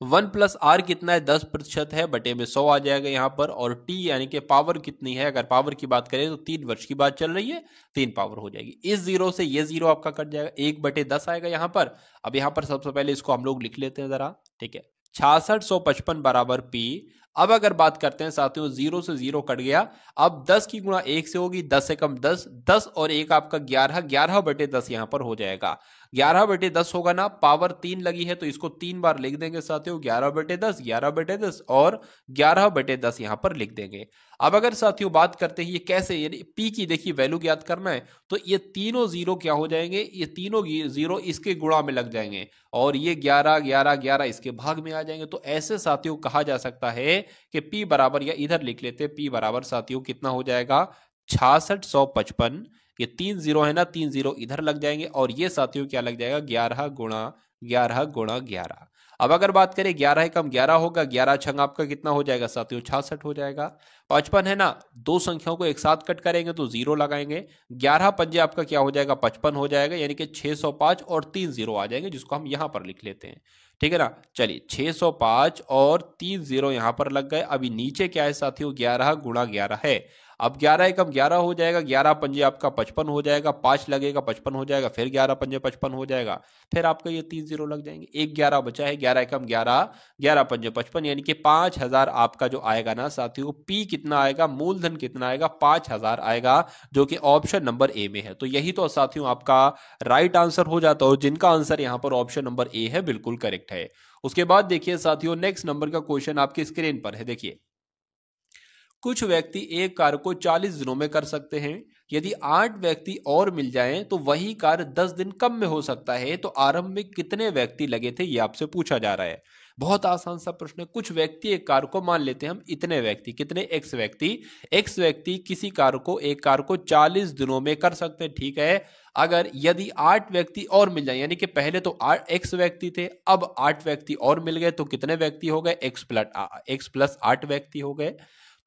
1 प्लस आर कितना है 10% है, बटे में 100 आ जाएगा यहां पर, और टी यानी कि पावर कितनी है, अगर पावर की बात करें तो 3 वर्ष की बात चल रही है, 3 पावर हो जाएगी। इस जीरो से ये जीरो आपका कट जाएगा, 1/10 आएगा यहां पर। अब यहां पर सबसे पहले इसको हम लोग लिख लेते हैं जरा, ठीक है। 6655 बराबर पी, अब अगर बात करते हैं साथियों, 0 से 0 कट गया। अब 10 की गुणा 1 से होगी, 10 से कम 10, 10 और 1 आपका 11, 11/10 यहां पर हो जाएगा। 11/10 होगा ना, पावर 3 लगी है तो इसको 3 बार लिख देंगे साथियों, 11/10, 11/10 और 11/10 यहां पर लिख देंगे। अब अगर साथियों बात करते हैं ये कैसे, यानी पी की देखिए वैल्यू ज्ञात करना है, तो ये तीनों जीरो क्या हो जाएंगे, ये तीनों जीरो इसके गुणा में लग जाएंगे और ये 11 11 11 इसके भाग में आ जाएंगे। तो ऐसे साथियों कहा जा सकता है कि P बराबर, या इधर लिख लेते हैं, P बराबर साथियों कितना हो जाएगा, 6655। ये 3 जीरो है ना, 3 जीरो इधर लग जाएंगे और ये साथियों क्या लग जाएगा, 11 गुणा 11 गुणा 11। अब अगर बात करें 11 कम 11 होगा, 11 छंग आपका कितना हो जाएगा साथियों, 66 हो जाएगा। 55 है ना, दो संख्याओं को एक साथ कट करेंगे तो जीरो लगाएंगे, 11 पंजे आपका क्या हो जाएगा, 55 हो जाएगा, यानी कि 605 और 3 जीरो आ जाएंगे, जिसको हम यहां पर लिख लेते हैं। ठीक है ना, चलिए 605 और 3 जीरो यहां पर लग गए। अभी नीचे क्या है साथियों, 11 गुणा 11 है। अब 11 एकम 11 हो जाएगा, 11 पंजे आपका 55 हो जाएगा, 5 लगेगा 55 हो जाएगा, फिर 11 पंजे 55 हो जाएगा, फिर आपका ये 3 जीरो लग जाएंगे, एक 11 बचा है, 11 एकम 11, 11 पंजे 55, यानी कि 5000 आपका जो आएगा ना साथियों, पी कितना आएगा, मूलधन कितना आएगा, 5000 आएगा, जो कि ऑप्शन नंबर ए में है। तो यही तो साथियों आपका राइट आंसर हो जाता है, और जिनका आंसर यहां पर ऑप्शन नंबर ए है बिल्कुल करेक्ट है। उसके बाद देखिए साथियों, नेक्स्ट नंबर का क्वेश्चन आपकी स्क्रीन पर है। देखिए, कुछ व्यक्ति एक कार्य को 40 दिनों में कर सकते हैं। यदि 8 व्यक्ति और मिल जाएं तो वही कार्य 10 दिन कम में हो सकता है। तो आरंभ में कितने व्यक्ति लगे थे, ये आपसे पूछा जा रहा है। बहुत आसान सा प्रश्न है। कुछ व्यक्ति एक कार्य को, मान लेते हैं हम इतने व्यक्ति, कितने, एक्स व्यक्ति किसी कार्य को, एक कार्य को 40 दिनों में कर सकते हैं। ठीक है, अगर यदि 8 व्यक्ति और मिल जाए, यानी कि पहले तो एक्स व्यक्ति थे, अब 8 व्यक्ति और मिल गए, तो कितने व्यक्ति हो गए, एक्स प्लस 8 व्यक्ति हो गए।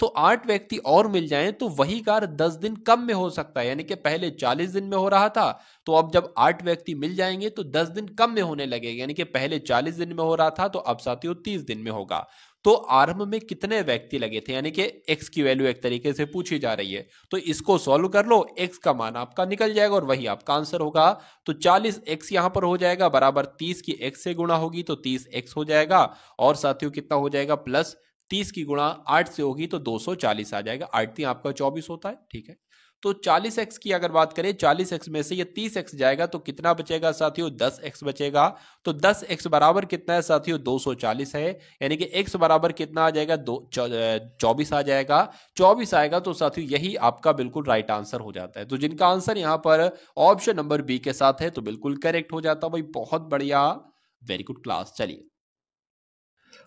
तो 8 व्यक्ति और मिल जाएं तो वही कार्य 10 दिन कम में हो सकता है, यानी कि पहले 40 दिन में हो रहा था, तो अब जब 8 व्यक्ति मिल जाएंगे तो 10 दिन कम में होने लगेगा, यानी कि पहले 40 दिन में हो रहा था तो अब साथियों 30 दिन में होगा। तो आरंभ में कितने व्यक्ति लगे थे, यानी कि एक्स की वैल्यू एक तरीके से पूछी जा रही है, तो इसको सॉल्व कर लो, एक्स का मान आपका निकल जाएगा और वही आपका आंसर होगा। तो 40 एक्स यहां पर हो जाएगा बराबर 30 की एक्स से गुणा होगी तो 30 एक्स हो जाएगा, और साथियों कितना हो जाएगा, प्लस 30 की गुणा 8 से होगी तो 240 आ जाएगा। 8 3 आपका 24 होता है। ठीक है, तो 40x की अगर बात करें, 40x में से ये 30x जाएगा तो कितना बचेगा साथियों, 10x बचेगा। तो 10x बराबर कितना है साथियों, 240 है, यानी कि x बराबर कितना आ जाएगा, 24 आ जाएगा। 24 आएगा तो साथियों यही आपका बिल्कुल राइट आंसर हो जाता है। तो जिनका आंसर यहां पर ऑप्शन नंबर बी के साथ है तो बिल्कुल करेक्ट हो जाता है भाई, बहुत बढ़िया, वेरी गुड क्लास। चलिए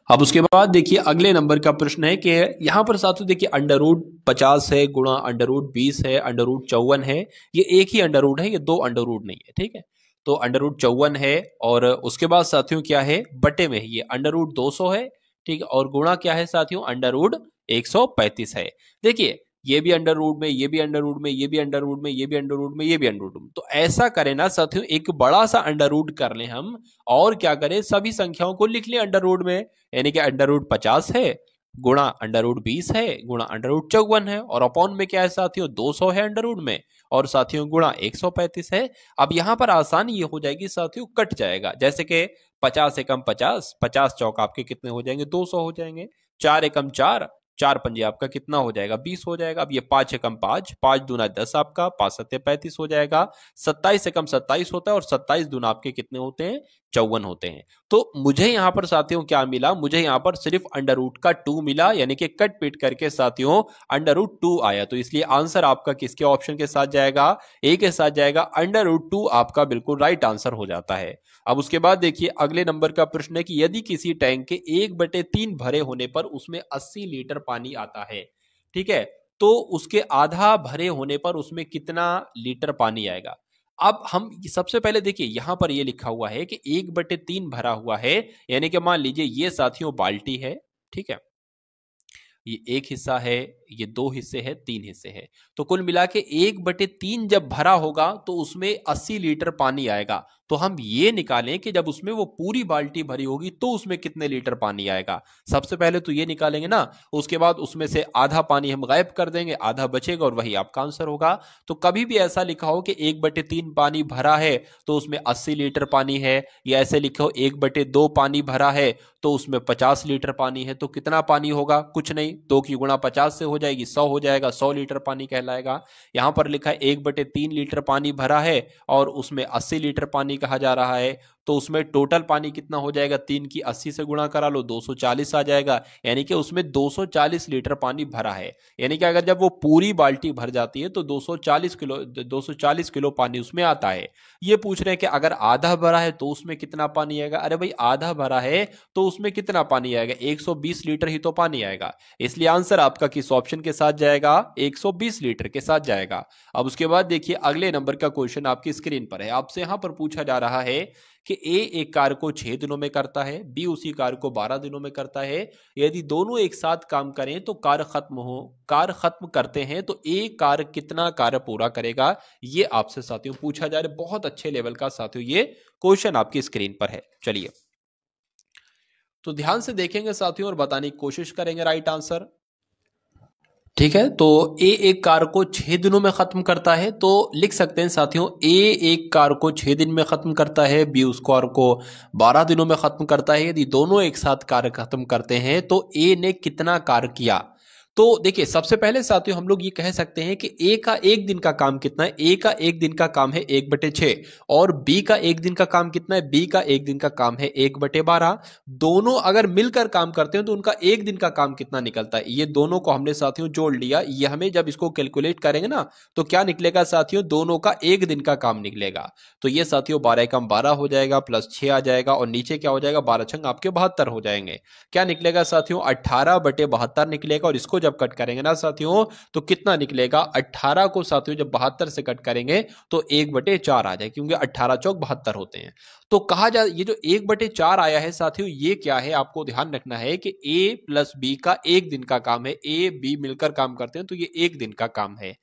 अब उसके बाद देखिए अगले नंबर का प्रश्न है कि यहां पर साथियों देखिए अंडर रूट 50 है गुणा अंडर रूट 20 है, अंडर रूट 54 है, ये एक ही अंडर रूट है, ये दो अंडर रूट नहीं है। ठीक है, तो अंडर रूट 54 है और उसके बाद साथियों क्या है, बटे में है, ये अंडर रूट 200 है। ठीक है, और गुणा क्या है साथियों, अंडर रूट 135 है। देखिए ये भी अंडर रूट में, ये भी अंडर रूट में, ये भी अंडर रूट में, ये भी अंडर रूट में, ये भी अंडर रूट में। तो ऐसा करें ना साथियों, एक बड़ा सा अंडर रूट कर लें हम, और क्या करें, सभी संख्याओं को लिख लें अंडर रूट में, यानी कि अंडर रूट 50 है गुणा अंडर रूट 20 है गुणा अंडर रूट 54 है, और अपॉन में क्या है साथियों, 200 है अंडर रूट में, और साथियों गुणा 135 है। अब यहां पर आसानी ये हो जाएगी साथियों, कट जाएगा, जैसे कि 50 एकम 50, 50 चौक आपके कितने हो जाएंगे, 200 हो जाएंगे। 4 एकम 4, 4 पंजे आपका कितना हो जाएगा, 20 हो जाएगा। अब ये 5 एकम 5, 5 दूना 10 आपका, 5 सत्ते 35 हो जाएगा। 27 एकम 27 होता है और 27 दूना आपके कितने होते हैं, 54 होते हैं। तो मुझे यहां पर साथियों क्या मिला, मुझे यहां पर सिर्फ अंडर रूट का 2 मिला, यानी कि कट पीट करके साथियों अंडर रूट 2 आया। तो इसलिए आंसर आपका किसके ऑप्शन के साथ जाएगा, ए के साथ जाएगा, अंडर रूट 2 आपका बिल्कुल राइट आंसर हो जाता है। अब उसके बाद देखिए अगले नंबर का प्रश्न है कि यदि किसी टैंक के 1/3 भरे होने पर उसमें 80 लीटर पानी आता है, ठीक है, तो उसके आधा भरे होने पर उसमें कितना लीटर पानी आएगा। अब हम सबसे पहले देखिए यहां पर ये लिखा हुआ है कि 1/3 भरा हुआ है, यानी कि मान लीजिए ये साथियों बाल्टी है, ठीक है, ये एक हिस्सा है, ये 2 हिस्से है, 3 हिस्से है। तो कुल मिला के 1/3 जब भरा होगा तो उसमें 80 लीटर पानी आएगा। तो हम ये निकालें कि जब उसमें वो पूरी बाल्टी भरी होगी तो उसमें कितने लीटर पानी आएगा। सबसे पहले तो ये निकालेंगे ना, उसके बाद उसमें से आधा पानी हम गायब कर देंगे, आधा बचेगा और वही आपका आंसर होगा। तो कभी भी ऐसा लिखा हो कि 1/3 पानी भरा है तो उसमें 80 लीटर पानी है, या ऐसे लिखो 1/2 पानी भरा है तो उसमें 50 लीटर पानी है, तो कितना पानी होगा? कुछ नहीं, 2 की गुणा 50 से हो जाएगी, 100 हो जाएगा, 100 लीटर पानी कहलाएगा। यहां पर लिखा है 1/3 लीटर पानी भरा है और उसमें 80 लीटर पानी कहा जा रहा है, तो उसमें टोटल पानी कितना हो जाएगा? 3 की 80 से गुणा करा लो, 240 आ जाएगा। यानी कि उसमें 240 लीटर पानी भरा है। यानी कि अगर जब वो पूरी बाल्टी भर जाती है तो 240 किलो पानी उसमें आता है। ये पूछ रहे हैं कि अगर आधा भरा है तो उसमें कितना पानी आएगा। अरे भाई, आधा भरा है तो उसमें कितना पानी आएगा? 120 लीटर ही तो पानी आएगा। इसलिए आंसर आपका किस ऑप्शन के साथ जाएगा? 120 लीटर के साथ जाएगा। अब उसके बाद देखिए अगले नंबर का क्वेश्चन आपकी स्क्रीन पर है। आपसे यहां पर पूछा जा रहा है कि ए एक कार्य को 6 दिनों में करता है, बी उसी कार्य को 12 दिनों में करता है। यदि दोनों एक साथ काम करें तो कार्य खत्म करते हैं तो ए कार्य कितना कार्य पूरा करेगा? ये आपसे साथियों पूछा जा रहा है। बहुत अच्छे लेवल का साथियों ये क्वेश्चन आपकी स्क्रीन पर है। चलिए तो ध्यान से देखेंगे साथियों और बताने की कोशिश करेंगे राइट आंसर। ठीक है, तो ए एक कार्य को 6 दिनों में खत्म करता है, तो लिख सकते हैं साथियों ए एक कार्य को 6 दिन में खत्म करता है, बी उस कार्य को 12 दिनों में खत्म करता है। यदि दोनों एक साथ कार्य खत्म करते हैं तो ए ने कितना कार्य किया? तो देखिए सबसे पहले साथियों हम लोग ये कह सकते हैं कि ए का एक दिन का काम कितना है? ए का एक दिन का काम है 1/6 और बी का एक दिन का काम कितना है? बी का एक दिन का काम है 1/12। दोनों अगर मिलकर काम करते हैं तो उनका एक दिन का काम कितना निकलता है? ये दोनों को हमने साथियों जोड़ लिया। ये हमें जब इसको कैलकुलेट करेंगे ना तो क्या निकलेगा साथियों? दोनों का एक दिन का काम निकलेगा। तो ये साथियों 12 एकम 12 हो जाएगा, प्लस 6 आ जाएगा और नीचे क्या हो जाएगा? 12 छंग आपके 72 हो जाएंगे। क्या निकलेगा साथियों? 18/72 निकलेगा। और इसको जब कट करेंगे ना साथियों तो कितना निकलेगा? 18 को साथियों जब 72 से कट करेंगे तो 1/4 आ जाए, क्योंकि 18 चौक 72 होते हैं। तो कहा जाए ये जो 1/4 आया है साथियों ये क्या है? आपको ध्यान रखना है कि ए प्लस बी का एक दिन का काम है। ए बी मिलकर काम करते हैं तो ये एक दिन का काम है।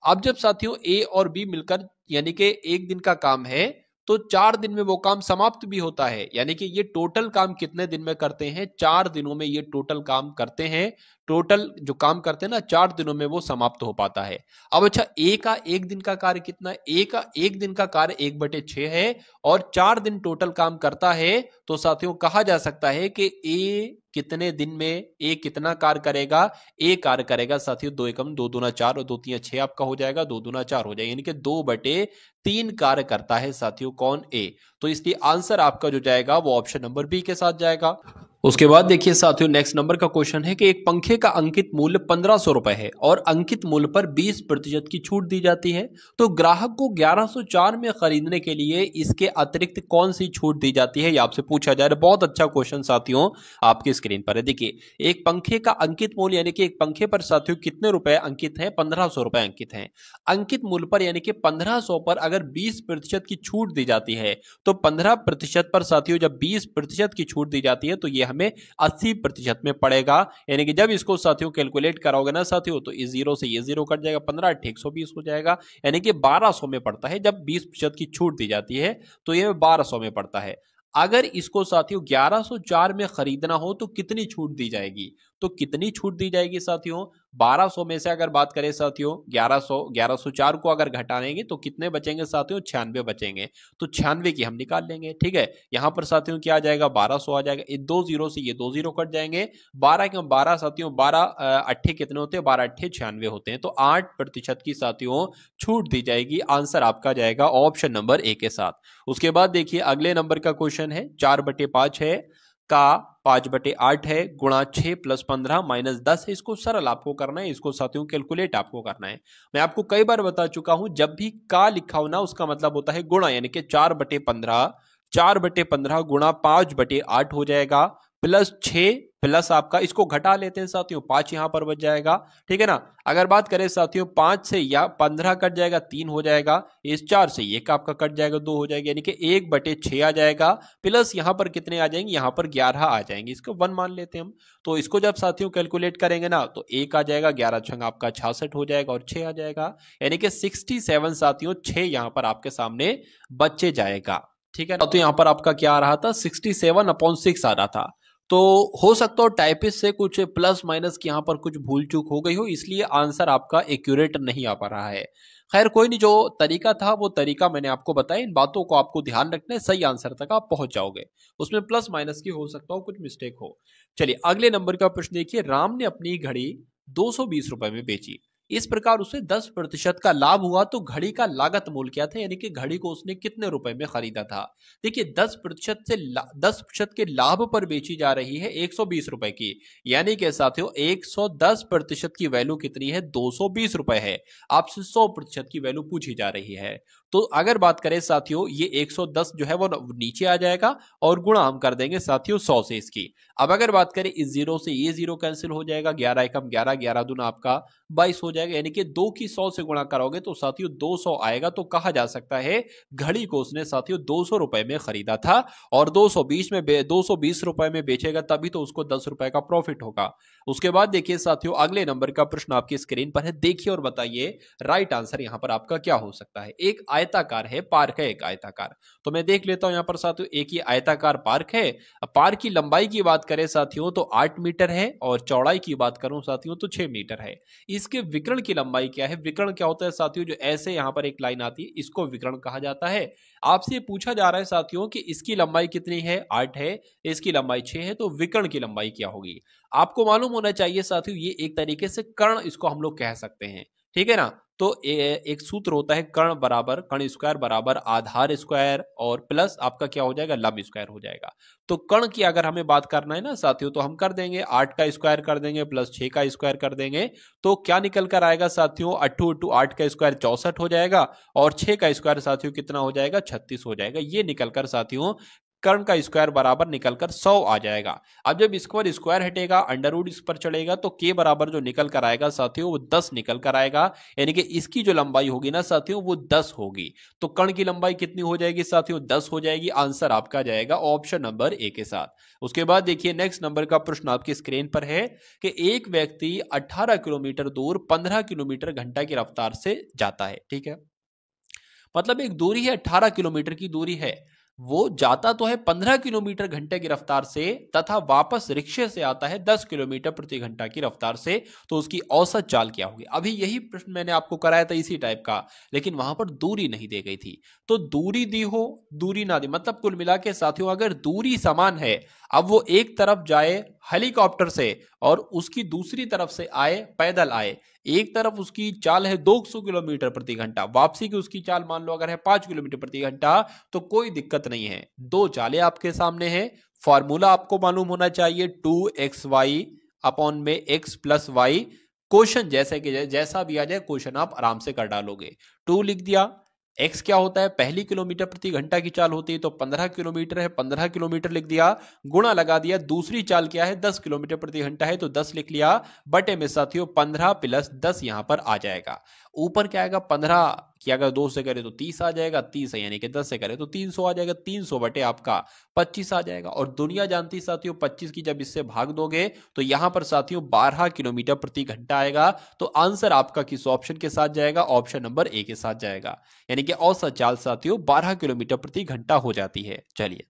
अब जब साथियों ए और बी मिलकर यानी कि एक दिन का काम है तो 4 दिन में वो काम समाप्त भी होता है। यानी कि ये टोटल काम कितने दिन में करते हैं? 4 दिनों में ये टोटल काम करते हैं। टोटल जो काम करते हैं ना 4 दिनों में वो समाप्त हो पाता है। अब अच्छा ए का एक दिन का कार्य कितना है? ए का एक दिन का कार्य 1/6 है और 4 दिन टोटल काम करता है। तो साथियों कहा जा सकता है कि ए कितने दिन में ए कितना कार्य करेगा? ए कार्य करेगा साथियों 2 एकम 2 दूना 4 और 2 3 6 आपका हो जाएगा, 2 दूना 4 हो जाएगा, यानी कि 2/3 कार्य करता है साथियों कौन? ए। तो इसलिए आंसर आपका जो जाएगा वो ऑप्शन नंबर बी के साथ जाएगा। उसके बाद देखिए साथियों नेक्स्ट नंबर का क्वेश्चन है कि एक पंखे का अंकित मूल्य 1500 रुपए है और अंकित मूल्य पर 20% की छूट दी जाती है, तो ग्राहक को 1104 में खरीदने के लिए इसके अतिरिक्त कौन सी छूट दी जाती है? ये आपसे पूछा जा रहा है। बहुत अच्छा क्वेश्चन साथियों आपकी स्क्रीन पर है। देखिए एक पंखे का अंकित मूल्य यानी कि एक पंखे पर साथियों कितने रुपए अंकित है? 1500 रुपए अंकित है। अंकित मूल्य पर यानी कि 1500 पर अगर 20% की छूट दी जाती है तो 15% पर साथियों जब 20% की छूट दी जाती है तो यह हमें 80% में पड़ेगा। यानी कि जब इसको साथियों कैलकुलेट कराओगे ना साथियों तो इस 0 से ये 0 कट जाएगा, 15 8 120 हो जाएगा, यानी कि 1200 में पड़ता है। जब 20% की छूट दी जाती है तो ये 1200 में पड़ता है। अगर इसको साथियों 1104 में खरीदना हो तो कितनी छूट दी जाएगी? तो कितनी छूट दी जाएगी साथियों? 1200 में से अगर बात करें साथियों 1104 को अगर घटाएंगे तो कितने बचेंगे साथियों? 96 बचेंगे। तो 96 की हम निकाल लेंगे। ठीक है, यहां पर साथियों क्या आ जाएगा? 1200 आ जाएगा। ये 2 0 से ये 2 0 कट जाएंगे। 12 के 12 साथियों 12 अट्ठे कितने होते हैं? 12 अट्ठे 96 होते हैं। तो 8% की साथियों छूट दी जाएगी। आंसर आपका जाएगा ऑप्शन नंबर ए के साथ। उसके बाद देखिए अगले नंबर का क्वेश्चन है 4/5 है का 5/8 है गुणा 6 + 15 - 10 है। इसको सरल आपको करना है, इसको साथियों कैलकुलेट आपको करना है। मैं आपको कई बार बता चुका हूं जब भी का लिखा हो ना उसका मतलब होता है गुणा, यानी कि 4/15 गुणा 5/8 हो जाएगा। प्लस 6 प्लस आपका, इसको घटा लेते हैं साथियों, 5 यहां पर बच जाएगा, ठीक है ना। अगर बात करें साथियों 5 से या 15 कट जाएगा, 3 हो जाएगा, इस 4 से 1 आपका कट जाएगा, 2 हो जाएगा, यानी कि 1/6 आ जाएगा, प्लस यहां पर कितने आ जाएंगे, यहां पर 11 आ जाएंगे, इसको 1 मान लेते हैं हम। तो इसको जब साथियों कैलकुलेट करेंगे ना तो 1 आ जाएगा, 11 छंग आपका 66 हो जाएगा और 6 आ जाएगा, यानी कि 67 साथियों 6 यहां पर आपके सामने बच्चे जाएगा, ठीक है ना। तो यहां पर आपका क्या आ रहा था, 67/6 आ रहा था। तो हो सकता हो टाइपिस्ट से कुछ प्लस माइनस की यहां पर कुछ भूल चूक हो गई हो, इसलिए आंसर आपका एक्यूरेट नहीं आ पा रहा है। खैर कोई नहीं, जो तरीका था वो तरीका मैंने आपको बताया, इन बातों को आपको ध्यान रखना है, सही आंसर तक आप पहुंच जाओगे। उसमें प्लस माइनस की हो सकता हो कुछ मिस्टेक हो। चलिए अगले नंबर का प्रश्न देखिए, राम ने अपनी घड़ी 220 रुपए में बेची, इस प्रकार उसे 10% का लाभ हुआ, तो घड़ी का लागत मूल्य क्या था, यानी कि घड़ी को उसने कितने रुपए में खरीदा था। देखिए 10% के लाभ पर बेची जा रही है 120 रुपए की, यानी कि साथियों 110% की वैल्यू कितनी है, 220 रुपए है। आपसे 100% की वैल्यू पूछी जा रही है, तो अगर बात करें साथियों ये 110 जो है वो नीचे आ जाएगा और गुणा हम कर देंगे साथियों 100 से इसकी। अब अगर बात करें इस जीरो से ये जीरो कैंसिल हो जाएगा, 11 एकम 11, 11 दूना आपका 22 हो जाएगा, यानी कि 2 की 100 से गुणा करोगे तो साथियों 200 आएगा। तो कहा जा सकता है घड़ी को उसने साथियों 200 रुपए में खरीदा था और 220 रुपए में बेचेगा, तभी तो उसको 10 रुपए का प्रॉफिट होगा। उसके बाद देखिए साथियों अगले नंबर का प्रश्न आपकी स्क्रीन पर है, देखिए और बताइए राइट आंसर यहां पर आपका क्या हो सकता है। एक आयताकार है, पार्क है, एक आयताकार, तो मैं देख लेता हूं यहां पर साथियों, एक ही आयताकार पार्क है। पार्क की लंबाई की बात करें साथियों तो 8 मीटर है और चौड़ाई की बात करूं साथियों तो 6 मीटर है। इसके विकर्ण की लंबाई क्या है, विकर्ण क्या होता है साथियों, जो ऐसे यहां पर एक लाइन आती है इसको विकर्ण कहा जाता है। आपसे पूछा जा रहा है साथियों कि इसकी लंबाई कितनी है, 8 है, इसकी लंबाई 6 है, तो विकर्ण की लंबाई क्या होगी। आपको मालूम होना चाहिए साथियों ये एक तरीके से कर्ण इसको हम लोग कह सकते हैं, ठीक है ना। तो एक सूत्र होता है कर्ण बराबर कर्ण स्क्वायर बराबर आधार स्क्वायर और प्लस आपका क्या हो जाएगा, लंब स्क्वायर हो जाएगा। तो कर्ण की अगर हमें बात करना है ना साथियों तो हम कर देंगे 8 का स्क्वायर कर देंगे प्लस 6 का स्क्वायर कर देंगे, तो क्या निकल कर आएगा साथियों, 8 8 का स्क्वायर 64 हो जाएगा और 6 का स्क्वायर साथियों कितना हो जाएगा, 36 हो जाएगा। ये निकलकर साथियों कर्ण का स्क्वायर बराबर निकलकर 100 आ जाएगा। अब जब स्क्वायर स्क्वायर हटेगा अंडर रूट इस पर चढ़ेगा तो के बराबर जो निकल कर आएगा साथियों वो 10 निकल कर आएगा, यानी कि इसकी जो लंबाई होगी ना साथियों वो 10 होगी। तो कर्ण की लंबाई कितनी हो जाएगी साथियों, 10 हो जाएगी। आंसर आपका जाएगा ऑप्शन नंबर ए के साथ। उसके बाद देखिए नेक्स्ट नंबर का प्रश्न आपकी स्क्रीन पर है कि एक व्यक्ति 18 किलोमीटर दूर 15 किलोमीटर घंटा की रफ्तार से जाता है, ठीक है, मतलब एक दूरी है 18 किलोमीटर की दूरी है, वो जाता तो है 15 किलोमीटर घंटे की रफ्तार से तथा वापस रिक्शे से आता है 10 किलोमीटर प्रति घंटा की रफ्तार से, तो उसकी औसत चाल क्या होगी। अभी यही प्रश्न मैंने आपको कराया था इसी टाइप का, लेकिन वहां पर दूरी नहीं दी गई थी। तो दूरी दी हो दूरी ना दी, मतलब कुल मिला के साथियों अगर दूरी समान है, अब वो एक तरफ जाए हेलीकॉप्टर से और उसकी दूसरी तरफ से आए पैदल आए, एक तरफ उसकी चाल है 200 किलोमीटर प्रति घंटा, वापसी की उसकी चाल मान लो अगर है 5 किलोमीटर प्रति घंटा, तो कोई दिक्कत नहीं है। दो चालें आपके सामने हैं, फॉर्मूला आपको मालूम होना चाहिए 2xy अपॉन में x प्लस वाई। क्वेश्चन जैसे कि जैसा भी आ जाए क्वेश्चन आप आराम से कर डालोगे। 2 लिख दिया, x क्या होता है, पहली किलोमीटर प्रति घंटा की चाल होती है तो 15 किलोमीटर है, 15 किलोमीटर लिख दिया, गुणा लगा दिया, दूसरी चाल क्या है 10 किलोमीटर प्रति घंटा है तो 10 लिख लिया, बटे में साथियों 15 प्लस 10 यहां पर आ जाएगा। ऊपर क्या आएगा 15 की अगर 2 से करे तो 30 आ जाएगा, 30 है यानी कि 10 से करे तो 300 आ जाएगा, 300 बटे आपका 25 आ जाएगा। और दुनिया जानती साथियों 25 की जब इससे भाग दोगे तो यहां पर साथियों 12 किलोमीटर प्रति घंटा आएगा। तो आंसर आपका किस ऑप्शन के साथ जाएगा, ऑप्शन नंबर ए के साथ जाएगा, यानी कि औसत चाल साथियों 12 किलोमीटर प्रति घंटा हो जाती है। चलिए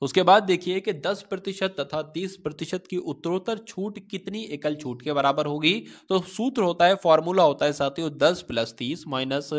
उसके बाद देखिए कि 10% तथा 30% की उत्तरोत्तर छूट कितनी एकल छूट के बराबर होगी। तो सूत्र होता है, फॉर्मूला होता है साथियों 10 प्लस 30 माइनस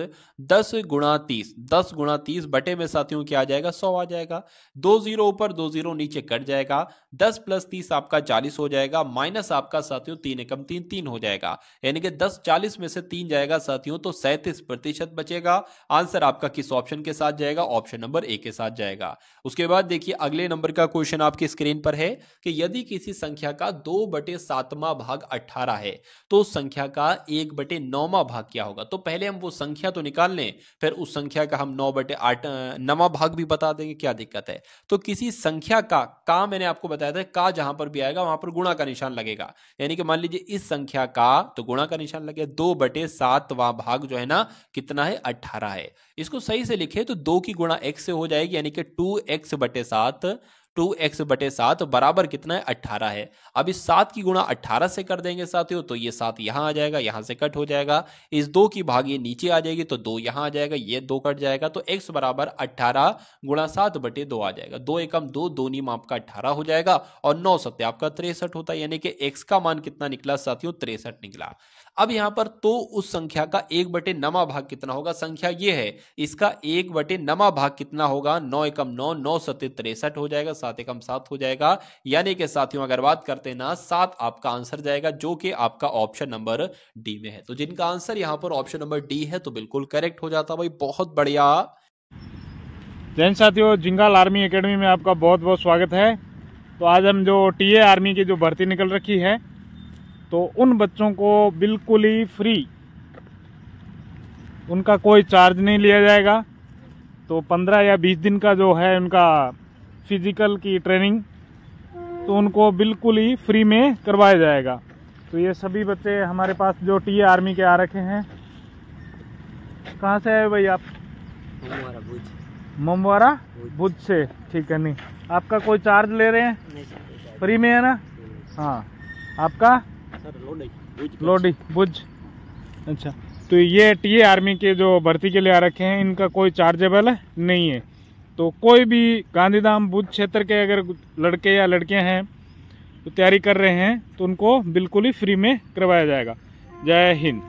10 गुणा 30, 10 गुणा 30 बटे में साथियों क्या आ जाएगा 100 आ जाएगा। 2 जीरो ऊपर 2 जीरो नीचे कट जाएगा, 10 प्लस 30 आपका 40 हो जाएगा, माइनस आपका साथियों 3 एकम 3 3 हो जाएगा, यानी कि 10 40 में से 3 जाएगा साथियों तो 37% बचेगा। आंसर आपका किस ऑप्शन के साथ जाएगा, ऑप्शन नंबर ए के साथ जाएगा। उसके बाद देखिए अगले नंबर का क्वेश्चन आपकी स्क्रीन पर है कि यदि किसी संख्या का 2/7वां भाग 18 है तो उस संख्या का 1/9वां भाग क्या होगा। तो पहले हम वो संख्या तो निकाल लें, फिर उस संख्या का हम 9/9वां भाग भी बता देंगे, क्या दिक्कत है। तो किसी संख्या का मैंने आपको बताया था, का जहां पर भी आएगा वहां पर गुणा का निशान लगेगा। यानी कि मान लीजिए इस संख्या का तो गुणा का निशान लगे, 2/7वां भाग जो है ना कितना है, 18 है। इसको सही से लिखे तो 2 की गुणा x से हो जाएगी, यानी कि 2x/7 बराबर कितना है, 18 है। अब इस 7 की गुणा 18 से कर देंगे साथियों, तो ये 7 यहां आ जाएगा, यहां से कट हो जाएगा। इस 2 की भाग ये नीचे आ जाएगी तो 2 यहां आ जाएगा, ये 2 कट जाएगा, तो x बराबर 18 गुणा 7/2 आ जाएगा। 2 एकम 2, 2 नीम आपका 18 हो जाएगा और 9 सत्ते आपका 63 होता है। यानी कि x का मान कितना निकला साथियों, 63 निकला। अब यहां पर तो उस संख्या का 1/9वां भाग कितना होगा, संख्या ये है, इसका 1/9वां भाग कितना होगा, 9 एकम 9, 9 सत्ते 63 हो जाएगा, 7 एकम 7 हो जाएगा। यानी कि साथियों अगर बात करते हैं ना, 7 आपका आंसर जाएगा, जो कि आपका ऑप्शन नंबर डी में है। तो जिनका आंसर यहां पर ऑप्शन नंबर डी है तो बिल्कुल करेक्ट हो जाता भाई, बहुत बढ़िया। जैन साथियों, जिंगाल आर्मी एकेडमी में आपका बहुत बहुत स्वागत है। तो आज हम जो टीए आर्मी की जो भर्ती निकल रखी है, तो उन बच्चों को बिल्कुल ही फ्री, उनका कोई चार्ज नहीं लिया जाएगा। तो 15 या 20 दिन का जो है उनका फिजिकल की ट्रेनिंग, तो उनको बिल्कुल ही फ्री में करवाया जाएगा। तो ये सभी बच्चे हमारे पास जो टीए आर्मी के आ रखे हैं। कहाँ से आए भाई आप? ममवारा भुज से, ठीक है। नहीं, आपका कोई चार्ज ले रहे हैं? फ्री में है ना? हाँ, आपका लोडी भुज। अच्छा, तो ये टीए आर्मी के जो भर्ती के लिए आ रखे हैं, इनका कोई चार्जेबल नहीं है। तो कोई भी गांधीधाम भुज क्षेत्र के अगर लड़के या लड़कियां हैं तो तैयारी कर रहे हैं, तो उनको बिल्कुल ही फ्री में करवाया जाएगा। जय हिंद।